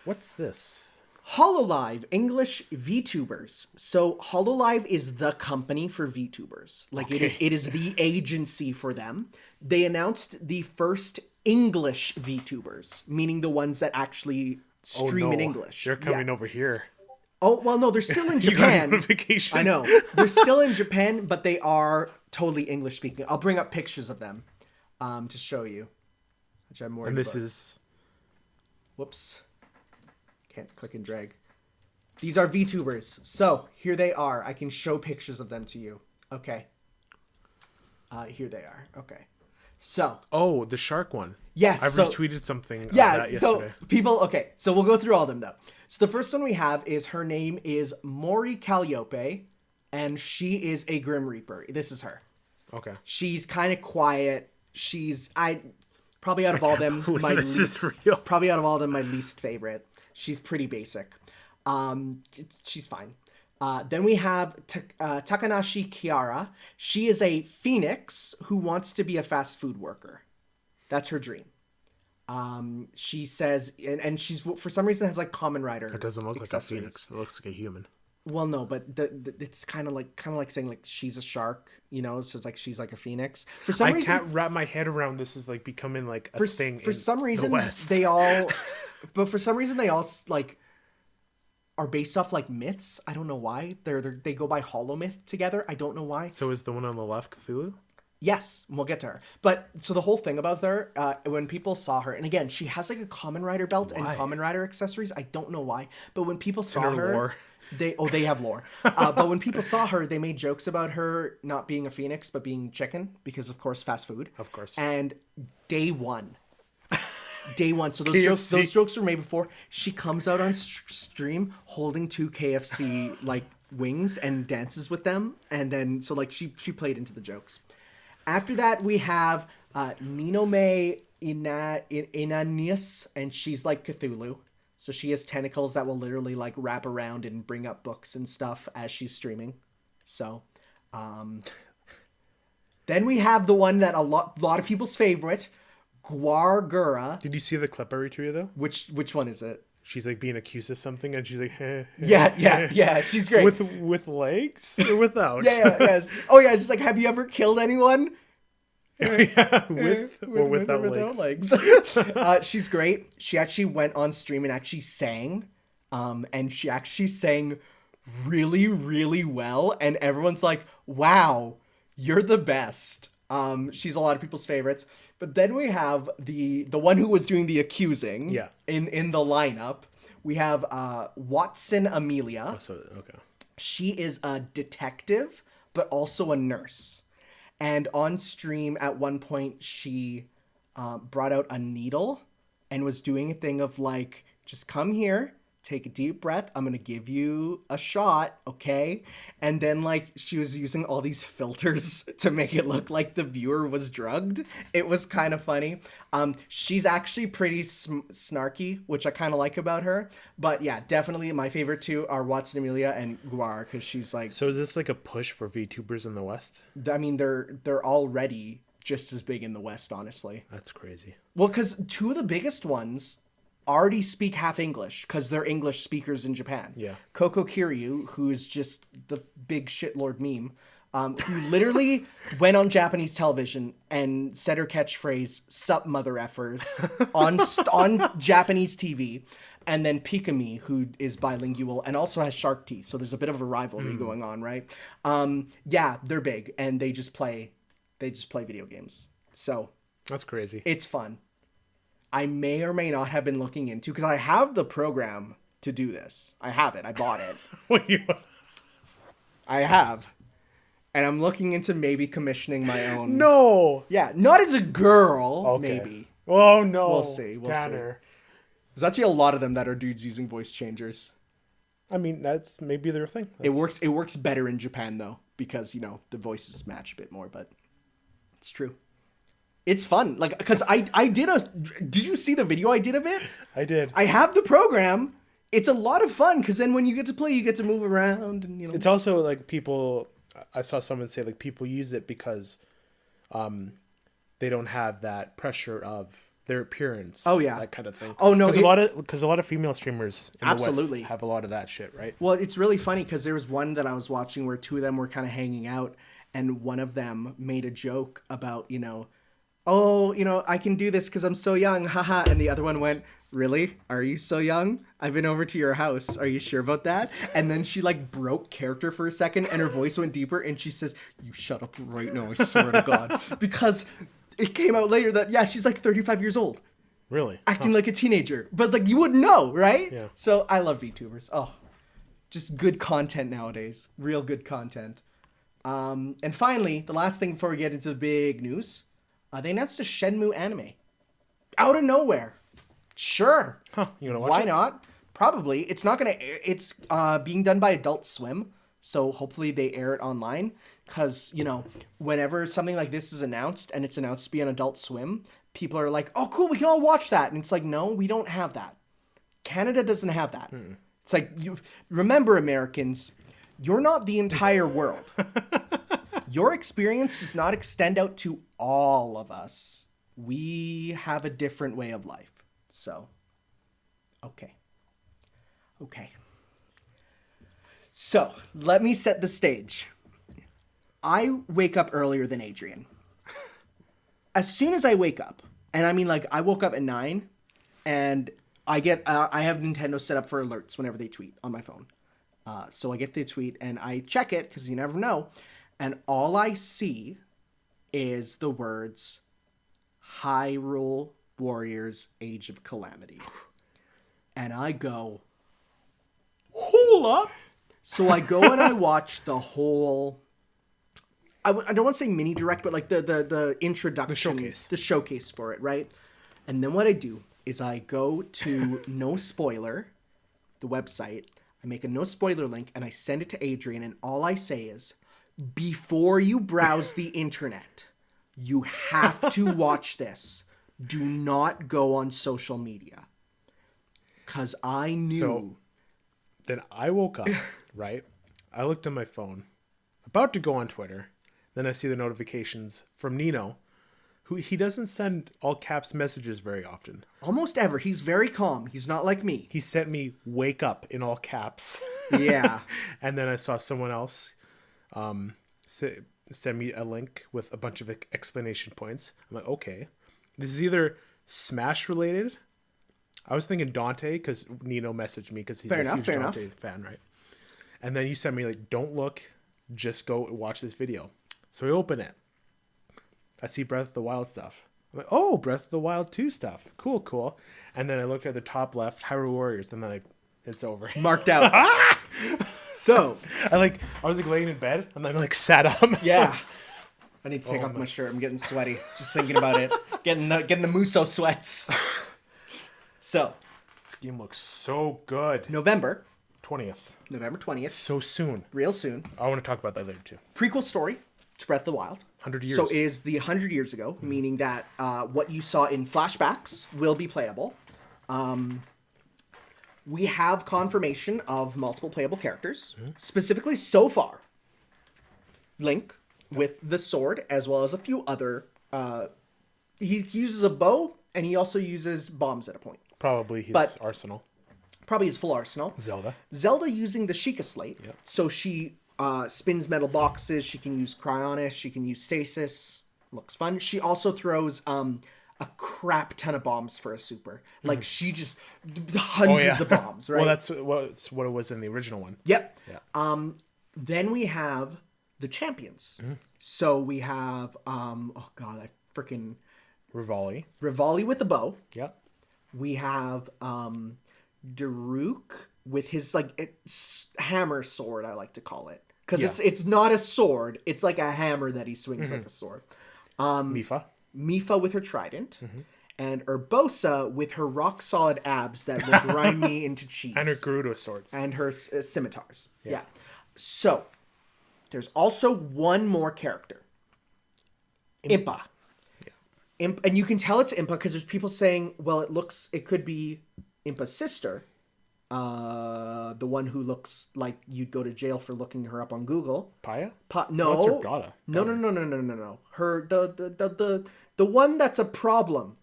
What's this? HoloLive English VTubers. So HoloLive is the company for VTubers. Like it is the agency for them. They announced the first English VTubers, meaning the ones that actually stream in English. They're coming over here. Oh, well, no, they're still in You got a Japan. notification. I know. They're still in Japan, but they are totally English speaking. I'll bring up pictures of them to show you. Which I'm more And this is... Whoops. Can't click and drag. These are VTubers. So, here they are. I can show pictures of them to you. Okay. Here they are. Okay. So. Oh, the shark one. Yes. I've retweeted something of that yesterday. So people, okay. So we'll go through all of them though. So the first one we have is her name is Mori Calliope, and she is a Grim Reaper. This is her. Okay. She's kind of quiet. Probably out of all them, my least favorite. She's pretty basic. She's fine. Then we have Takanashi Kiara. She is a phoenix who wants to be a fast food worker. That's her dream. She says, and she's for some reason has like Kamen Rider. It doesn't look like a phoenix. It looks like a human. Well, no, but it's kind of like saying like she's a shark, So it's like she's like a phoenix. For some reason, I can't wrap my head around this is like becoming like a thing. For some reason, they all like are based off like myths. I don't know why. They go by Hollow Myth together. I don't know why. So is the one on the left Cthulhu? Yes, we'll get to her. But so the whole thing about her, when people saw her, and again, she has like a Kamen Rider belt and Kamen Rider accessories. I don't know why, but when people saw her, lore. they have lore. But when people saw her, they made jokes about her not being a phoenix but being chicken because, of course, fast food. Of course. And day one. So those jokes were made before. She comes out on stream holding 2 KFC like wings and dances with them, and then so like she played into the jokes. After that, we have Ninome Inanius, and she's like Cthulhu. So she has tentacles that will literally like wrap around and bring up books and stuff as she's streaming. So, then we have the one that a lot of people's favorite, Guargura. Did you see the clip I retweeted though? Which one is it? She's like being accused of something, and she's like, Yeah. She's great. with legs or without? Yes. Oh yeah, it's just like, have you ever killed anyone? with or without legs. She's great. She actually went on stream and actually sang, and she actually sang really, really well. And everyone's like, "Wow, you're the best." She's a lot of people's favorites. But then we have the one who was doing the accusing. Yeah. In the lineup, we have Watson Amelia. Oh, so okay. She is a detective, but also a nurse. And on stream, at one point, she brought out a needle and was doing a thing of like, just come here, take a deep breath. I'm going to give you a shot, okay? And then like she was using all these filters to make it look like the viewer was drugged. It was kind of funny. She's actually pretty snarky, which I kind of like about her. But yeah, definitely my favorite two are Watson Amelia and Guar, because she's like... So is this like a push for VTubers in the West? I mean, they're already just as big in the West, honestly. That's crazy. Well, because two of the biggest ones already speak half English because they're English speakers in Japan. Yeah. Coco Kiryu, who is just the big shitlord meme, who literally went on Japanese television and said her catchphrase "Sup mother effers" on Japanese TV. And then Pikami, who is bilingual and also has shark teeth, so there's a bit of a rivalry going on, right? Yeah, they're big and they just play video games. So that's crazy. It's fun. I may or may not have been looking into, because I have the program to do this. I have it. I bought it. I have. And I'm looking into maybe commissioning my own. No. Yeah, not as a girl, okay. Maybe. Oh, no. We'll see. There's actually a lot of them that are dudes using voice changers. I mean, that's maybe their thing. It works better in Japan, though, because, the voices match a bit more, but it's true. It's fun, like, because did you see the video I did of it? I did. I have the program. It's a lot of fun, because then when you get to play, you get to move around. And It's also, like, I saw someone say, like, people use it because they don't have that pressure of their appearance. Oh, yeah. That kind of thing. Oh, no. Because a lot of female streamers in absolutely the West have a lot of that shit, right? Well, it's really funny, because there was one that I was watching where two of them were kind of hanging out, and one of them made a joke about, oh, I can do this because I'm so young, haha. And the other one went, really? Are you so young? I've been over to your house. Are you sure about that? And then she like broke character for a second and her voice went deeper and she says, you shut up right now, I swear to God. Because it came out later that, yeah, she's like 35 years old. Really? Acting like a teenager. But like you wouldn't know, right? Yeah. So I love VTubers. Oh, just good content nowadays. Real good content. And finally, the last thing before we get into the big news, they announced a Shenmue anime. Out of nowhere. Sure. Huh. You gonna watch Why it? not? Probably. It's not gonna. It's being done by Adult Swim, so hopefully they air it online. Because whenever something like this is announced and it's announced to be on Adult Swim, people are like, "Oh, cool, we can all watch that." And it's like, no, we don't have that. Canada doesn't have that. It's like, you remember, Americans, you're not the entire world. Your experience does not extend out to all of us. We have a different way of life. So, okay. So, let me set the stage. I wake up earlier than Adrian. As soon as I wake up, and I mean, like, I woke up at 9, and I have Nintendo set up for alerts whenever they tweet on my phone. So I get the tweet, and I check it, because you never know. And all I see is the words, Hyrule Warriors Age of Calamity. And I go, hold up. So I go and I watch the whole, I don't want to say mini direct, but like the introduction. The showcase for it, right? And then what I do is I go to No Spoiler, the website. I make a no spoiler link and I send it to Adrian. And all I say is, before you browse the internet, You have to watch this. Do not go on social media. Because I knew. So then I woke up, right? I looked at my phone, about to go on Twitter. Then I see the notifications from Nino, who he doesn't send all caps messages very often. Almost ever. He's very calm. He's not like me. He sent me "wake up" in all caps. Yeah. And then I saw someone else send me a link with a bunch of explanation points. I'm like, okay, this is either Smash related. I was thinking Dante because Nino messaged me because he's a huge Dante fan, right? And then you sent me like, don't look, just go watch this video. So I open it. I see Breath of the Wild stuff. I'm like, oh, Breath of the Wild 2 stuff. Cool. And then I look at the top left, Hyrule Warriors, and then it's over. Marked out. So. I was like laying in bed, and then I like sat up. Yeah. I need to take off my shirt. I'm getting sweaty. Just thinking about it. Getting the Muso sweats. So. This game looks so good. November 20th. So soon. Real soon. I want to talk about that later too. Prequel story to Breath of the Wild. 100 years. So it is the 100 years ago, meaning that what you saw in flashbacks will be playable. We have confirmation of multiple playable characters. Specifically, so far, Link with the sword, as well as a few other... he uses a bow, and he also uses bombs at a point. Probably his arsenal. Probably his full arsenal. Zelda using the Sheikah Slate. Yep. So she spins metal boxes. She can use Cryonis. She can use Stasis. Looks fun. She also throws a crap ton of bombs for a super. Like, she just... Hundreds of bombs, right? Well, that's what it was in the original one. Yep. Yeah. Then we have the champions. So we have... oh, God, I freaking... Rivali with the bow. Yep. We have Daruk with his hammer sword, I like to call it, because it's not a sword, it's like a hammer that he swings like a sword. Mipha with her trident, and Urbosa with her rock solid abs that will grind me into cheese, and her Gerudo swords, and her scimitars. Yeah. So there's also one more character, Impa. And you can tell it's Impa because there's people saying, well, it could be Impa's sister, the one who looks like you'd go to jail for looking her up on Google. Paya? No. That's her daughter. No. Her the one that's a problem.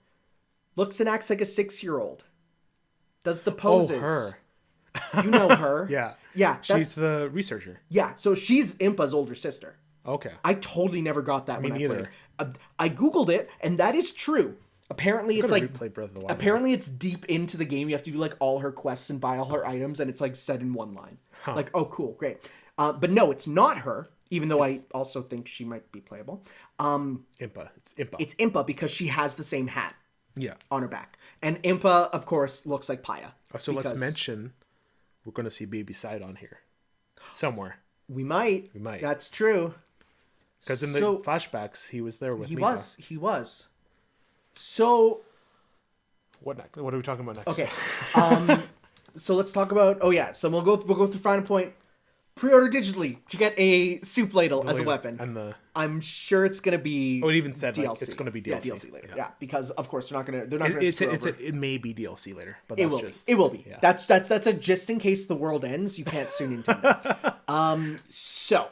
Looks and acts like a 6-year-old. Does the poses. Oh, her. You know her. Yeah. Yeah. She's the researcher. Yeah. So she's Impa's older sister. Okay. I totally never got that. Me neither. I googled it, and that is true. Apparently, it's like Breath of the Wild. Apparently, it's deep into the game. You have to do like all her quests and buy all her items, and it's like said in one line. Huh. Like, oh, cool, great. But no, it's not her. Even though I also think she might be playable. Impa. It's Impa. It's Impa because she has the same hat. Yeah. On her back, and Impa, of course, looks like Paya. So let's mention we're going to see Baby Side on here somewhere. We might. That's true. Because in the flashbacks, he was there with Mipha. He was. So... What next? What are we talking about next? Okay. So let's talk about... Oh, yeah. So we'll go through Final Point. Pre-order digitally to get a soup ladle as a weapon. And I'm sure it's going to be it even said DLC. Like, it's going to be DLC. Yeah, DLC later. Yeah, because, of course, they're not going to screw over. It may be DLC later, but it will be. Yeah. That's a just in case the world ends, you can't sue Nintendo. So...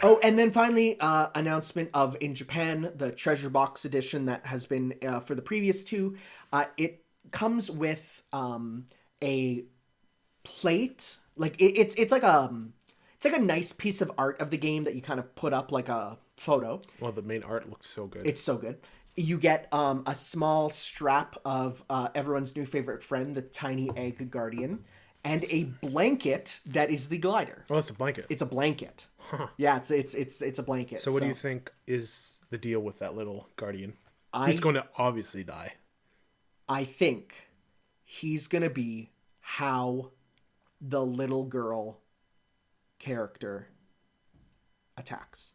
Oh, and then finally, announcement of, in Japan, the Treasure Box edition that has been for the previous two. It comes with a plate. Like, it's like a nice piece of art of the game that you kind of put up like a photo. Well, the main art looks so good. It's so good. You get a small strap of everyone's new favorite friend, the tiny egg guardian. And a blanket that is the glider. Oh, it's a blanket. It's a blanket. Huh. Yeah, it's a blanket. So what do you think is the deal with that little guardian? He's going to obviously die. I think he's going to be how the little girl character attacks.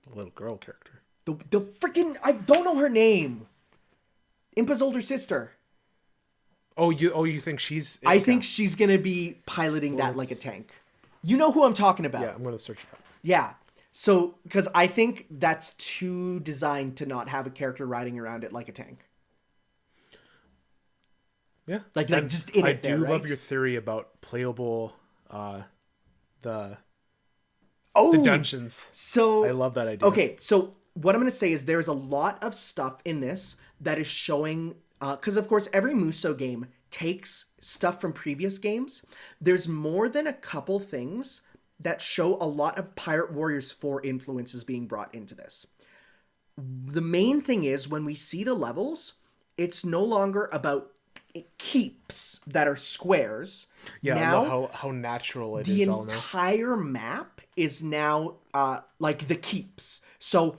The little girl character? The freaking... I don't know her name. Impa's older sister. Oh, you think she's... I think she's going to be piloting that like a tank. You know who I'm talking about. Yeah, I'm going to search it up. Yeah. So, because I think that's too designed to not have a character riding around it like a tank. Yeah. Like And just in I it there, do right? love your theory about playable the Oh, dungeons. so I love that idea. okay, so what I'm going to say is there's a lot of stuff in this that is showing, because of course every Muso game takes stuff from previous games. There's more than a couple things that show a lot of Pirate Warriors 4 influences being brought into this. The main thing is when we see the levels, it's no longer about keeps that are squares. Yeah, I Now, love how natural it the is all now. entire map is now like the keeps. So,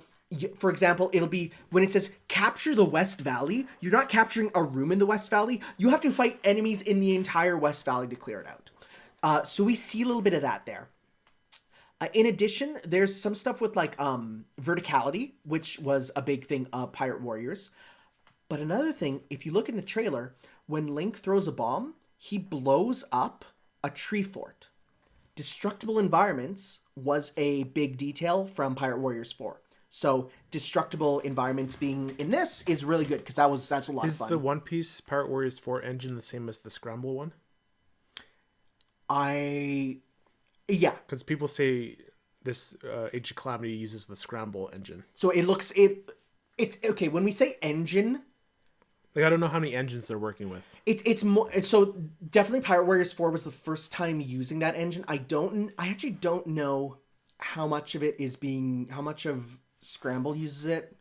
for example, it'll be when it says capture the West Valley, you're not capturing a room in the West Valley. You have to fight enemies in the entire West Valley to clear it out. So we see a little bit of that there. In addition, there's some stuff with like verticality, which was a big thing of Pirate Warriors. But another thing, if you look in the trailer, when Link throws a bomb, he blows up a tree fort. Destructible environments was a big detail from Pirate Warriors 4. So destructible environments being in this is really good because that's a lot of fun. Is the One Piece Pirate Warriors 4 engine the same as the Scramble one? Yeah. Because people say this Age of Calamity uses the Scramble engine. So it's okay when we say engine. Like I don't know how many engines they're working with. It's more so definitely Pirate Warriors 4 was the first time using that engine. I actually don't know how much of Scramble uses it.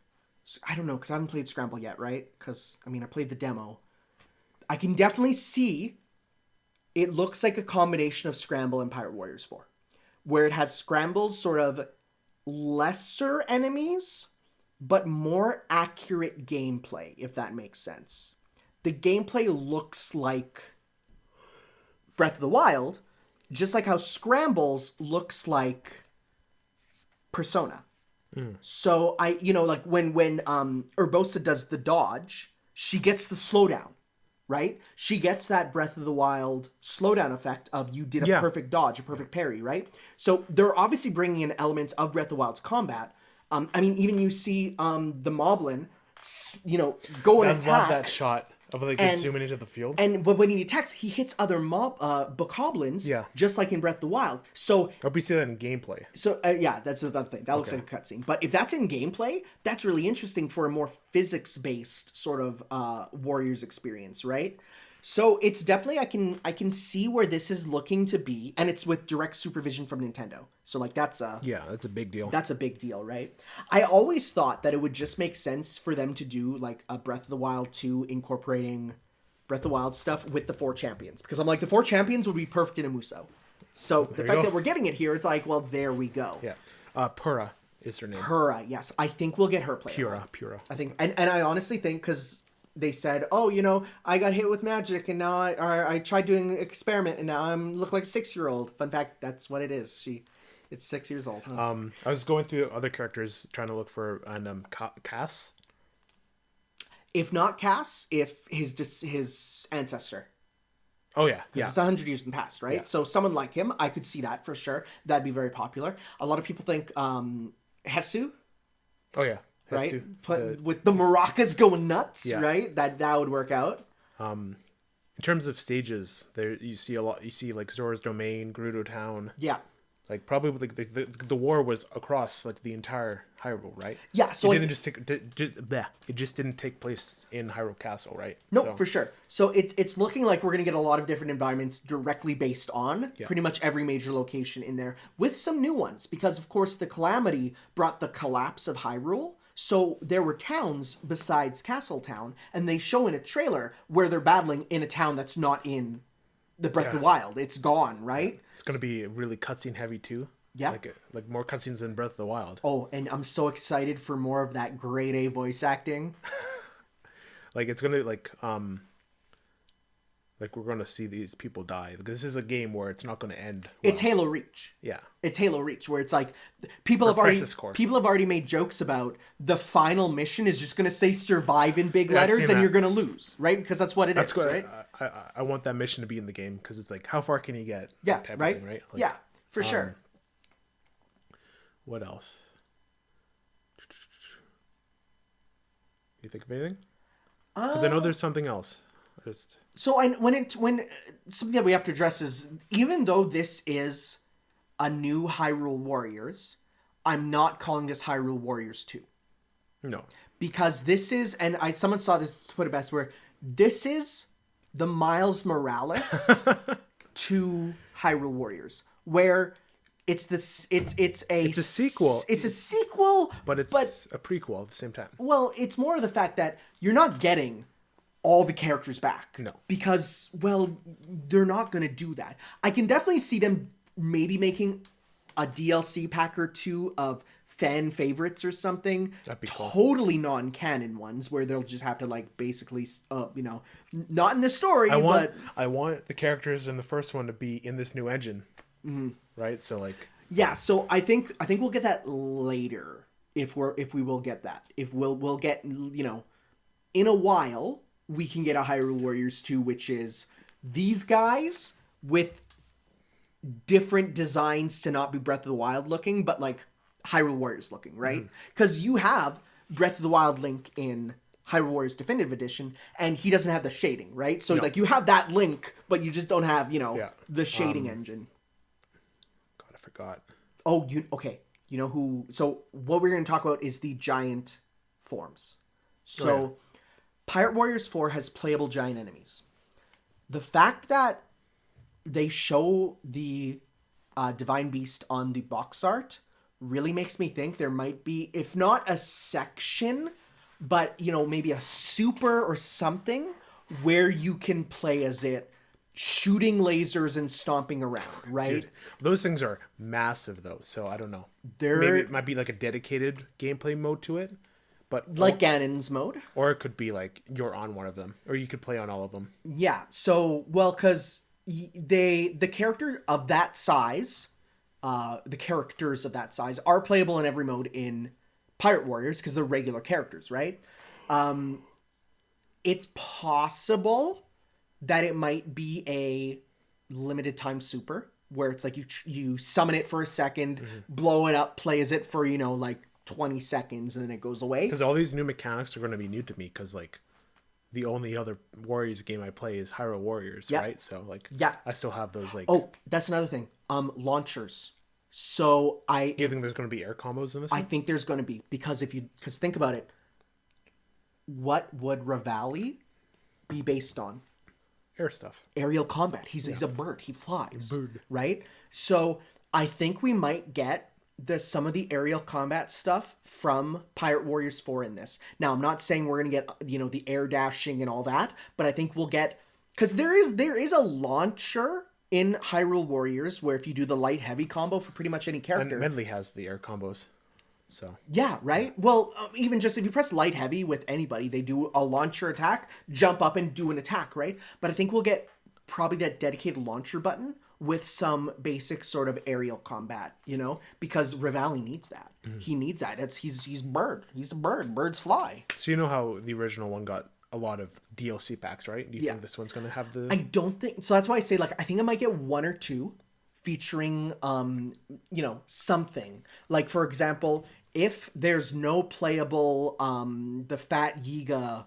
I don't know because I haven't played Scramble yet, right? Because I played the demo. I can definitely see it looks like a combination of Scramble and Pirate Warriors 4, where it has Scramble's sort of lesser enemies, but more accurate gameplay, if that makes sense. The gameplay looks like Breath of the Wild, just like how Scrambles looks like Persona. So like when Urbosa does the dodge, she gets the slowdown, right? She gets that Breath of the Wild slowdown effect of you did a perfect dodge, a perfect parry, right? So they're obviously bringing in elements of Breath of the Wild's combat. Even you see the Moblin, go and I attack. love that shot of like And- zooming into the field. But when he attacks, he hits other bokoblins, Yeah. just like in Breath of the Wild. So I hope we see that in gameplay. that's another thing. That looks like a cutscene. But if that's in gameplay, that's really interesting for a more physics-based sort of Warriors experience, right? So it's definitely I can see where this is looking to be, and it's with direct supervision from Nintendo. So like that's a big deal. That's a big deal, right? I always thought that it would just make sense for them to do like a Breath of the Wild 2 incorporating Breath of the Wild stuff with the 4 champions. Because I'm like, the 4 champions would be perfect in a Muso. So the fact that we're getting it here is like, well, there we go. Yeah. Pura is her name. Pura, yes. I think we'll get her playing. Pura. I think, and I honestly think, because they said, oh, I got hit with magic and now I tried doing an experiment and now I'm look like a 6-year-old. Fun fact, that's what it is. It's 6 years old. Huh? I was going through other characters trying to look for Cass. If not Cass, if his ancestor. Oh yeah, yeah. It's 100 years in the past, right? Yeah. So someone like him, I could see that for sure. That'd be very popular. A lot of people think Hesu, Oh yeah, right? Hetsu, With the maracas going nuts, Yeah. right? That would work out. in terms of stages, there you see a lot. You see like Zora's Domain, Gerudo Town. Yeah. Like probably like the war was across like the entire Hyrule, right? Yeah, so it like- didn't it just didn't take place in Hyrule Castle, right? No, So- for sure. So it's looking like we're going to get a lot of different environments directly based on pretty much every major location in there, with some new ones, because of course the Calamity brought the collapse of Hyrule. So there were towns besides Castle Town, and they show in a trailer where they're battling in a town that's not in the Breath of the Wild. It's gone, right? It's gonna be really cutscene heavy too. Yeah. like more cutscenes than Breath of the Wild. Oh, and I'm so excited for more of that grade A voice acting. Like it's gonna like we're gonna see these people die. Because this is a game where it's not gonna end. It's well. Halo Reach. Yeah. It's Halo Reach, where it's like people Or have already Crisis Core. made jokes about the final mission is just going to say survive in big Yeah, I've letters seen and that. you're going to lose, right? Because that's what it is, That's good. right? I want that mission to be in the game because it's like how far can you get? Yeah, type of right? thing, right? Like, yeah, for sure. What else? You think of anything? Because I know there's something else. Just So when something that we have to address is, even though this is a new Hyrule Warriors, I'm not calling this Hyrule Warriors 2. no. Because this is, and someone saw this put it best, where this is the Miles Morales to Hyrule Warriors, where it's a sequel. It's a sequel, But it's a prequel at the same time. well, it's more of the fact that you're not getting all the characters back. No. Because, well, they're not going to do that. I can definitely see them maybe making a DLC pack or two of fan favorites or something. That'd be cool. Totally non-canon ones where they'll just have to, like, basically, not in the story, I but... want the characters in the first one to be in this new engine. Mm-hmm. Right? So, like... Yeah, so I think we'll get that later, if we will get that. If we'll get, in a while, we can get a Hyrule Warriors 2, which is these guys with different designs to not be Breath of the Wild looking, but like Hyrule Warriors looking, right? Because you have Breath of the Wild Link in Hyrule Warriors Definitive Edition, and he doesn't have the shading, right? So like you have that Link, but you just don't have, the shading engine. God, I forgot. Oh, okay. You know who... So what we're going to talk about is the giant forms. So Pirate Warriors 4 has playable giant enemies. The fact that they show the Divine Beast on the box art really makes me think there might be, if not a section, but, maybe a super or something where you can play as it, shooting lasers and stomping around, right? Dude, those things are massive, though, so I don't know. They're... Maybe it might be like a dedicated gameplay mode to it, but... Like Ganon's mode? Or it could be like you're on one of them, or you could play on all of them. Yeah, so, well, because the character of that size, the characters of that size are playable in every mode in Pirate Warriors, because they're regular characters, right? It's possible that it might be a limited time super where it's like you summon it for a second, blow it up, play as it for, 20 seconds, and then it goes away. Because all these new mechanics are going to be new to me, because, like, the only other Warriors game I play is Hyrule Warriors, right? So, like, I still have those, like... Oh, that's another thing. Launchers. So Do you think there's going to be air combos in this one? I think there's going to be, because because think about it. What would Revali be based on? Air stuff. Aerial combat. He's a bird. He flies. Right? So I think we might get some of the aerial combat stuff from Pirate Warriors 4 in this. Now, I'm not saying we're going to get, the air dashing and all that, but I think we'll get... Because there is a launcher in Hyrule Warriors where if you do the light-heavy combo for pretty much any character... And Medley has the air combos, so... Yeah, right? Well, even just if you press light-heavy with anybody, they do a launcher attack, jump up and do an attack, right? But I think we'll get probably that dedicated launcher button with some basic sort of aerial combat, because Revali needs that. He needs that. He's bird. He's a bird. Birds fly. So you know how the original one got a lot of DLC packs, right? Do you think this one's going to have the... I don't think... So that's why I say, I think I might get one or two featuring, something. Like, for example, if there's no playable, the Fat Yiga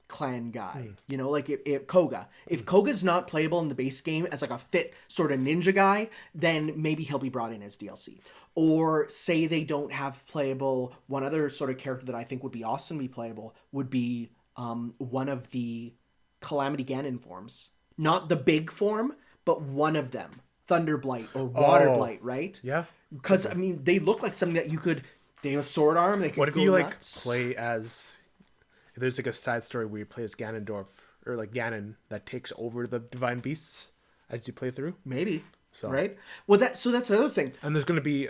clan guy, if Koga. If Koga's not playable in the base game as, a fit sort of ninja guy, then maybe he'll be brought in as DLC. Or say they don't have playable... One other sort of character that I think would be awesome to be playable would be... one of the Calamity Ganon forms. Not the big form, but one of them. Thunderblight or Waterblight, right? Yeah. Because, they look like something that you could... They have a sword arm, they could What if go you, nuts. play as... There's, a side story where you play as Ganondorf, or, Ganon, that takes over the Divine Beasts as you play through? Maybe. So. Right? Well, so that's the other thing. And there's going to be...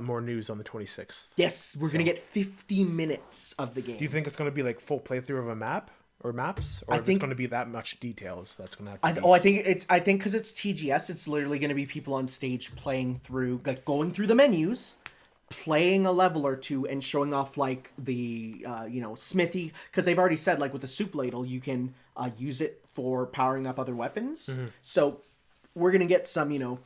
more news on the 26th. Yes, we're going to get 50 minutes of the game. Do you think it's going to be full playthrough of a map or maps, or if it's going to be that much details that's going to have to be... I think because it's TGS, it's literally going to be people on stage playing through, going through the menus, playing a level or two, and showing off the smithy, because they've already said with the soup ladle you can use it for powering up other weapons. So we're going to get some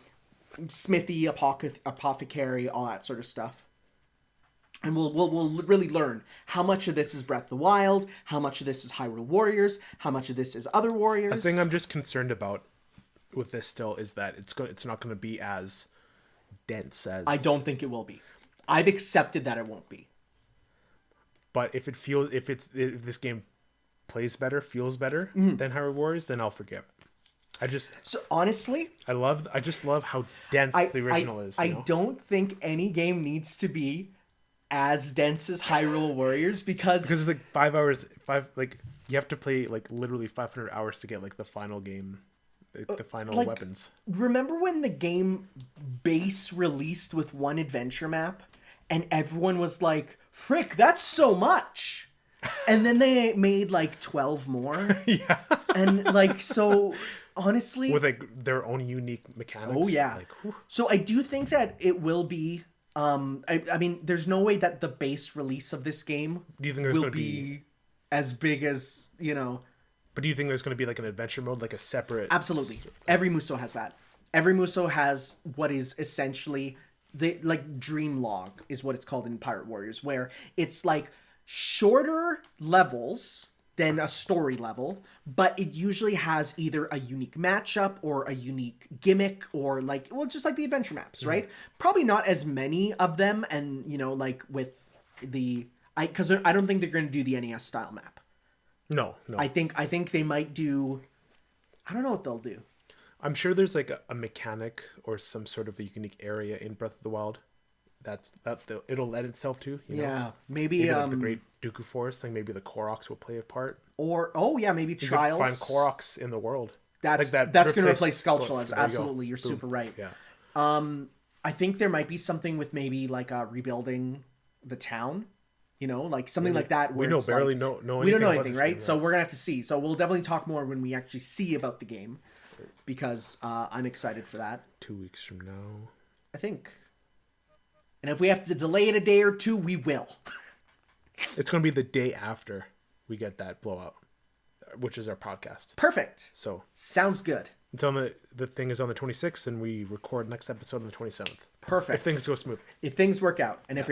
smithy, apothecary, all that sort of stuff. And we'll really learn how much of this is Breath of the Wild, how much of this is Hyrule Warriors, how much of this is other Warriors. The thing I'm just concerned about with this still is that it's not going to be as dense as... I don't think it will be. I've accepted that it won't be. But if this game plays better, feels better than Hyrule Warriors, then I'll forgive it. So honestly, I just love how dense the original is. I don't think any game needs to be as dense as Hyrule Warriors because it's like 5 hours, you have to play like literally 500 hours to get like the final game, the final weapons. Remember when the game base released with one adventure map and everyone was like, frick, that's so much. And then they made like 12 more. Yeah. And like, so honestly, with like their own unique mechanics. Oh yeah. So I do think that it will be, I mean, there's no way that the base release of this game do you think there's will going to be as big as, But do you think there's going to be like an adventure mode, like a separate... Absolutely. Every Muso has that. Every Muso has what is essentially the dream log is what it's called in Pirate Warriors, where it's like shorter levels than a story level, but it usually has either a unique matchup or a unique gimmick or just like the adventure maps, right? Probably not as many of them, and like with because I don't think they're going to do the NES style map. No. I think they might do. I don't know what they'll do. I'm sure there's like a mechanic or some sort of a unique area in Breath of the Wild it'll lend itself to. Yeah, maybe like the Great Dooku Forest thing. Maybe the Koroks will play a part. Or maybe you Trials. Find Koroks in the world. That's going to replace Skulltulas. Absolutely, you're super right. Yeah. I think there might be something with maybe like rebuilding the town. Like something like that. Where we barely know we don't know anything, right? Game, so we're gonna have to see. So we'll definitely talk more when we actually see about the game, because I'm excited for that. 2 weeks from now, I think. And if we have to delay it a day or two, we will. It's gonna be the day after we get that blowout, which is our podcast. Perfect. So sounds good. It's on the thing is on the 26th, and we record next episode on the 27th. Perfect. If things go smooth. If things work out, and if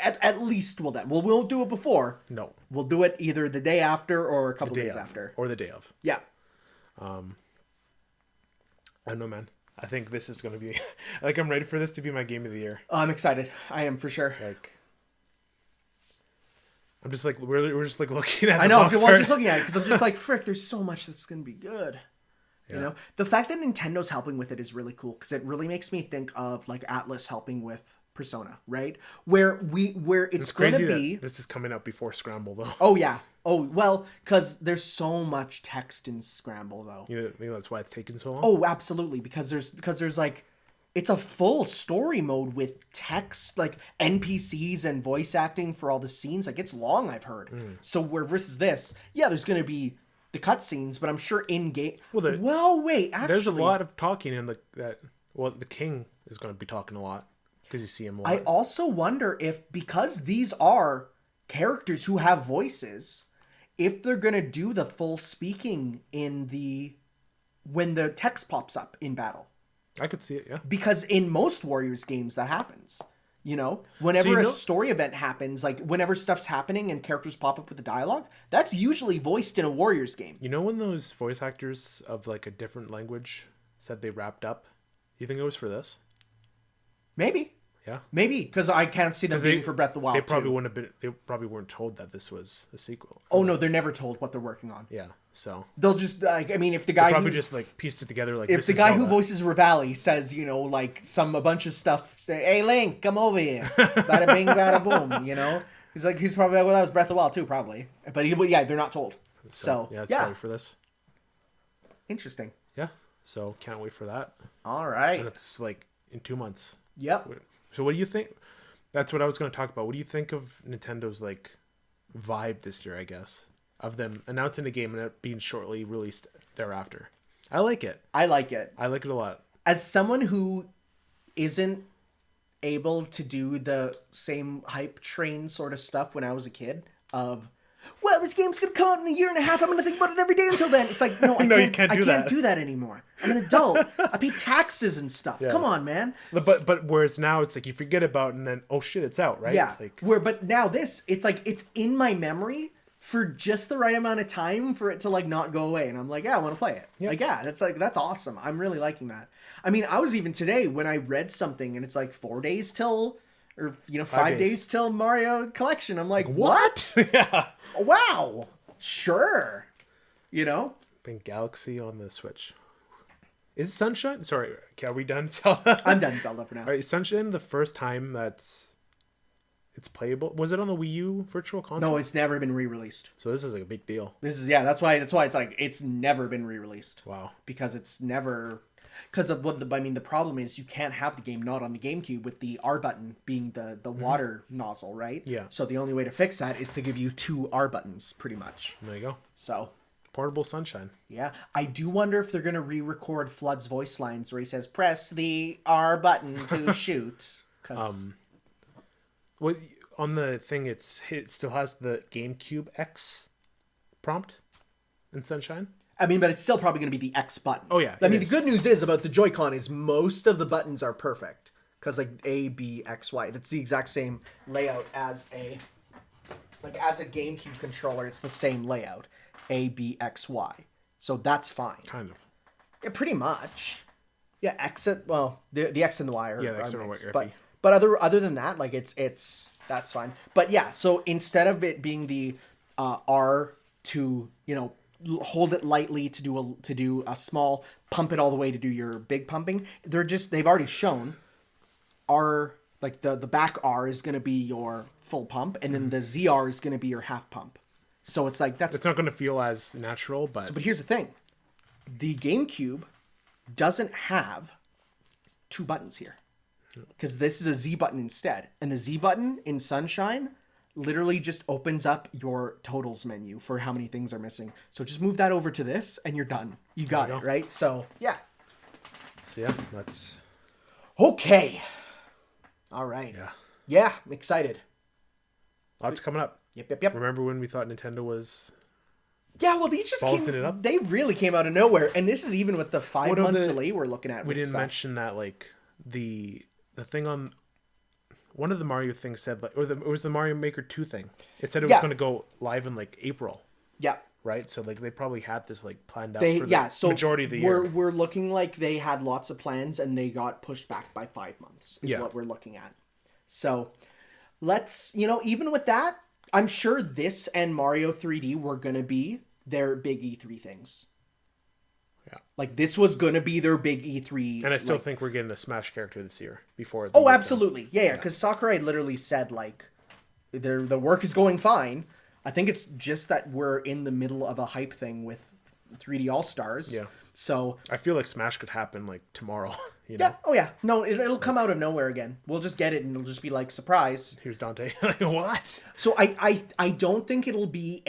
at least we'll won't do it before. No. We'll do it either the day after or a couple days after, or the day of. Yeah. I don't know, man. I think this is going to be like I'm ready for this to be my game of the year. Oh, I'm excited. I am for sure. I'm just like we're just like looking at. I know. I'm just looking at it because I'm just like, frick. There's so much that's going to be good. Yeah. The fact that Nintendo's helping with it is really cool because it really makes me think of like Atlas helping with Persona, right? Where it's going to be. This is coming out before Scramble, though. Oh yeah. Oh well, because there's so much text in Scramble, though. Maybe that's why it's taking so long. Oh, absolutely, because there's like, it's a full story mode with text, like NPCs and voice acting for all the scenes. Like it's long, I've heard. So versus this, yeah, there's going to be the cutscenes, but I'm sure in game. Well, wait, actually, there's a lot of talking in the king is going to be talking a lot because you see him a lot. I also wonder if, because these are characters who have voices, if they're going to do the full speaking when the text pops up in battle. I could see it, yeah. Because in most Warriors games that happens. Whenever a story event happens, like whenever stuff's happening and characters pop up with the dialogue, that's usually voiced in a Warriors game. When those voice actors of like a different language said they wrapped up, you think it was for this? Maybe. Yeah. Maybe, because I can't see them being for Breath of the Wild. They probably weren't told that this was a sequel. Oh no, they're never told what they're working on. Yeah. So they'll just if the guy just like pieced it together, like if the guy who voices Rivali says a bunch of stuff, say, hey Link, come over here, bada bing bada boom, he's probably like, well, that was Breath of the Wild too, probably, but they're not told. So yeah, it's probably for this. Interesting. Yeah. So can't wait for that. All right. And it's like in 2 months. Yep. So what do you think? That's what I was going to talk about. What do you think of Nintendo's like vibe this year, I guess, of them announcing a game and it being shortly released thereafter? I like it. I like it. I like it a lot. As someone who isn't able to do the same hype train sort of stuff when I was a kid of, well, this game's gonna come out in a year and a half. I'm gonna think about it every day until then. It's like, no, No, you I can't do can't that. do that anymore. I'm an adult. I pay taxes and stuff. Yeah. Come on, man. But whereas now it's like you forget about it and then oh shit, it's out, right? Yeah. Like But now it's like it's in my memory for just the right amount of time for it to like not go away, and I'm like, yeah, I want to play it. Yeah. Like, yeah, that's awesome. I'm really liking that. I mean, I was even today when I read something and it's like 4 days till, or 5 days till Mario Collection. I'm like, what? yeah. Wow. Sure. You know? Been Galaxy on the Switch. Is Sunshine? Sorry, okay, are we done, Zelda? I'm done Zelda for now. All right, is Sunshine the first time it's playable? Was it on the Wii U Virtual Console? No, it's never been re-released. So this is like a big deal. That's why it's like it's never been re-released. Wow. Because it's never, because of what the problem is, you can't have the game not on the GameCube with the R button being the water nozzle, right? Yeah. So the only way to fix that is to give you 2 R buttons, pretty much. There you go. So Portable Sunshine. yeah, I do wonder if they're gonna re-record Flood's voice lines where he says, "Press the R button to shoot." Cause Well, on the thing, it still has the GameCube X prompt in Sunshine. I mean, but it's still probably going to be the X button. Oh, yeah, I it mean, is. the good news is about the Joy-Con is most of the buttons are perfect. Because, like, A, B, X, Y. That's the exact same layout as a GameCube controller. It's the same layout. A, B, X, Y. So that's fine. Kind of. Yeah, pretty much. Yeah, X, the X and the Y are, Yeah, the X and the Y mixed. are But other than that, like, it's that's fine. But yeah, so instead of it being the R to, hold it lightly to do a small pump it all the way to do your big pumping, they've already shown R, like the back R is going to be your full pump, and then the ZR is going to be your half pump. So it's like It's not going to feel as natural, but But here's the thing. The GameCube doesn't have 2 buttons here. Because this is a Z button instead. And the Z button in Sunshine literally just opens up your totals menu for how many things are missing. So just move that over to this and you're done. You got it, right? So, yeah. So yeah, that's Okay. All right. yeah. Yeah, I'm excited. Lots coming up. Yep. Remember when we thought Nintendo was Yeah, well, these just Ballsing it up? They really came out of nowhere. And this is even with the 5-month delay we're looking at. We with didn't stuff. mention that like the thing on one of the Mario things said like it was the Mario Maker 2 thing. It said it was Yeah. going to go live in like April, Yeah. right? So like they probably had this like planned out They for the so majority of the we're year. we're looking like they had lots of plans and they got pushed back by 5 months is Yeah. what we're looking at. So let's even with that, I'm sure this and Mario 3D were gonna be their big E3 things. Yeah. Like this was gonna be their big E3. And I still like, think we're getting a Smash character this year before. oh, absolutely, yeah. Because Sakurai literally said like, the work is going fine. I think it's just that we're in the middle of a hype thing with 3D All Stars. Yeah. So I feel like Smash could happen like tomorrow. You know? yeah. Oh yeah. No, it'll come out of nowhere again. We'll just get it and it'll just be like surprise. Here's Dante. Like what? So I don't think it'll be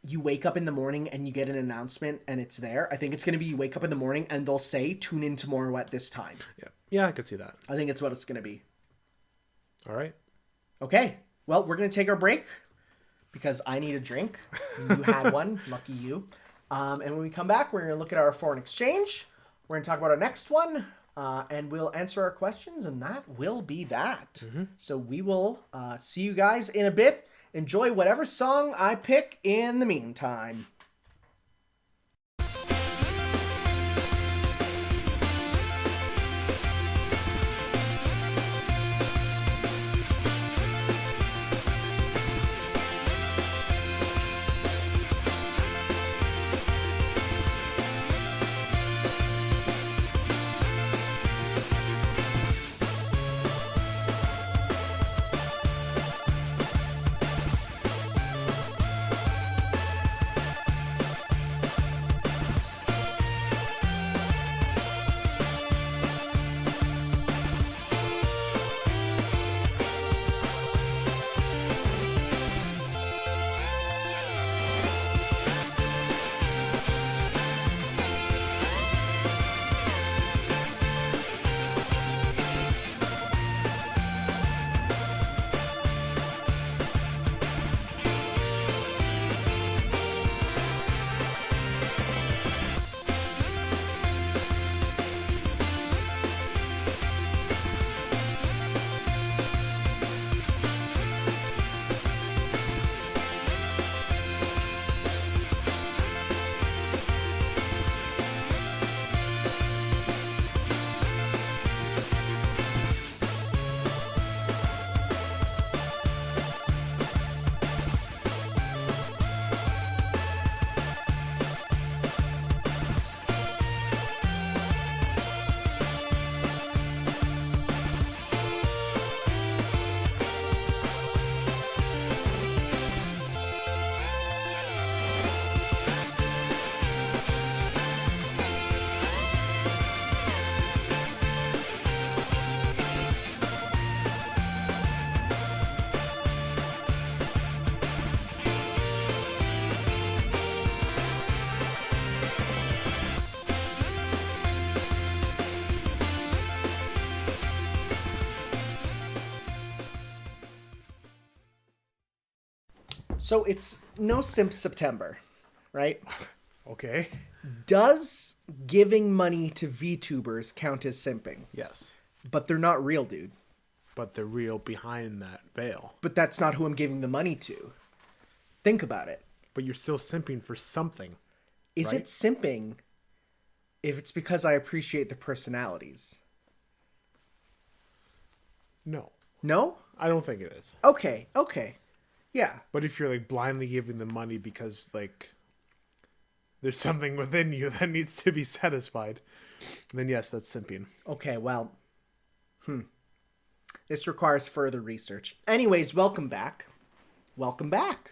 you wake up in the morning and you get an announcement and it's there. I think it's gonna be you wake up in the morning and they'll say tune in tomorrow at this time. Yeah, I could see that. I think it's what it's gonna be. All right. Okay. Well, we're gonna take our break because I need a drink. You had one, lucky you. And when we come back, we're gonna look at our foreign exchange. We're gonna talk about our next one. And we'll answer our questions, and that will be that. So we will see you guys in a bit. Enjoy whatever song I pick in the meantime. So it's no simp September, right? Okay. Does giving money to VTubers count as simping? Yes. But they're not real, dude. But the real behind that veil. But that's not who I'm giving the money to. Think about it. But you're still simping for something. Is right? it simping if it's because I appreciate the personalities? No. No? I don't think it is. Okay. Yeah. But if you're like blindly giving them money because like there's something within you that needs to be satisfied, then yes, that's simping. Okay, well. This requires further research. Anyways, welcome back. Welcome back.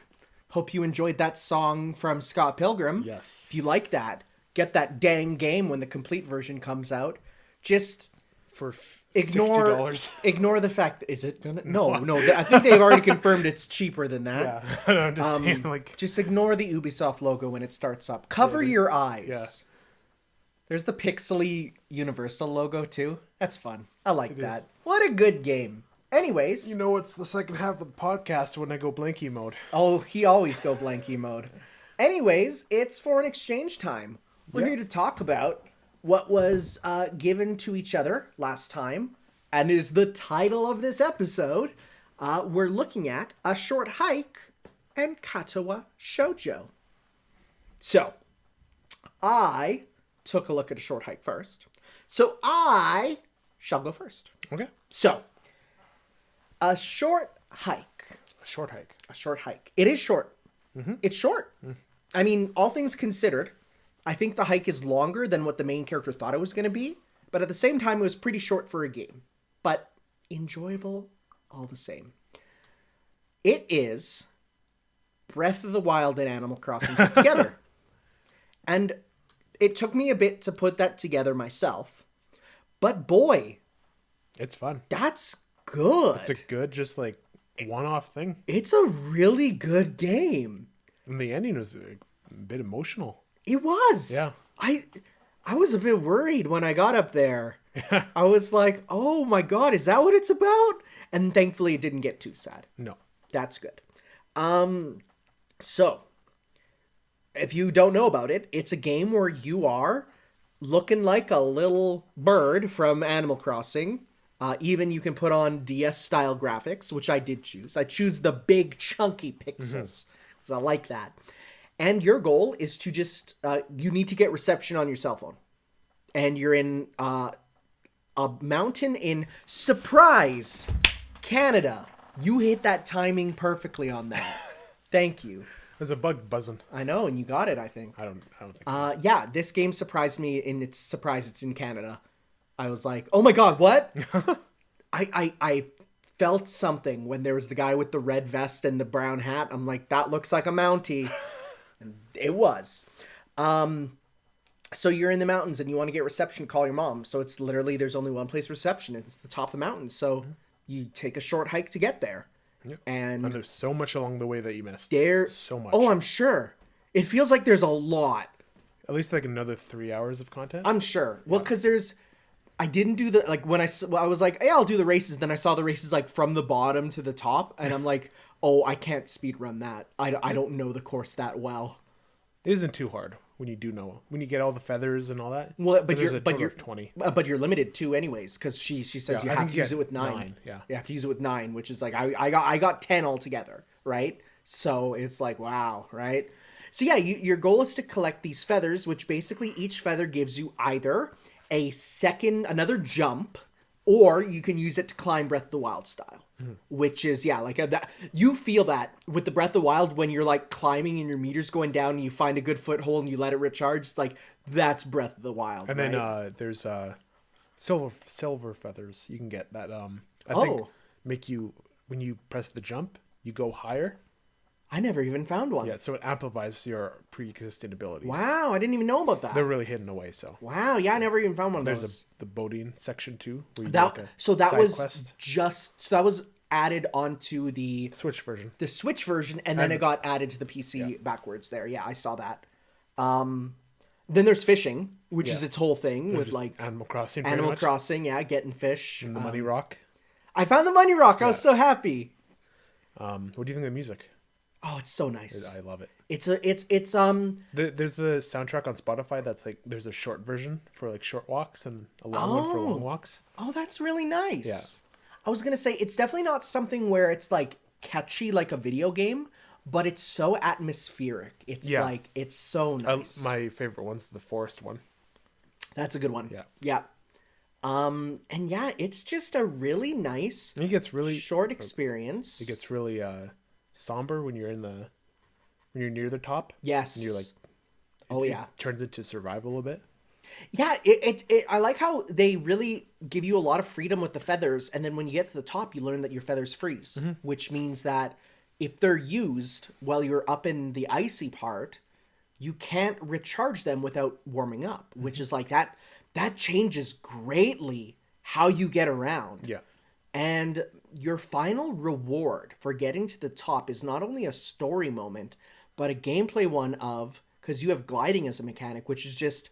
Hope you enjoyed that song from Scott Pilgrim. Yes. If you like that, get that dang game when the complete version comes out. Just For ignore $60. ignore the fact. Is it gonna? No. I think they've already confirmed it's cheaper than that. Yeah. I'm just saying, like, Just ignore the Ubisoft logo when it starts up. Cover your eyes. Yeah. There's the pixely Universal logo too. That's fun. I like that. is. What a good game. Anyways. you know, it's the second half of the podcast when I go blanky mode. Oh, he always go blanky mode. Anyways, it's foreign exchange time. We're here to talk about what was given to each other last time, and is the title of this episode. We're looking at A Short Hike and Katawa Shoujo. So, I took a look at A Short Hike first. So, I shall go first. Okay. So, A Short Hike. A short hike. A short hike. It is short. It's short. I mean, all things considered, I think the hike is longer than what the main character thought it was going to be. But at the same time, it was pretty short for a game. But enjoyable all the same. It is Breath of the Wild and Animal Crossing put together. And it took me a bit to put that together myself. But boy, It's fun. that's good. It's a good, just like one-off thing. It's a really good game. And the ending was a bit emotional. It was. Yeah. I was a bit worried when I got up there. I was like, oh my God, is that what it's about? And thankfully it didn't get too sad. No. That's good. So, if you don't know about it, it's a game where you are looking like a little bird from Animal Crossing. Even you can put on DS-style graphics, which I did choose. I choose the big, chunky pixels, because I like that. And your goal is to just, you need to get reception on your cell phone. And you're in a mountain in, surprise, Canada. You hit that timing perfectly on that. Thank you. There's a bug buzzing. I know, and you got it, I think. I don't think. Yeah, this game surprised me in its surprise it's in Canada. I was like, oh my God, what? I felt something when there was the guy with the red vest and the brown hat. I'm like, that looks like a Mountie. And it was. So you're in the mountains and you want to get reception, call your mom. So it's literally, there's only one place reception. It's the top of the mountain. So you take a short hike to get there. Yep. And there's so much along the way that you missed. So much. Oh, I'm sure. It feels like there's a lot. At least like another 3 hours of content. I'm sure. Well, because I didn't do the, like, when I was like, hey, I'll do the races. Then I saw the races, like, from the bottom to the top. And I'm like, oh, I can't speed run that. I don't know the course that well. It isn't too hard when you do know. When you get all the feathers and all that. Well, but there's you're, a but total you're of 20. But you're limited to anyways, because she says Yeah, you I have think to you use get it with 9. 9, yeah. You have to use it with 9, which is like, I got 10 altogether, right? So it's like, wow, right? So yeah, your goal is to collect these feathers, which basically each feather gives you either another jump, or you can use it to climb Breath of the Wild style. Which is, yeah, like that. You feel that with the Breath of the Wild when you're like climbing and your meter's going down and you find a good foothold and you let it recharge. It's like, that's Breath of the Wild. And right? then there's silver feathers you can get that I think make you, when you press the jump, you go higher. I never even found one. Yeah, so it amplifies your pre-existing abilities. Wow, I didn't even know about that. They're really hidden away, so. Wow, yeah, I never even found one of There's those. the boating section too, where you That do like a that side was quest. that was added onto the Switch version. Switch version, and then it got added to the PC backwards there. Yeah, I saw that. Then there's fishing, which is its whole thing with just like Animal Crossing. Animal Crossing, yeah, getting fish. And the Money Rock. I found the Money Rock. I was so happy. What do you think of the music? Oh, it's so nice. I love it. It's There's the soundtrack on Spotify that's like there's a short version for like short walks and a long one for long walks. Oh, that's really nice. Yeah. I was gonna say it's definitely not something where it's like catchy like a video game, but it's so atmospheric. It's like it's so nice. My favorite one's the forest one. That's a good one. Yeah. Yeah. And yeah, it's just a really nice It gets really short experience. It gets really somber when you're near the top. Yes. And you're like it turns into survival a bit. Yeah, I like how they really give you a lot of freedom with the feathers, and then when you get to the top, you learn that your feathers freeze, which means that if they're used while you're up in the icy part, you can't recharge them without warming up, which is like that changes greatly how you get around. Yeah. And your final reward for getting to the top is not only a story moment, but a gameplay one because you have gliding as a mechanic, which is just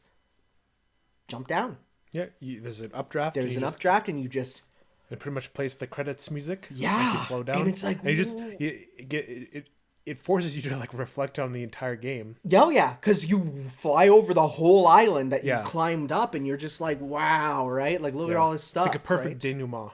jump down. Yeah, there's an updraft. There's an updraft, and you just... It pretty much plays the credits music. Yeah. As you flow down. And it's like... And it forces you to like reflect on the entire game. Oh, yeah, because you fly over the whole island that you Yeah. climbed up, and you're just like, wow, right? Like, look at all this stuff. It's like a perfect right? denouement.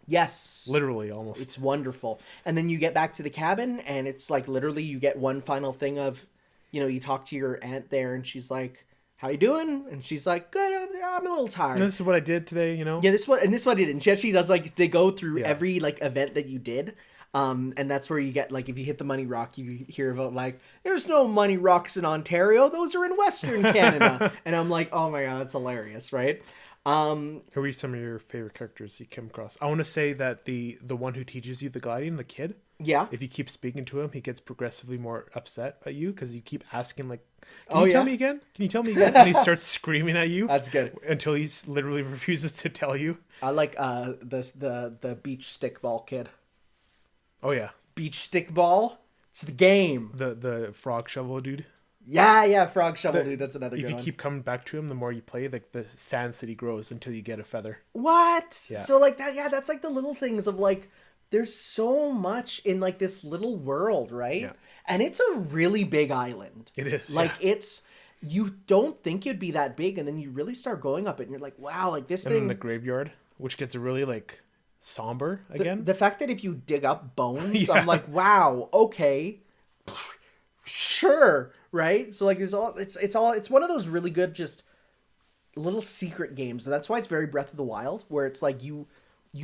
Yes. Literally, almost. It's wonderful. And then you get back to the cabin, and it's like literally you get one final thing of, you talk to your aunt there, and she's like, how you doing? And she's like, good, I'm a little tired. This is what I did today, Yeah, this one I did. And she actually does, like, they go through Yeah. every, like, event that you did. And that's where you get, like, if you hit the money rock, you hear about, like, there's no money rocks in Ontario. Those are in Western Canada. And I'm like, oh my God, that's hilarious, right? Who are some of your favorite characters you came across? I want to say that the one who teaches you the gliding, the kid. Yeah. If you keep speaking to him, he gets progressively more upset at you because you keep asking like, Oh, tell yeah? me again? Can you tell me again? And he starts screaming at you. That's good. Until he literally refuses to tell you. I like the beach stickball kid. Oh yeah, Beach stickball. It's the game. the frog shovel dude. Yeah, frog shovel dude. That's another If good you one. keep coming back to him, the more you play, like the sand city grows until you get a feather. What? Yeah. So like that, yeah, that's like the little things of like, there's so much in like this little world, right? Yeah. And it's a really big island. It is. Like yeah. you don't think it'd be that big, and then you really start going up it, and you're like, wow, like this And thing. then the graveyard, which gets really like somber again. The fact that if you dig up bones, Yeah. I'm like, wow, okay, sure, right? So like, it's one of those really good just little secret games, and that's why it's very Breath of the Wild, where it's like you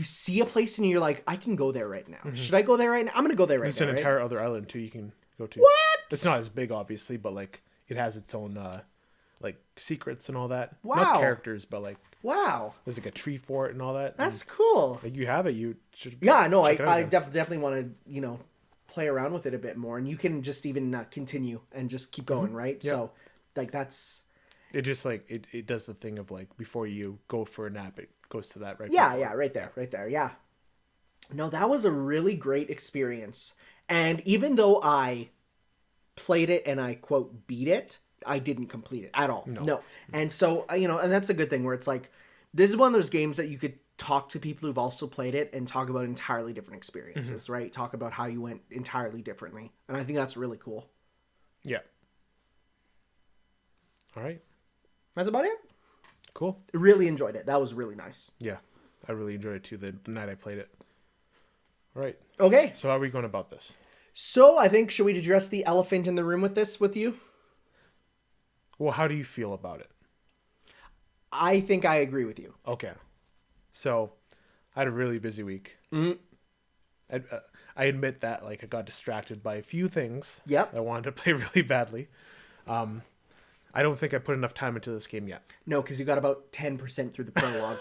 see a place and you're like, I can go there right now. Should I go there right now? I'm gonna go there right There's now. an right? entire other island too you can go to. What? It's not as big, obviously, but like it has its own like secrets and all that. Wow. Not characters, but like Wow, there's like a tree for it and all that. that's cool. Like you have it, you should. Yeah, no, check it out I again. definitely want to play around with it a bit more, and you can just even continue and just keep going, right? Yeah. So like that's. It just like it does the thing of like before you go for a nap, it goes to that right. Yeah, before. yeah, right there, yeah. No, that was a really great experience. And even though I played it and I quote beat it, I didn't complete it at all. No. And so, and that's a good thing where it's like, this is one of those games that you could talk to people who've also played it and talk about entirely different experiences, right? Talk about how you went entirely differently. And I think that's really cool. Yeah. All right. That's about it. Cool. Really enjoyed it. That was really nice. Yeah, I really enjoyed it too. The night I played it. All right. Okay. So how are we going about this? So I think, should we address the elephant in the room with you? Well, how do you feel about it? I think I agree with you. Okay. So I had a really busy week. I admit that like I got distracted by a few things. Yep. I wanted to play really badly. I don't think I put enough time into this game yet. No, because you got about 10% through the prologue.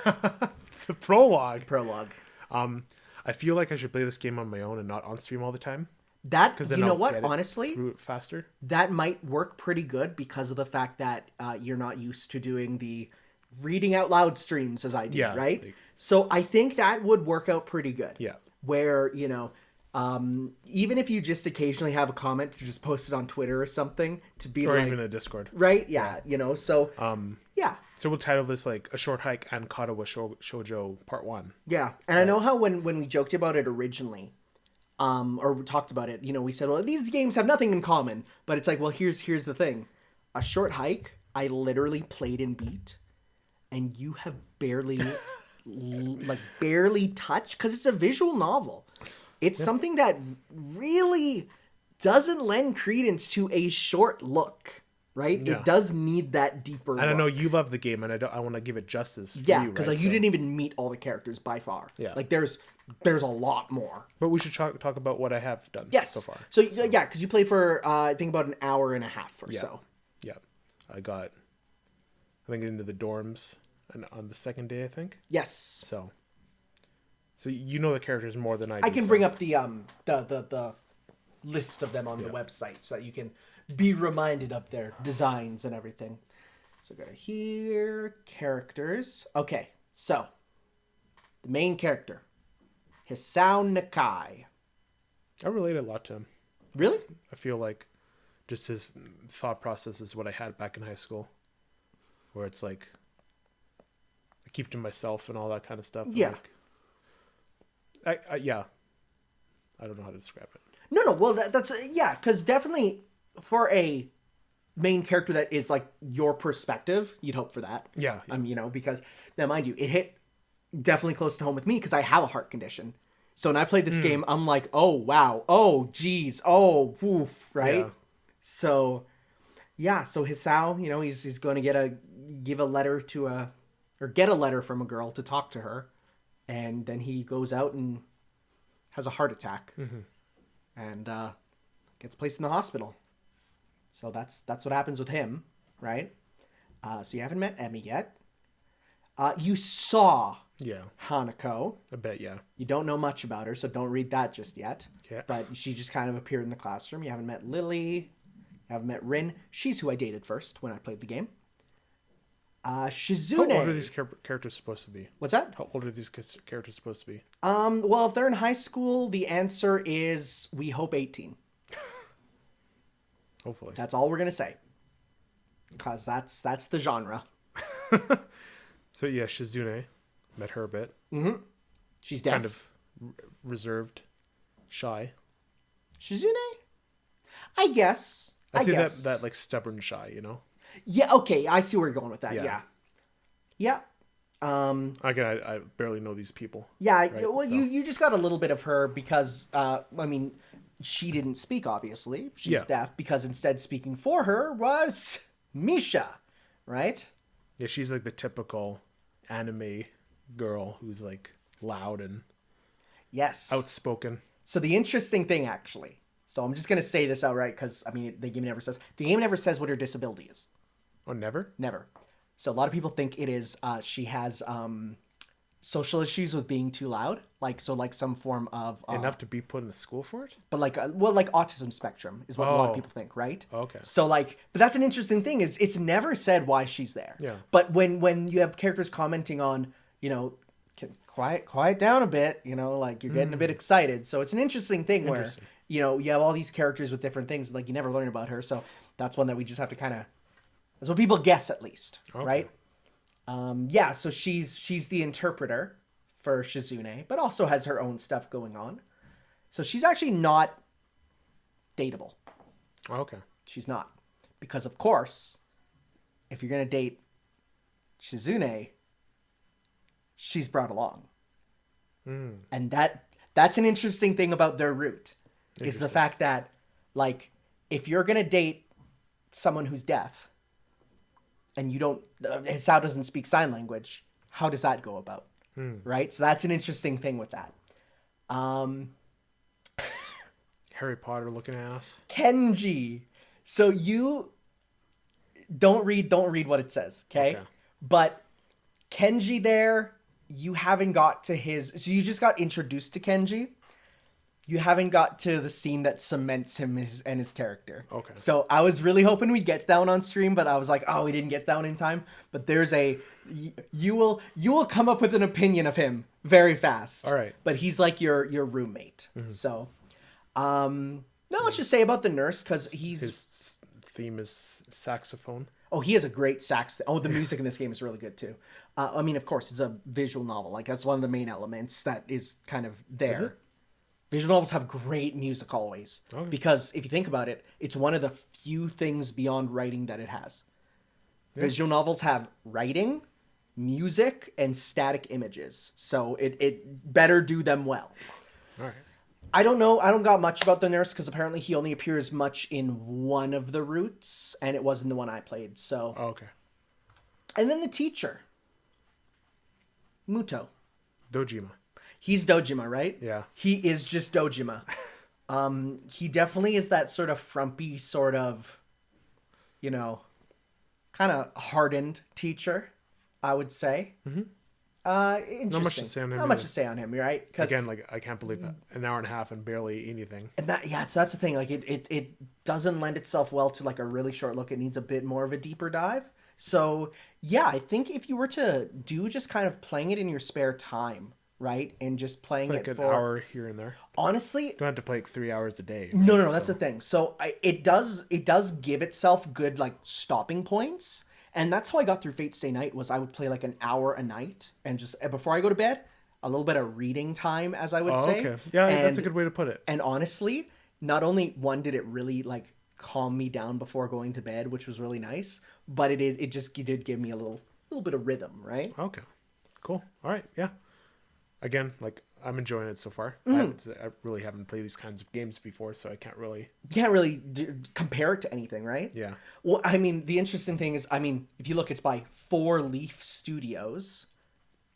The prologue. I feel like I should play this game on my own and not on stream all the time. That, Then you know I'll what, get it honestly, through it faster. that might work pretty good because of the fact that you're not used to doing the reading out loud streams as I do, Yeah, right? like- So I think that would work out pretty good. Yeah. Where, even if you just occasionally have a comment to just post it on Twitter or something to be Or like, even a Discord. right? Yeah, so, yeah. So we'll title this like A Short Hike and Katawa Shoujo Part 1. Yeah, and I know how when we joked about it originally, or talked about it. You know, we said, well, these games have nothing in common, but it's like, well, here's the thing. A Short Hike, I literally played and beat, and you have barely, barely touched, because it's a visual novel. It's something that really doesn't lend credence to a short look, right? Yeah. It does need that deeper And I look. know you love the game, and I want to give it justice. For Yeah, you, because right? like you didn't even meet all the characters by far. Yeah. Like there's a lot more. But we should talk about what I have done so far. So yeah, because you played for I think about an hour and a half or so. Yeah, I think into the dorms and on the second day, I think. Yes. So you know the characters more than I do. I can bring up the list of them on the website so that you can be reminded of their designs and everything. So go to here, characters. Okay, so the main character, Hisao Nakai. I relate a lot to him. Really? I feel like just his thought process is what I had back in high school, where it's like I keep to myself and all that kind of stuff. Yeah. Like, I don't know how to describe it. No. Well, that's because definitely for a main character that is like your perspective, you'd hope for that. Yeah. Because now, mind you, it hit definitely close to home with me because I have a heart condition. So when I played this game, I'm like, oh wow, oh geez, oh woof, right? Yeah. So Hisao, he's going to get a letter from a girl to talk to her, and then he goes out and has a heart attack, and gets placed in the hospital. So that's what happens with him, right? So you haven't met Emmy yet. You saw Hanako. I bet, yeah. You don't know much about her, so don't read that just yet. Okay. But she just kind of appeared in the classroom. You haven't met Lily. You haven't met Rin. She's who I dated first when I played the game. Shizune. How old are these characters supposed to be? What's that? How old are these characters supposed to be? Well, if they're in high school, the answer is we hope 18. Hopefully. That's all we're gonna say. Because that's the genre. So yeah, Shizune. Met her a bit. Mm-hmm. She's deaf. Kind of reserved, shy. Shizune? I guess. I see guess. that like stubborn shy, Yeah, okay. I see where you're going with that. Yeah. Again, I barely know these people. Yeah, right? well, you just got a little bit of her because, she didn't speak, obviously. She's deaf, because instead speaking for her was Misha, right? Yeah, she's like the typical anime girl who's like loud and Yes. outspoken. So the interesting thing, actually, so I'm just going to say this outright because, the game never says what her disability is. Oh, never? Never. So a lot of people think it is, she has social issues with being too loud, like some form of Enough to be put in a school for it? but like autism spectrum is what a lot of people think, right? Okay. So but that's an interesting thing, is it's never said why she's there. Yeah. But when you have characters commenting on, quiet down a bit, you're getting a bit excited. So it's an interesting thing where you have all these characters with different things, like you never learn about her. So that's one that we just have to that's what people guess, at least, right? So she's the interpreter for Shizune, but also has her own stuff going on. So she's actually not dateable. Okay. She's not. Because, of course, if you're going to date Shizune, she's brought along. And that's an interesting thing about their route, is the fact that, if you're going to date someone who's deaf, and Hisao doesn't speak sign language, how does that go about? Right? So that's an interesting thing with that. Harry Potter looking ass. Kenji. So you don't read what it says, okay? But Kenji there, you haven't got to so you just got introduced to Kenji. You haven't got to the scene that cements him and his character. Okay. So I was really hoping we'd get to that one on stream, but I was like, oh, we didn't get to that one in time. But there's you will come up with an opinion of him very fast. All right. But he's like your roommate. So, not much to say about the nurse, because his theme is saxophone. Oh, he has a great sax. Oh, the music in this game is really good too. Of course, it's a visual novel. Like, that's one of the main elements that is kind of there. Is it? Visual novels have great music always. Okay. Because if you think about it, it's one of the few things beyond writing that it has. Visual novels have writing, music, and static images. So it better do them well. All right. I don't know. I don't got much about the nurse because apparently he only appears much in one of the routes, and it wasn't the one I played. So. Oh, okay. And then the teacher. Muto. Dojima. He's Dojima, right? Yeah. He is just Dojima. He definitely is that sort of frumpy, sort of, kind of hardened teacher, I would say. Mm-hmm. Interesting. Not much to say on him. Not much to say on him, right? Again, like I can't believe that an hour and a half and barely anything. And so that's the thing. Like it doesn't lend itself well to like a really short look. It needs a bit more of a deeper dive. So yeah, I think if you were to do just kind of playing it in your spare time, right, and just playing Like it an hour here and there. Honestly, Don't have to play like 3 hours a day. Right? no, that's the thing. So it does give itself good like stopping points. And that's how I got through Fate Stay Night was I would play like an hour a night and just before I go to bed, a little bit of reading time, as I would say. Okay. Yeah, that's a good way to put it. And honestly, not only did it really like calm me down before going to bed, which was really nice, but it did give me a little bit of rhythm, right? Okay. Cool. All right. Yeah. Again, like I'm enjoying it so far. Mm-hmm. I really haven't played these kinds of games before, so I can't really compare it to anything, right? Yeah. Well, I mean, the interesting thing is, I mean, if you look, it's by 4 Leaf Studios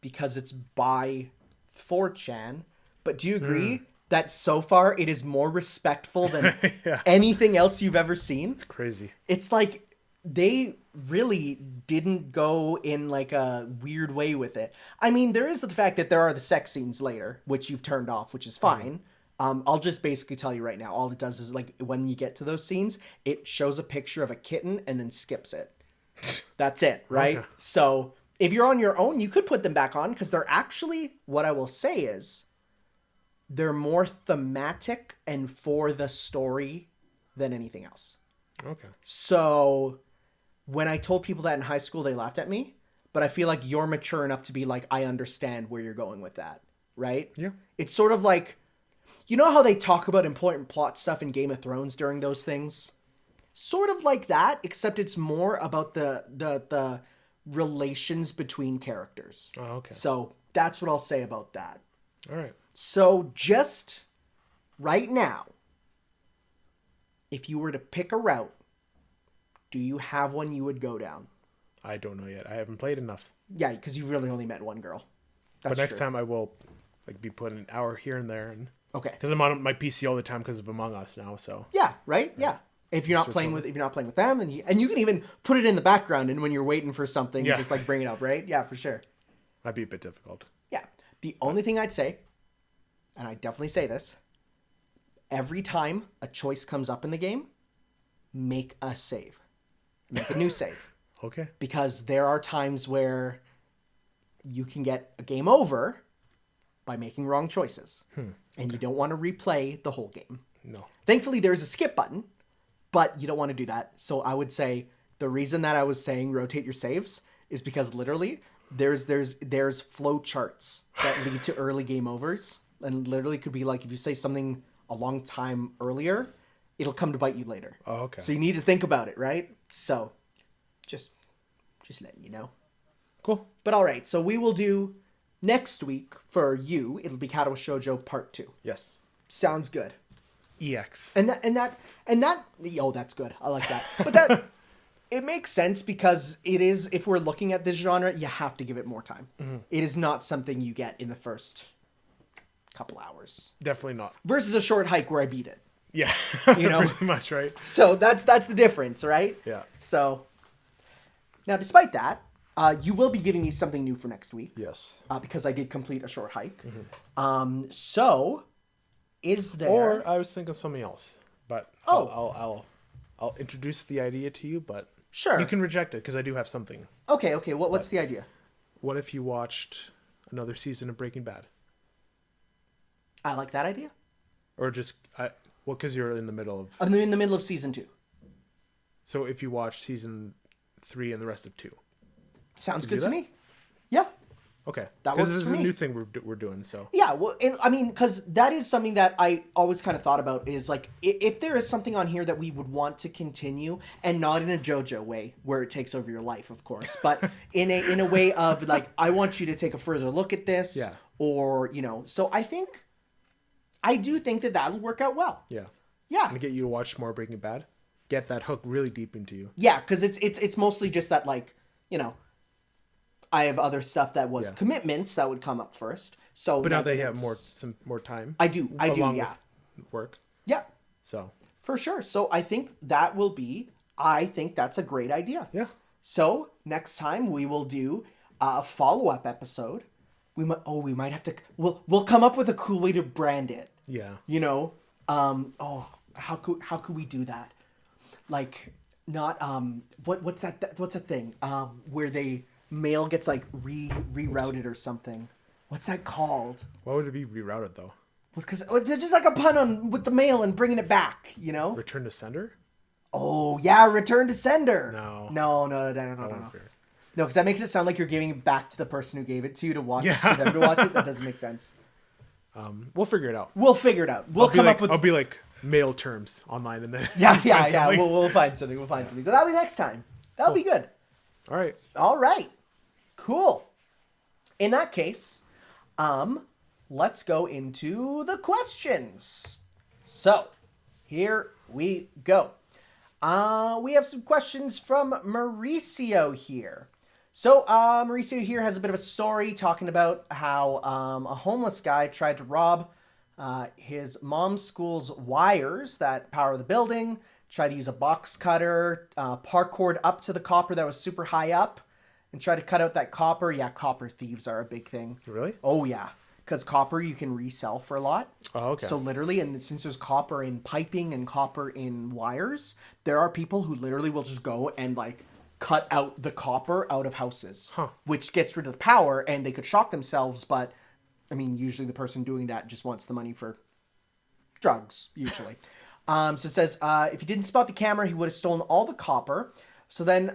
because it's by 4chan. But do you agree that so far it is more respectful than Yeah. anything else you've ever seen? It's crazy. It's like they really didn't go in like a weird way with it. I mean, there is the fact that there are the sex scenes later, which you've turned off, which is fine. I'll just basically tell you right now, all it does is like when you get to those scenes, it shows a picture of a kitten and then skips it. That's it, right? Okay. So if you're on your own, you could put them back on because they're actually, what I will say is, they're more thematic and for the story than anything else. Okay. So when I told people that in high school, they laughed at me. But I feel like you're mature enough to be like, I understand where you're going with that, right? Yeah. It's sort of like, you know how they talk about important plot stuff in Game of Thrones during those things? Sort of like that, except it's more about the relations between characters. Oh, okay. So that's what I'll say about that. All right. So just right now, if you were to pick a route, do you have one you would go down? I don't know yet. I haven't played enough. Yeah, because you've really only met one girl. But next time I will like be putting an hour here and there, and Okay. because I'm on my PC all the time because of Among Us now. So Yeah, right? Yeah. If you're not playing with them, and you can even put it in the background, and when you're waiting for something, Yeah. just like bring it up, right? Yeah, for sure. that'd be a bit difficult. Yeah. The only thing I'd say, and I definitely say this, every time a choice comes up in the game, make a save. Make a new save. Okay. Because there are times where you can get a game over by making wrong choices. And you don't want to replay the whole game. No. Thankfully, there's a skip button, but you don't want to do that. So I would say the reason that I was saying rotate your saves is because literally there's flow charts that lead to early game overs. And literally could be like if you say something a long time earlier, it'll come to bite you later. Oh, okay. So you need to think about it, right? So just letting you know. Cool. But all right, so we will do next week for you. It'll be Katawa Shoujo Part 2. Yes. Sounds good. EX. And that oh, that's good. I like that. But that it makes sense because it is, if we're looking at this genre, you have to give it more time. Mm-hmm. It is not something you get in the first couple hours. Definitely not. Versus a short hike where I beat it. Yeah. You know? Pretty much, right? So that's the difference, right? Yeah. So now, despite that, you will be giving me something new for next week. Yes. Because I did complete a short hike. Mm-hmm. So is there? Or I was thinking of something else, but Oh. I'll introduce the idea to you, but Sure. you can reject it because I do have something. Okay. What's the idea? What if you watched another season of Breaking Bad, I like that idea. or just because you're in the middle of. I'm in the middle of season 2. So if you watch season 3 and the rest of 2, Sounds Could you good do to me. Yeah. Okay. That Because works this is for a me. new thing we're doing. So Yeah, well, and I mean, because that is something that I always kind of thought about is like, if there is something on here that we would want to continue, and not in a JoJo way where it takes over your life, of course, but in a way of like, I want you to take a further look at this, Yeah. or so I do think that that'll work out well. yeah. Yeah, And get you to watch more Breaking Bad. Get that hook really deep into you. yeah, because it's mostly just that like I have other stuff that was Yeah. commitments that would come up first. So But now they have it's- some more time. I do, along yeah, with work. yeah. So For sure. So I think I think that's a great idea. yeah. So next time we will do a follow-up episode. We might have to, we'll come up with a cool way to brand it. Yeah. How could we do that? Like not, what's that thing? Where mail gets like rerouted or something. What's that called? Why would it be rerouted though? Because they're just like a pun on with the mail and bringing it back, Return to sender? Oh, yeah, return to sender. No. No. Fair. No, because that makes it sound like you're giving it back to the person who gave it to you to watch, Yeah. for them to watch it. That doesn't make sense. We'll figure it out. We'll figure it out. We'll come up with... I'll be like mail terms online and then Yeah. find something. We'll find something. We'll find something. So that'll be next time. That'll be good. All right. All right. Cool. In that case, let's go into the questions. So, here we go. We have some questions from Mauricio here. So, Mauricio here has a bit of a story talking about how a homeless guy tried to rob his mom's school's wires that power the building, tried to use a box cutter, parkoured up to the copper that was super high up, and tried to cut out that copper. Yeah, copper thieves are a big thing. Really? Oh, yeah. Because copper you can resell for a lot. Oh, okay. So literally, and since there's copper in piping and copper in wires, there are people who literally will just go and like cut out the copper out of houses, which gets rid of the power, and they could shock themselves. But I mean, usually the person doing that just wants the money for drugs, usually. So it says, if he didn't spot the camera, he would have stolen all the copper. So then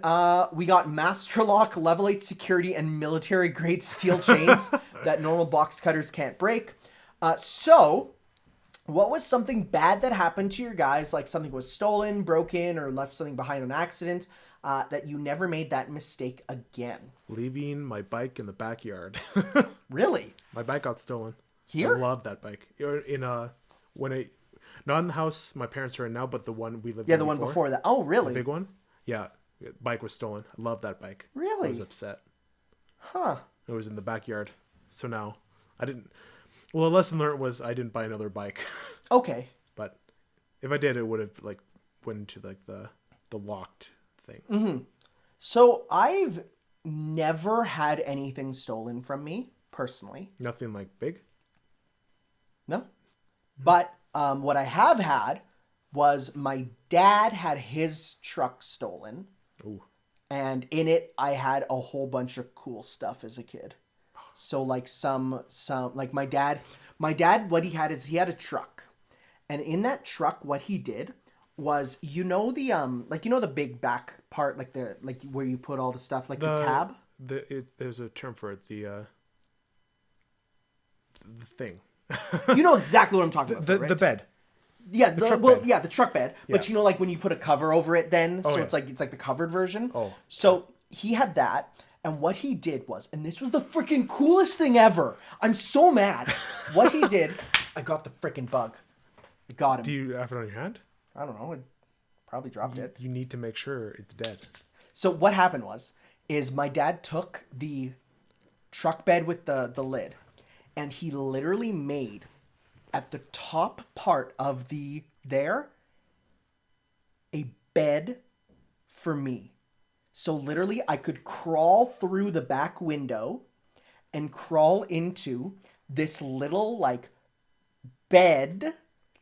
we got Master Lock, Level 8 security, and military-grade steel chains that normal box cutters can't break. So what was something bad that happened to your guys, like something was stolen, broken, or left something behind on accident, that you never made that mistake again? Leaving my bike in the backyard. Really? My bike got stolen. Here? I love that bike. Not in the house my parents are in now, but the one we lived in. Yeah, the one before that. Oh, really? The big one? Yeah. Bike was stolen. I love that bike. Really? I was upset. Huh. It was in the backyard. So now I didn't. Well, the lesson learned was I didn't buy another bike. Okay. But if I did, it would have like went into like the locked thing. Mm-hmm. So I've never had anything stolen from me personally. Nothing like big. No. But what I have had was my dad had his truck stolen. Ooh. And in it, I had a whole bunch of cool stuff as a kid. So like some like my dad, what he had is he had a truck. And in that truck, what he did was, the big back part, like where you put all the stuff, like the cab. There's a term for it. The thing. You know exactly what I'm talking about. Right? The bed. Yeah, the truck bed. Yeah, the truck bed. Yeah. But like when you put a cover over it, then Oh, so yeah. it's like the covered version. Oh. So he had that, and what he did was, and this was the freaking coolest thing ever. I'm so mad. What he did, I got the freaking bug. I got him. Do you have it on your hand? I don't know. I probably dropped it. You need to make sure it's dead. So what happened is my dad took the truck bed with the lid, and he literally made at the top part of a bed for me. So literally I could crawl through the back window and crawl into this little like bed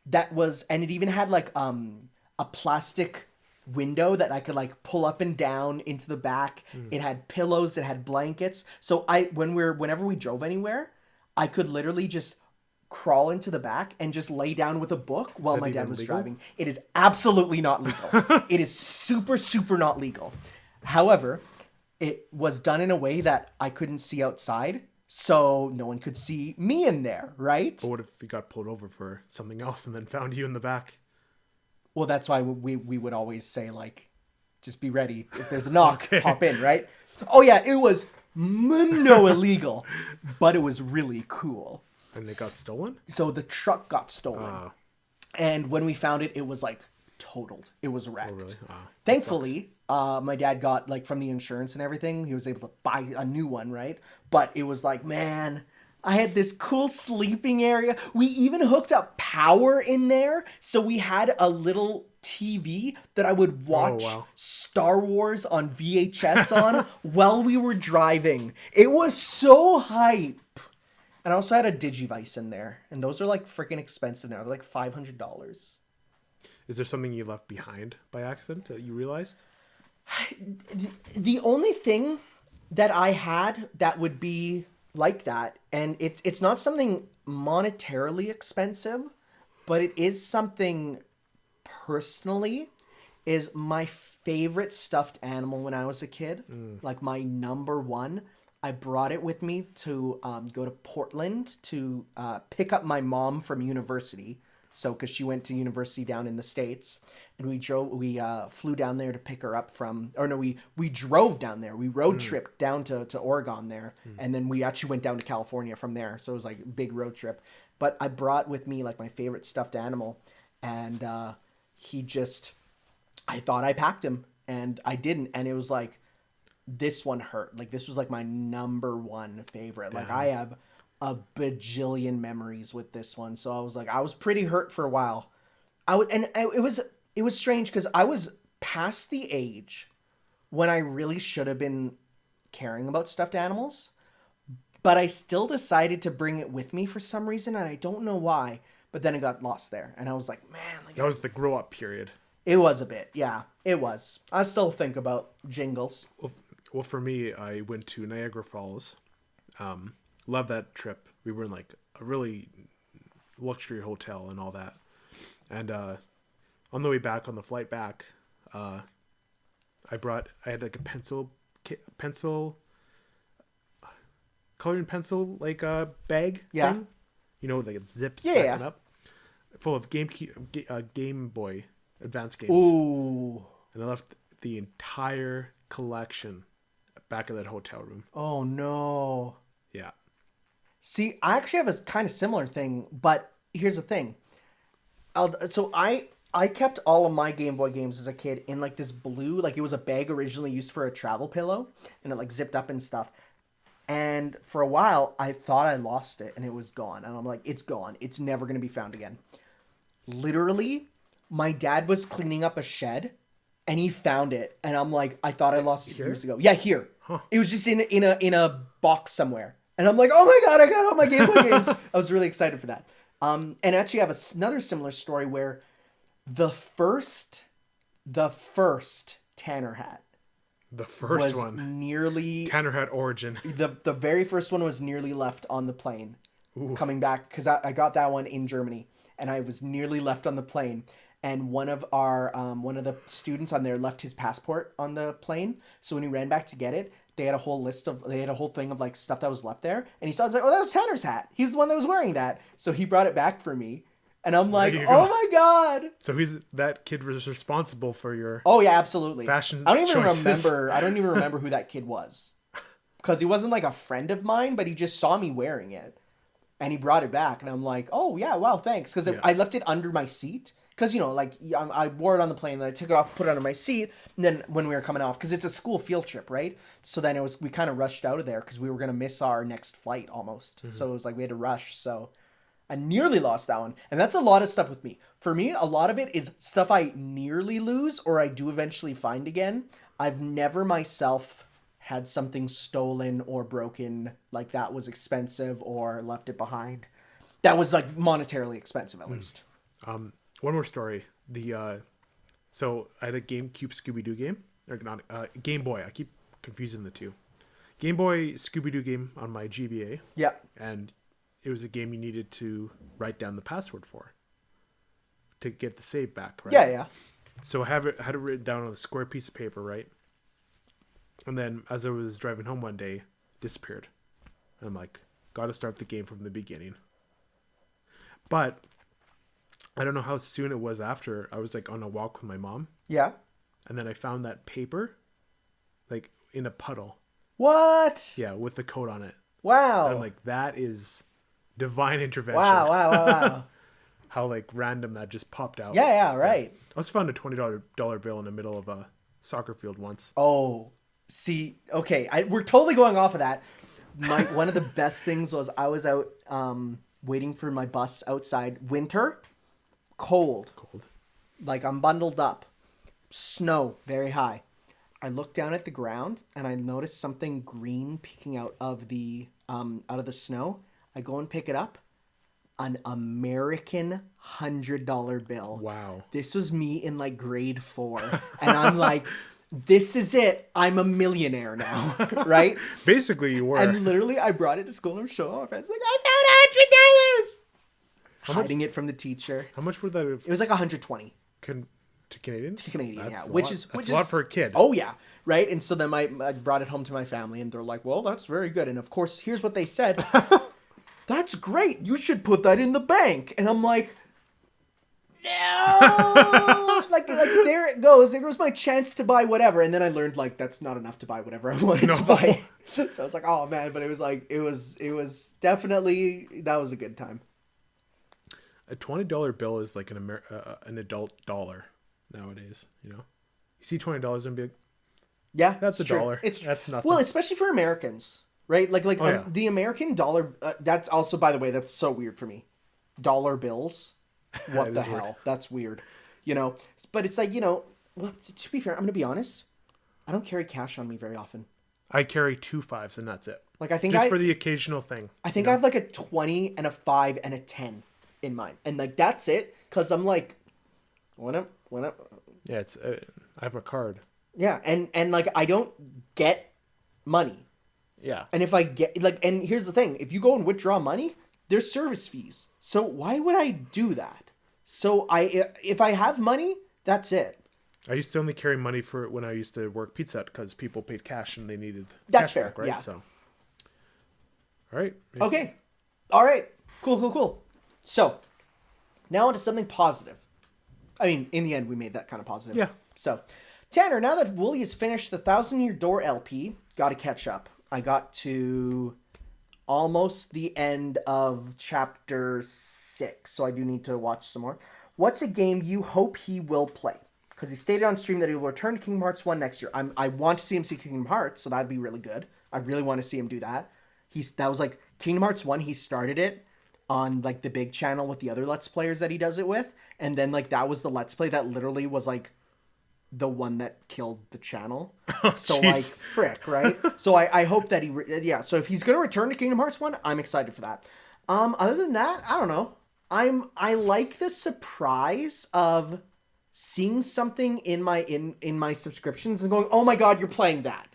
that was, and it even had like a plastic window that I could like pull up and down into the back. It had pillows, it had blankets. So whenever we drove anywhere, I could literally just crawl into the back and just lay down with a book while my dad was legal? driving. It is absolutely not legal. It is super, super not legal. However, it was done in a way that I couldn't see outside. so no one could see me in there, right? But what if he got pulled over for something else and then found you in the back? Well, that's why we would always say, like, just be ready. If there's a knock, Okay. hop in, right? Oh, yeah, it was no illegal, but it was really cool. And it got stolen? So the truck got stolen. Ah. And when we found it, it was, like, totaled. It was wrecked. Oh, really? Ah, that Thankfully, my dad got, like, from the insurance and everything, he was able to buy a new one, right? But it was like, man, I had this cool sleeping area. We even hooked up power in there. So we had a little TV that I would watch wow. Star Wars on VHS on while we were driving. It was so hype. And I also had a Digivice in there. And those are, like, freaking expensive now. They're like $500. Is there something you left behind by accident that you realized? The only thing that I had that would be like that, and it's not something monetarily expensive, but it is something personally, is my favorite stuffed animal when I was a kid. Like my number one. I brought it with me to go to Portland to pick up my mom from university. So, because she went to university down in the States, and we flew down there to pick her up from, or no, we drove down there. We road tripped down to Oregon there, and then we actually went down to California from there. So it was like a big road trip. But I brought with me like my favorite stuffed animal, and I thought I packed him, and I didn't, and it was like, this one hurt. Like this was like my number one favorite. Damn. Like I have a bajillion memories with this one. So I was pretty hurt for a while. It was strange because I was past the age when I really should have been caring about stuffed animals, but I still decided to bring it with me for some reason, and I don't know why. But then it got lost there, and I was like, man, like That was the grow up period. it was a bit, yeah, it was. I still think about Jingles. Well, for me, I went to Niagara Falls. Love that trip. We were in like a really luxury hotel and all that. And on the way back, on the flight back, I had like a pencil, coloring pencil, like a bag Yeah. thing. You know, like it zips Yeah, back yeah. up. Full of Game Boy Advance games. Ooh. And I left the entire collection back of that hotel room. Oh no. Yeah. See, I actually have a kind of similar thing, but here's the thing. I kept all of my Game Boy games as a kid in like this blue, like it was a bag originally used for a travel pillow, and it like zipped up and stuff. And for a while, I thought I lost it, and it was gone. And I'm like, it's gone. It's never going to be found again. Literally, my dad was cleaning up a shed, and he found it. And I'm like, I thought I lost it years ago. Yeah, here. Huh. It was just in a box somewhere. And I'm like, oh my God, I got all my Game Boy games. I was really excited for that. And actually I have another similar story where the first Tanner hat The first was one. nearly Tanner Hat Origin. the very first one was nearly left on the plane. Ooh. Coming back, because I got that one in Germany, and I was nearly left on the plane. And one of the students on there left his passport on the plane. So when he ran back to get it, they had a whole thing of like stuff that was left there. And he saw, I was like, oh, that was Tanner's hat. He was the one that was wearing that. So he brought it back for me. And I'm like, you oh go. my God. So that kid was responsible for your Oh yeah, absolutely. fashion I don't even choices. remember who that kid was. Because he wasn't like a friend of mine, but he just saw me wearing it. And he brought it back. And I'm like, oh yeah, wow, thanks. Because Yeah. I left it under my seat. Because, like, I wore it on the plane, then I took it off, put it under my seat, and then when we were coming off, because it's a school field trip, right? So then we kind of rushed out of there because we were going to miss our next flight almost. Mm-hmm. So it was like we had to rush. So I nearly lost that one. And that's a lot of stuff with me. For me, a lot of it is stuff I nearly lose or I do eventually find again. I've never myself had something stolen or broken like that was expensive or left it behind. That was like monetarily expensive at least. One more story. So I had a GameCube Scooby-Doo game. Or not, Game Boy. I keep confusing the two. Game Boy Scooby-Doo game on my GBA. Yeah. And it was a game you needed to write down the password for to get the save back, right? Yeah. So I had it written down on a square piece of paper, right? And then as I was driving home one day, disappeared. I'm like, got to start the game from the beginning. But I don't know how soon it was after. I was like on a walk with my mom. Yeah. And then I found that paper, like in a puddle. What? Yeah, with the code on it. Wow. And I'm like, that is divine intervention. Wow. How like random that just popped out. Yeah, right. I also found a $20 bill in the middle of a soccer field once. Oh, see, okay, we're totally going off of that. One of the best things was I was out waiting for my bus outside. Winter, cold. Like I'm bundled up. Snow, very high. I looked down at the ground and I noticed something green peeking out of the snow. I go and pick it up. An American $100 bill. Wow. This was me in like grade 4. And I'm like, this is it. I'm a millionaire now. Right? Basically you were. And literally I brought it to school and showed my friends like, I found $100. Hiding it from the teacher. How much would that have? It was like 120. To Canadian? To Canadian, That's yeah. a Which lot. is That's a lot for a kid. Oh yeah. Right? And so then I brought it home to my family and they're like, well, that's very good. And of course, here's what they said. That's great. You should put that in the bank. And I'm like, no. like there it goes. There goes my chance to buy whatever. And then I learned like that's not enough to buy whatever I wanted to buy. So I was like, oh man, but it was like it was definitely that was a good time. A $20 bill is like an adult dollar nowadays, you know. You see $20 and be like, yeah, that's a true. dollar. That's nothing. Well, especially for Americans. Right? The American dollar, that's also, by the way, that's so weird for me. Dollar bills. What the hell? Weird. That's weird. You know? But it's like, you know, well, to be fair, I'm going to be honest. I don't carry cash on me very often. I carry 2 5s and that's it. Like, I think just for the occasional thing. I think I have like a 20 and a 5 and a 10 in mine. And like, that's it. Because I'm like, when I'm. Yeah, it's, I have a card. Yeah. And like, I don't get money. Yeah. And if I get like, and here's the thing, if you go and withdraw money, there's service fees. So why would I do that? So if I have money, that's it. I used to only carry money for when I used to work Pizza Hut because people paid cash and they needed that's cash fair, back, right? yeah. So, all right. Okay. All right. Cool. So now on to something positive. I mean, in the end, we made that kind of positive. Yeah. So, Tanner, now that Wooly has finished the 1,000-Year Door LP, got to catch up. I got to almost the end of chapter 6, so I do need to watch some more. What's a game you hope he will play? Because he stated on stream that he will return to Kingdom Hearts 1 next year. I want to see him see Kingdom Hearts, so that'd be really good. I really want to see him do that. That was like Kingdom Hearts 1, he started it on like the big channel with the other Let's Players that he does it with, and then like that was the Let's Play that literally was like the one that killed the channel. So like frick, right? So I hope that so if he's gonna return to Kingdom Hearts 1, I'm excited for that. Other than that, I don't know. I like the surprise of seeing something in my subscriptions and going, oh my god, you're playing that.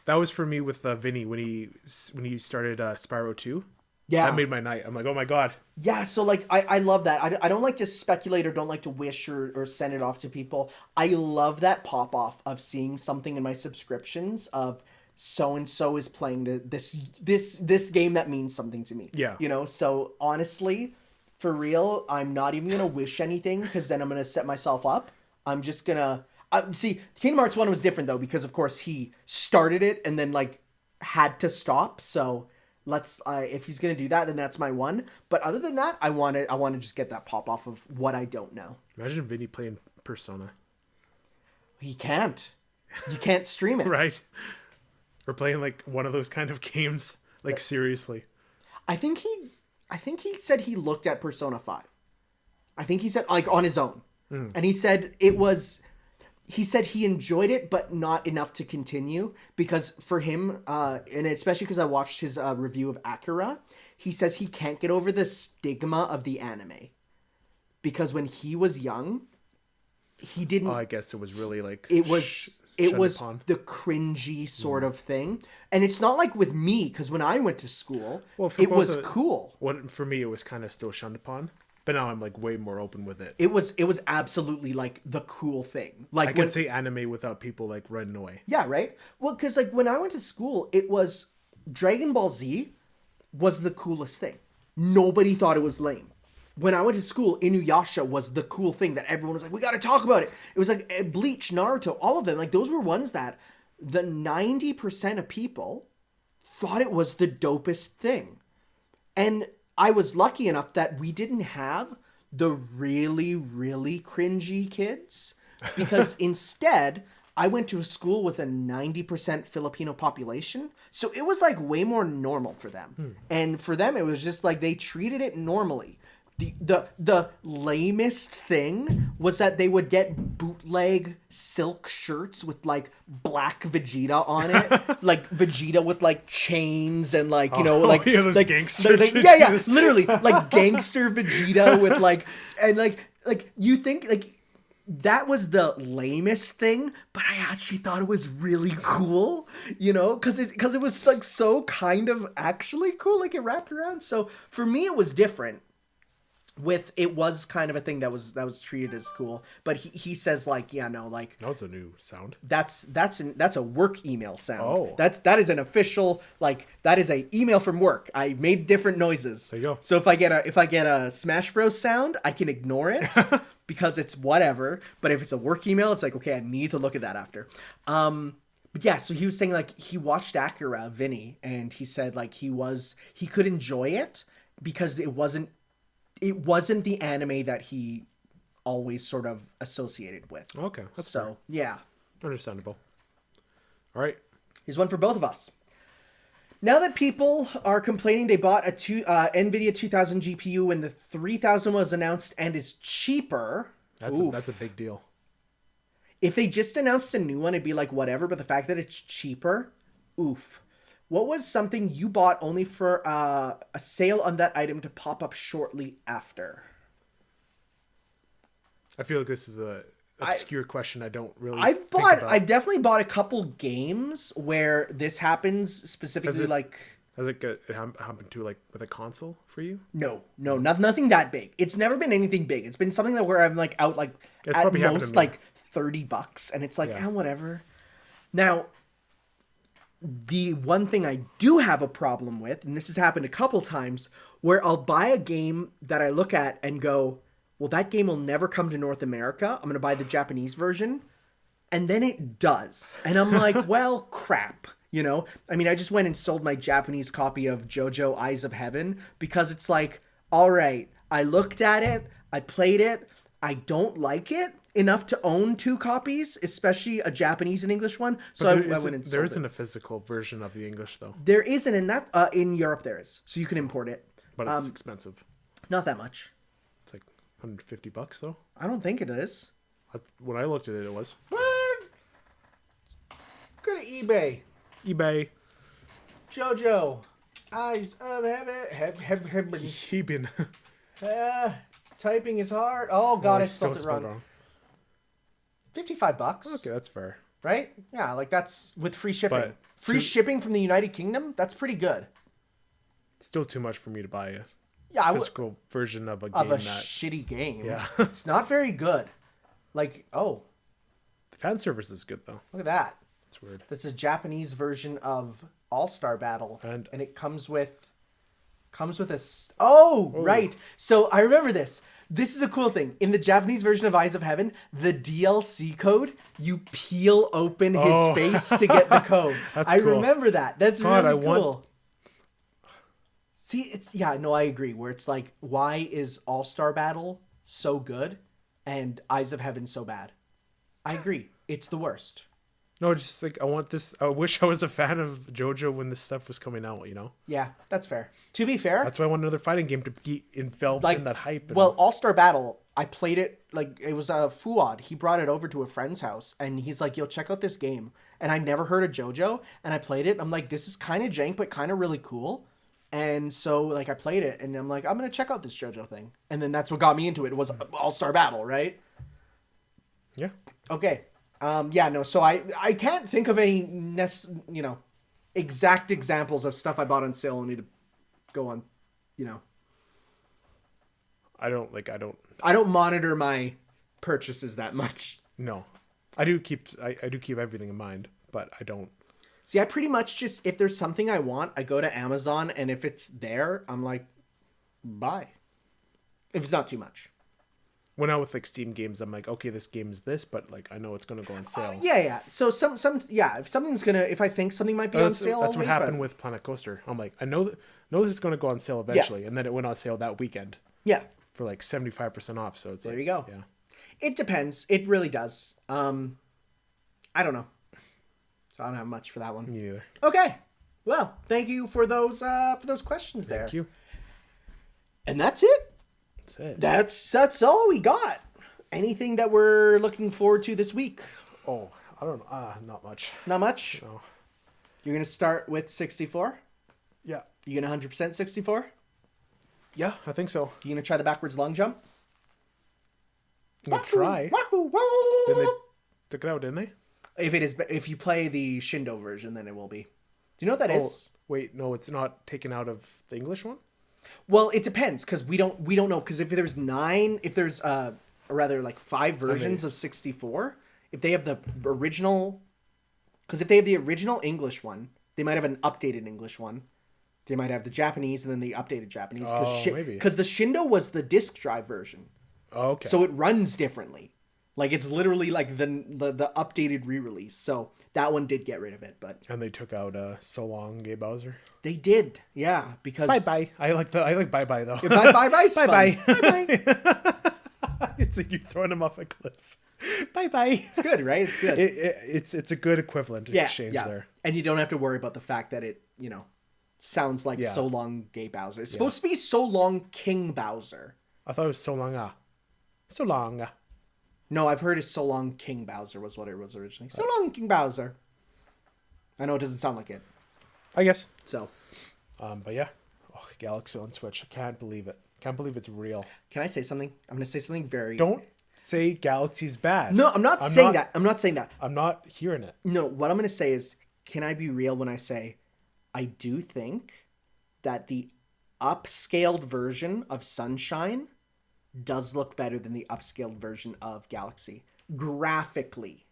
That was for me with Vinny when he started Spyro 2. Yeah. That made my night. I'm like, oh my god. Yeah, so like I love that. I don't like to speculate or don't like to wish or send it off to people. I love that pop off of seeing something in my subscriptions of so and so is playing this game that means something to me. Yeah. You know, so honestly, for real, I'm not even gonna wish anything because then I'm gonna set myself up. I'm just gonna see. Kingdom Hearts 1 was different though because of course he started it and then like had to stop. So let's if he's gonna do that, then that's my one. But other than that, I want to just get that pop off of what I don't know. Imagine Vinny playing Persona. He can't. You can't stream it. Right. Or playing like one of those kind of games. Like seriously. I think he said he looked at Persona 5. I think he said like on his own. And he said he said he enjoyed it, but not enough to continue because for him, and especially because I watched his review of Akira, he says he can't get over the stigma of the anime because when he was young, he didn't. Oh, I guess it was really like it was the cringy sort of thing, and it's not like with me because when I went to school, it was cool. For me, it was kind of still shunned upon. But now I'm like way more open with it. It was absolutely like the cool thing. Like I can say anime without people like running away. Yeah, right? Well, because like when I went to school, it was Dragon Ball Z, was the coolest thing. Nobody thought it was lame. When I went to school, Inuyasha was the cool thing that everyone was like, we got to talk about it. It was like Bleach, Naruto, all of them. Like, those were ones that the 90% of people thought it was the dopest thing. And I was lucky enough that we didn't have the really, really cringy kids, because instead I went to a school with a 90% Filipino population. So it was like way more normal for them. And for them, it was just like they treated it normally. The lamest thing was that they would get bootleg silk shirts with like black Vegeta on it, like Vegeta with like chains and like like those like gangster literally like gangster Vegeta with like and like you think like that was the lamest thing, but I actually thought it was really cool, because it was like so kind of actually cool, like it wrapped around. So for me, it was different. It was kind of a thing that was treated as cool, but he says like, yeah, no, like that was a new sound. That's a work email sound. Oh, that is an official, like, that is a email from work. I made different noises. There you go. So if I get a Smash Bros sound, I can ignore it because it's whatever. But if it's a work email, it's like, okay, I need to look at that after. But yeah, so he was saying like he watched Akira, Vinny, and he said like he could enjoy it because it wasn't the anime that he always sort of associated with. Okay, that's so fair. Yeah, Understandable. All right, here's one for both of us. Now that people are complaining they bought a NVIDIA 2000 GPU when the 3000 was announced and is cheaper, that's a big deal. If they just announced a new one, it'd be like whatever. But the fact that it's cheaper, oof. What was something you bought only for a sale on that item to pop up shortly after? I feel like this is a obscure question. I don't really. I've definitely bought a couple games where this happens specifically. Has it happened to like with a console for you? No, nothing that big. It's never been anything big. It's been something that where I'm like out like it's at most like $30, and it's like whatever. Now, the one thing I do have a problem with, and this has happened a couple times, where I'll buy a game that I look at and go, well, that game will never come to North America. I'm going to buy the Japanese version. And then it does. And I'm like, well, crap. I mean, I just went and sold my Japanese copy of JoJo Eyes of Heaven because it's like, all right, I looked at it, I played it, I don't like it enough to own 2 copies, especially a Japanese and English one. So I went and sold it. There isn't a physical version of the English though. There isn't, and that in Europe there is, so you can import it. But it's expensive. Not that much. It's like $150 though. I don't think it is. When I looked at it, it was. What? Go to eBay. JoJo Eyes of Heaven. Heaben. Typing is hard. Oh god, I spelled it wrong. $55. Okay, that's fair. Right? Yeah, like that's with free shipping. But free shipping from the United Kingdom? That's pretty good. Still too much for me to buy a physical version of a game. Shitty game. Yeah. It's not very good. Like, the fan service is good though. Look at that. It's weird. That's a Japanese version of All-Star Battle. And it comes with a... right. So I remember this. This is a cool thing. In the Japanese version of Eyes of Heaven, the DLC code, you peel open his face to get the code. I remember that. That's really cool. See, it's... Yeah, no, I agree. Where it's like, why is All-Star Battle so good and Eyes of Heaven so bad? I agree. It's the worst. No, just like I want this. I wish I was a fan of JoJo when this stuff was coming out. Yeah, that's fair. To be fair, that's why I want another fighting game to be enveloped in that hype. Well, All-Star Battle, I played it like it was a Fuad. He brought it over to a friend's house, and he's like, "Yo, check out this game." And I never heard of JoJo, and I played it. I'm like, "This is kind of jank, but kind of really cool." And so, like, I played it, and I'm like, "I'm gonna check out this JoJo thing." And then that's what got me into it. It was All-Star Battle, right? Yeah. Okay. So I can't think of any exact examples of stuff I bought on sale only to go on, I don't monitor my purchases that much. No. I do keep everything in mind, but I don't See, I pretty much just, if there's something I want, I go to Amazon, and if it's there, I'm like, buy. If it's not too much. When out with like Steam games, I'm like, okay, this game is this, but like I know it's gonna go on sale. Yeah. So if something's gonna, if I think something might be on sale, that's I'll what wait, happened but... with Planet Coaster. I'm like, I know this is gonna go on sale eventually, and then it went on sale that weekend. Yeah. For like 75% off. So it's there like, you go. Yeah. It depends. It really does. I don't know. So I don't have much for that one. Me neither. Okay. Well, thank you for those questions there. Thank you. And that's it. That's it. That's all we got. Anything that we're looking forward to this week? Oh, I don't know. Not much. Not much? No. You're going to start with 64? Yeah. You going to 100% 64? Yeah, I think so. You going to try the backwards long jump? I'm gonna try. Wahoo, wahoo. Then they took it out, didn't they? If you play the Shindo version, then it will be. Do you know what that is? Wait, no, it's not taken out of the English one? Well, it depends, because we don't know, because if there's like 5 versions of 64, if they have the original, because if they have the original English one, they might have an updated English one. They might have the Japanese and then the updated Japanese. Maybe. Because the Shindo was the disc drive version. Oh, okay. So it runs differently. Like, it's literally like the updated re-release. So that one did get rid of it, but... And they took out So Long, Gay Bowser. They did, yeah, because... Bye-bye. I like bye-bye, though. Yeah, bye-bye. Bye-bye. Bye-bye. It's like you throwing him off a cliff. Bye-bye. It's good, right? It's good. It's a good equivalent exchange there. And you don't have to worry about the fact that it, sounds like So Long Gay Bowser. It's supposed to be So Long King Bowser. I thought it was So Long. So Long. No, I've heard it's So Long King Bowser was what it was originally. So Long King Bowser. I know it doesn't sound like it. I guess. So. But yeah. Oh, Galaxy on Switch. I can't believe it. Can't believe it's real. Can I say something? I'm going to say something very... Don't say Galaxy's bad. No, I'm not saying that. I'm not saying that. I'm not hearing it. No, what I'm going to say is, can I be real when I say I do think that the upscaled version of Sunshine does look better than the upscaled version of Galaxy graphically.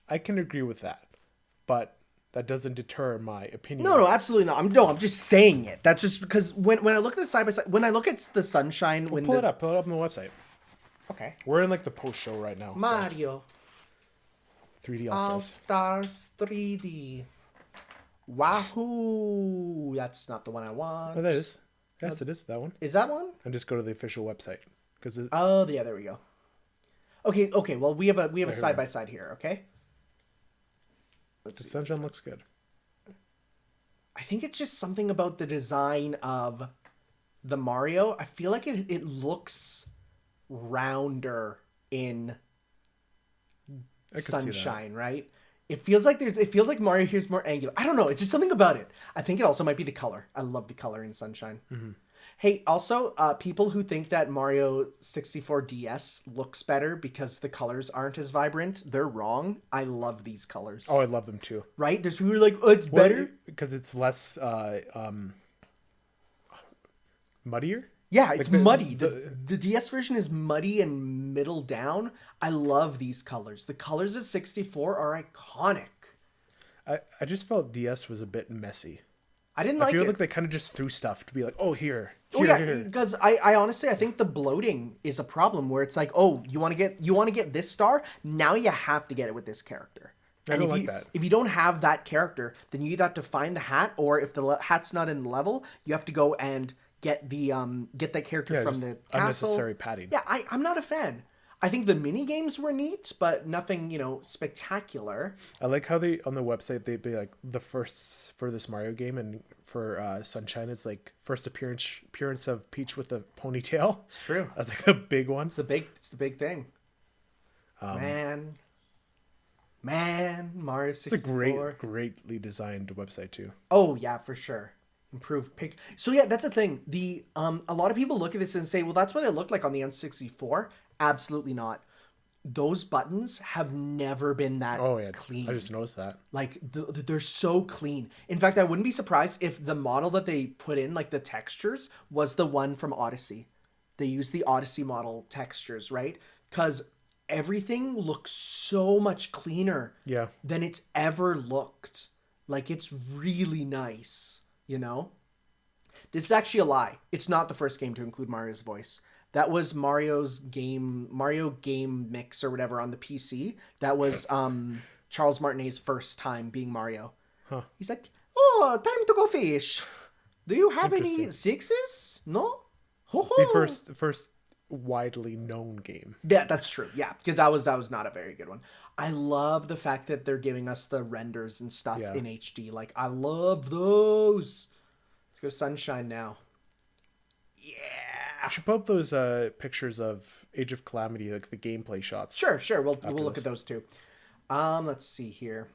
I can agree with that, but that doesn't deter my opinion. No, absolutely not. I'm just saying it. That's just because when I look at the side by side, when I look at the Sunshine, pull it up on the website. Okay, we're in like the post show right now. Mario, so. 3D All Stars 3D. Wahoo! That's not the one I want. Oh, that is. Yes, it is that one. Is that one? And just go to the official website because it's. Oh, yeah, there we go. Okay. Well, we have a side by side here. Okay. The Sunshine looks good. I think it's just something about the design of the Mario. I feel like it looks rounder in Sunshine, right? It feels like Mario here's more angular. I don't know. It's just something about it. I think it also might be the color. I love the color in Sunshine. Mm-hmm. Hey, also, people who think that Mario 64 DS looks better because the colors aren't as vibrant, they're wrong. I love these colors. Oh, I love them too. Right? There's people who are like, oh, it's better. Because it's less muddier? Yeah, it's muddy. The DS version is muddy and middle down. I love these colors. The colors of 64 are iconic. I just felt DS was a bit messy. I didn't like it. I feel like they kind of just threw stuff to be like, oh, here. Because I honestly, I think the bloating is a problem where it's like, oh, you want to get this star? Now you have to get it with this character. I don't like that. If you don't have that character, then you either have to find the hat, or if the hat's not in the level, you have to go and get that character from the castle. Unnecessary padding. Yeah, I'm not a fan. I think the mini games were neat, but nothing, spectacular. I like how they on the website they'd be like the first for this Mario game, and for Sunshine it's like first appearance of Peach with a ponytail. It's true. That's like a big one. It's the big thing. Man, Mario 64. It's a greatly designed website too. Oh yeah, for sure. Improved pic. So yeah, that's the thing. A lot of people look at this and say, well, that's what it looked like on the N64. Absolutely not. Those buttons have never been that clean. I just noticed that. Like, they're so clean. In fact, I wouldn't be surprised if the model that they put in, like the textures, was the one from Odyssey. They used the Odyssey model textures, right? Because everything looks so much cleaner Yeah. than it's ever looked. Like, it's really nice, you know? This is actually a lie. It's not the first game to include Mario's voice. That was Mario Game Mix or whatever on the PC. That was Charles Martinet's first time being Mario. Huh. He's like, "Oh, time to go fish. Do you have any Interesting. sixes? No? Ho The ho." first widely known game. Yeah, that's true. Yeah, because that was not a very good one. I love the fact that they're giving us the renders and stuff Yeah. in HD. Like, I love those. Let's go Sunshine now. Yeah. I should put up those pictures of Age of Calamity, like the gameplay shots. Sure. We'll look this. at those too. Let's see here.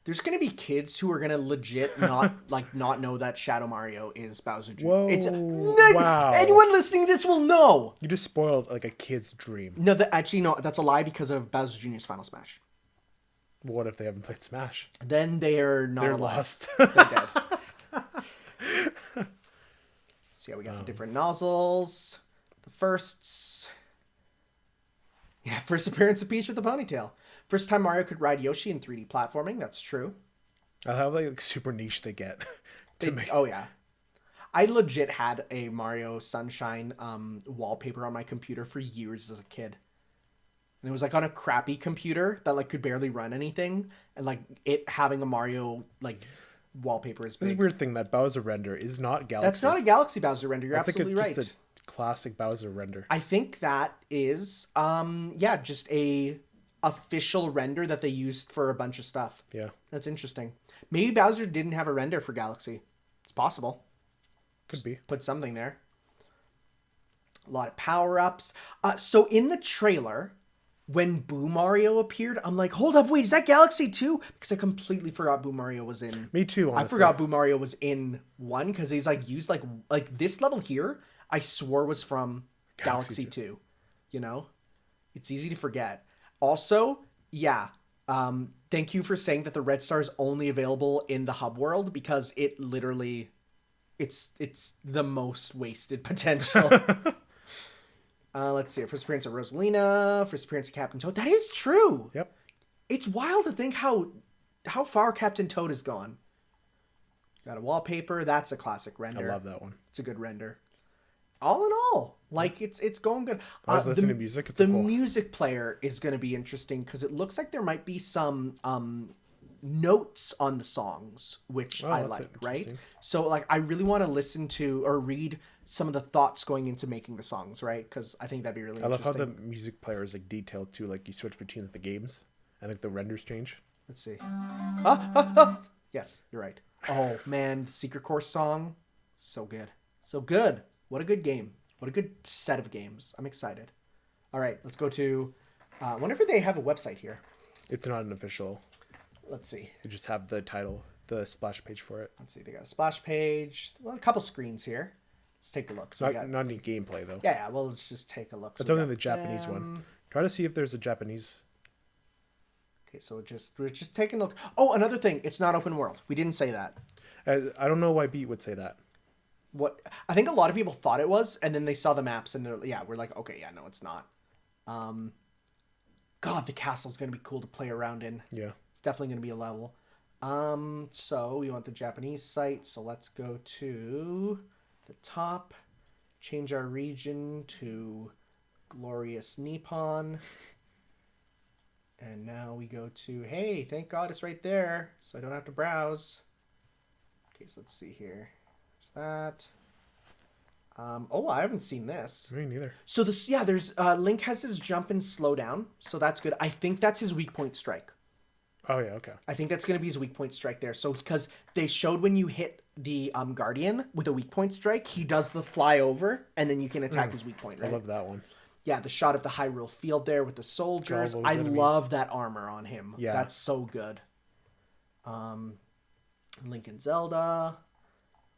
There's gonna be kids who are gonna legit not know that Shadow Mario is Bowser Jr. Whoa! Wow! Anyone listening to this will know. You just spoiled like a kid's dream. No, that's a lie because of Bowser Jr.'s Final Smash. What if they haven't played Smash? Then they're not They're alive. lost. They're dead. So yeah, we got the different nozzles. The firsts. Yeah, first appearance of Peach with the ponytail. First time Mario could ride Yoshi in 3D platforming. That's true. I love like super niche they get to make. Oh yeah. I legit had a Mario Sunshine wallpaper on my computer for years as a kid. And it was like on a crappy computer that like could barely run anything. And like it having a Mario like wallpaper is big. This weird thing that Bowser render is not Galaxy. That's not a Galaxy Bowser render. You're That's absolutely like right. just a classic Bowser render. I think that is just a official render that they used for a bunch of stuff. Yeah, That's interesting. Maybe Bowser didn't have a render for Galaxy. It's possible. could be. Put something there. A lot of power-ups. So in the trailer, when Boo Mario appeared, I'm like, hold up, wait, is that Galaxy 2? Because I completely forgot Boo Mario was in... Me too, honestly. I forgot Boo Mario was in 1 because he's like used like this level here, I swore was from Galaxy 2. You know? It's easy to forget. Also, yeah, thank you for saying that the Red Star is only available in the hub world because it literally... It's the most wasted potential. Let's see. First appearance of Rosalina. First appearance of Captain Toad. That is true. Yep. It's wild to think how far Captain Toad has gone. Got a wallpaper. That's a classic render. I love that one. It's a good render. All in all, like it's going good. I was listening to music. It's the cool. music player is going to be interesting because it looks like there might be some notes on the songs, which I that's like, right? interesting. So like I really want to listen to or read some of the thoughts going into making the songs, right? Because I think that'd be really I love interesting. how the music player is like detailed too. Like you switch between the games and like the renders change. Let's see. Yes, you're right. Oh man, the Secret Course song, so good, so good. What a good game. What a good set of games. I'm excited. All right, let's go to. I wonder if they have a website here. It's not an official. Let's see. You just have the title, the splash page for it. Let's see. They got a splash page. Well, a couple screens here. Let's take a look. So we got. Not any gameplay though. Yeah. Well, let's just take a look. So That's we only got the Japanese one. Try to see if there's a Japanese. Okay, so we're just taking a look. Oh, another thing. It's not open world. We didn't say that. I don't know why Beat would say that. What I think a lot of people thought it was, and then they saw the maps, and we're like, okay, yeah, no, it's not. God, the castle's gonna be cool to play around in. Yeah. It's definitely gonna be a level. So we want the Japanese site, so let's go to the top, change our region to glorious Nippon, and now we go to, hey, thank God it's right there, so I don't have to browse. Okay, so let's see here. There's that. I haven't seen this. Me neither. So there's Link has his jump and slow down, so that's good. I think that's his weak point strike. Oh yeah, okay. I think that's going to be his weak point strike there. So because they showed when you hit the Guardian with a weak point strike, he does the fly over, and then you can attack his weak point, right? I love that one. Yeah, the shot of the Hyrule field there with the soldiers. All those I enemies. love that armor on him. Yeah. That's so good. Link and Zelda.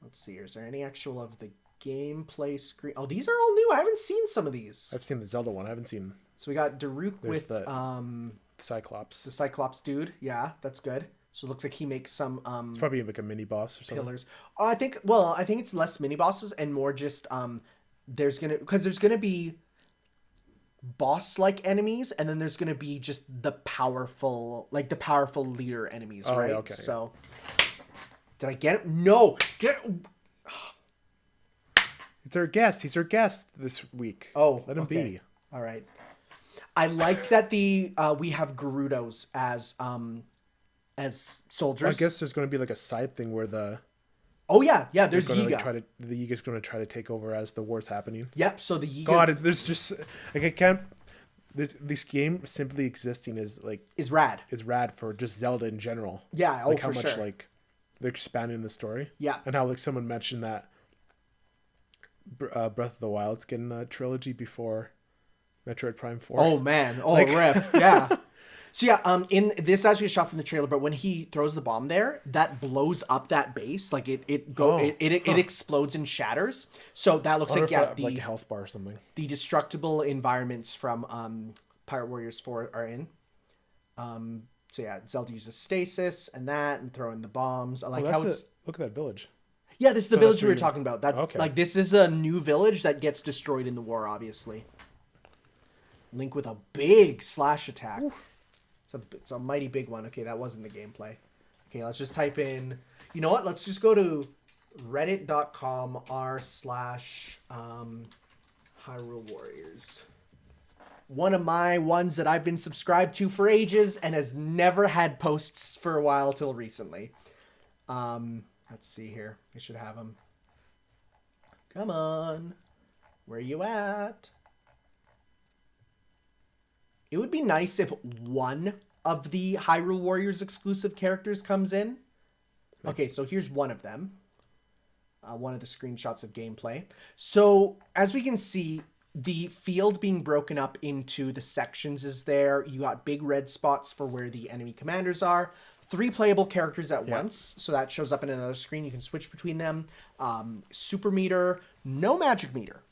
Let's see, is there any actual of the gameplay screen? Oh, these are all new. I haven't seen some of these. I've seen the Zelda one. I haven't seen So we got Daruk There's with the Cyclops. the Cyclops dude. Yeah, that's good. So it looks like he makes some It's probably like a mini boss or something. pillars. I think it's less mini bosses and more just there's gonna be boss-like enemies, and then there's going to be just the powerful leader enemies, Oh, right? yeah, okay, So, did I get it? No! It's our guest. He's our guest this week. Oh, let him be. All right. I like that we have Gerudos as soldiers. Well, I guess there's going to be like a side thing where Oh yeah, there's gonna, Yiga. the Yiga's going to try to take over as the war's happening. Yep. So the Yiga There's just like I can't. This game simply existing is rad. Is rad for just Zelda in general. Yeah. Like for how much sure. like they're expanding the story. Yeah. And how like someone mentioned that Breath of the Wild's getting a trilogy before Metroid Prime 4. Oh man. Oh rip. Yeah. So yeah, in this actually a shot from the trailer, but when he throws the bomb there, that blows up that base. Like it explodes and shatters. So that looks like like a health bar or something. The destructible environments from Pirate Warriors 4 are in. So yeah, Zelda uses stasis and throw in the bombs. I like how it's look at that village. Yeah, this is the village we were talking about. That's okay. Like this is a new village that gets destroyed in the war, obviously. Link with a big slash attack. Oof. It's a mighty big one. Okay, that wasn't the gameplay. Okay, let's just type in... You know what? Let's just go to reddit.com/Hyrule Warriors. One of my ones that I've been subscribed to for ages and has never had posts for a while till recently. Let's see here. I should have them. Come on. Where are you at? It would be nice if one of the Hyrule Warriors exclusive characters comes in. Okay, so here's one of them. One of the screenshots of gameplay. So, as we can see, the field being broken up into the sections is there. You got big red spots for where the enemy commanders are. 3 playable characters at once. So that shows up in another screen. You can switch between them. Super meter. No magic meter.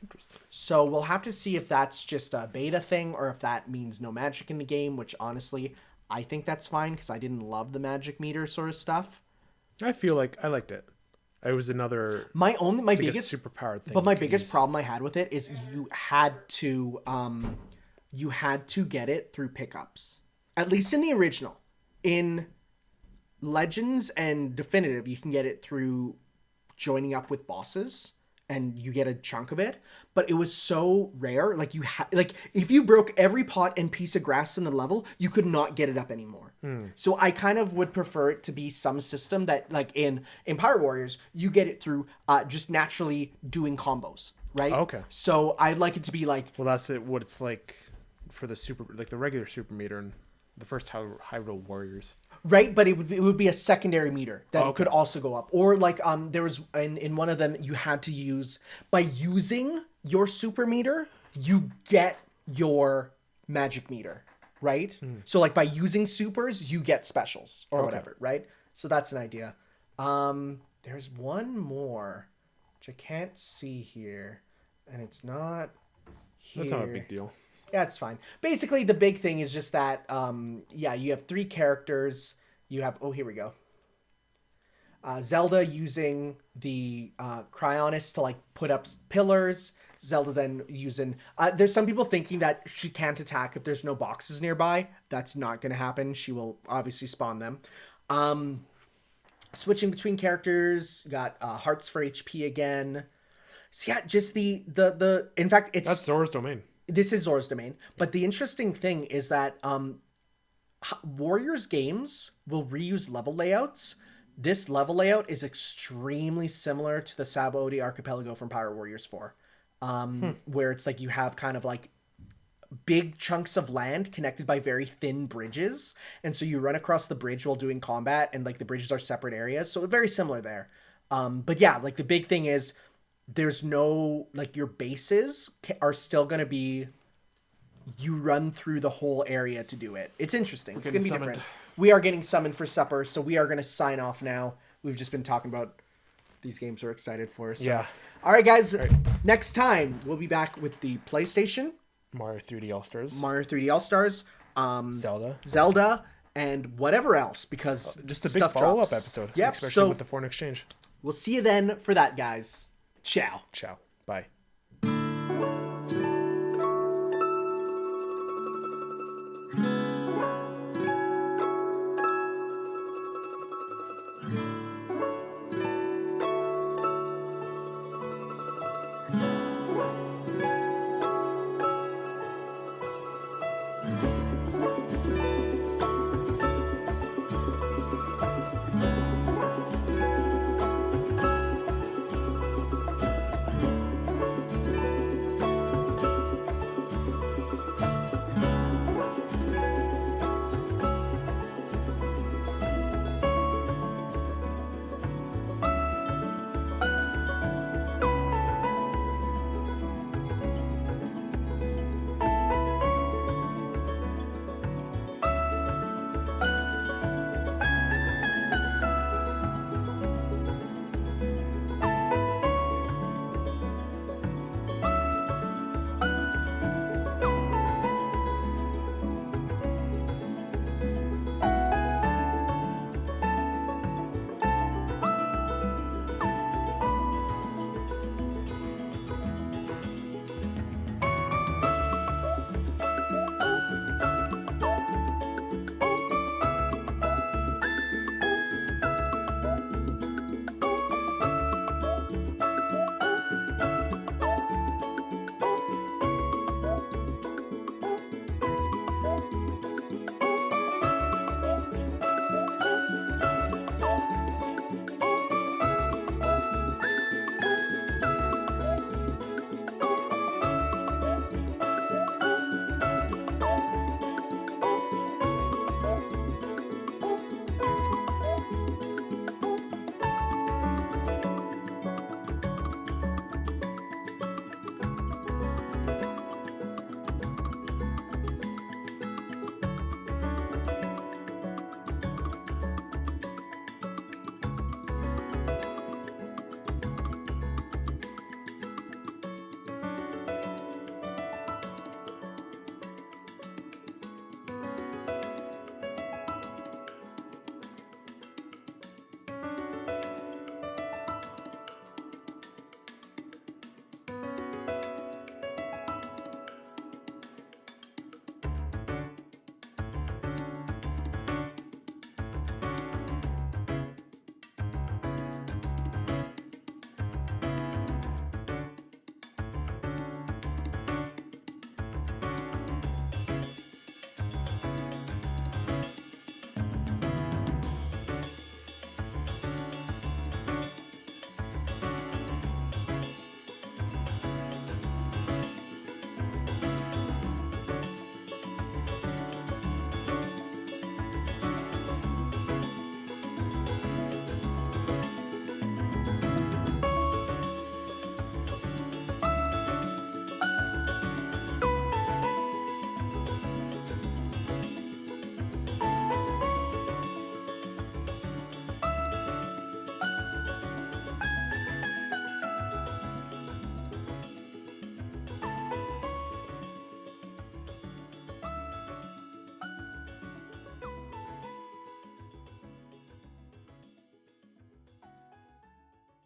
Interesting. So we'll have to see if that's just a beta thing or if that means no magic in the game, which honestly, I think that's fine because I didn't love the magic meter sort of stuff. I feel like I liked it. It was another my biggest superpowered thing. But my biggest problem I had with it is you had to get it through pickups. At least in the original. In Legends and Definitive, you can get it through joining up with bosses. And you get a chunk of it, but it was so rare. Like if you broke every pot and piece of grass in the level, you could not get it up anymore. So I kind of would prefer it to be some system that, like in Pirate Warriors, you get it through just naturally doing combos, right? Okay. So I'd like it to be like. Well, that's it. What it's like for the regular super meter and the first Hyrule Warriors. Right, but it would be a secondary meter that could also go up. Or like there was in one of them you had to use by using your super meter, you get your magic meter, right? So like by using supers, you get specials or whatever, right? So that's an idea. There's one more which I can't see here, and it's not here. That's not a big deal. Yeah, it's fine. Basically, the big thing is just that, you have 3 characters. You have, here we go. Zelda using the Cryonis to, like, put up pillars. Zelda then using... there's some people thinking that she can't attack if there's no boxes nearby. That's not going to happen. She will obviously spawn them. Switching between characters. You got hearts for HP again. So, yeah, just the... In fact, it's... That's Zora's domain. This is Zora's domain. But the interesting thing is that Warriors games will reuse level layouts. This level layout is extremely similar to the Sabaody Archipelago from Pirate Warriors 4. Where it's like you have kind of like big chunks of land connected by very thin bridges. And so you run across the bridge while doing combat and like the bridges are separate areas. So very similar there. But yeah, like the big thing is there's no, like your bases are still going to be, you run through the whole area to do it. It's interesting. It's going to be different. We are getting summoned for supper, so we are going to sign off now. We've just been talking about these games we're excited for. So. Yeah. All right, guys. All right. Next time, we'll be back with the PlayStation. Mario 3D All-Stars. Mario 3D All-Stars. Zelda. And whatever else, because just a big follow-up episode. Yep. Especially with the foreign exchange. We'll see you then for that, guys. Ciao. Ciao. Bye.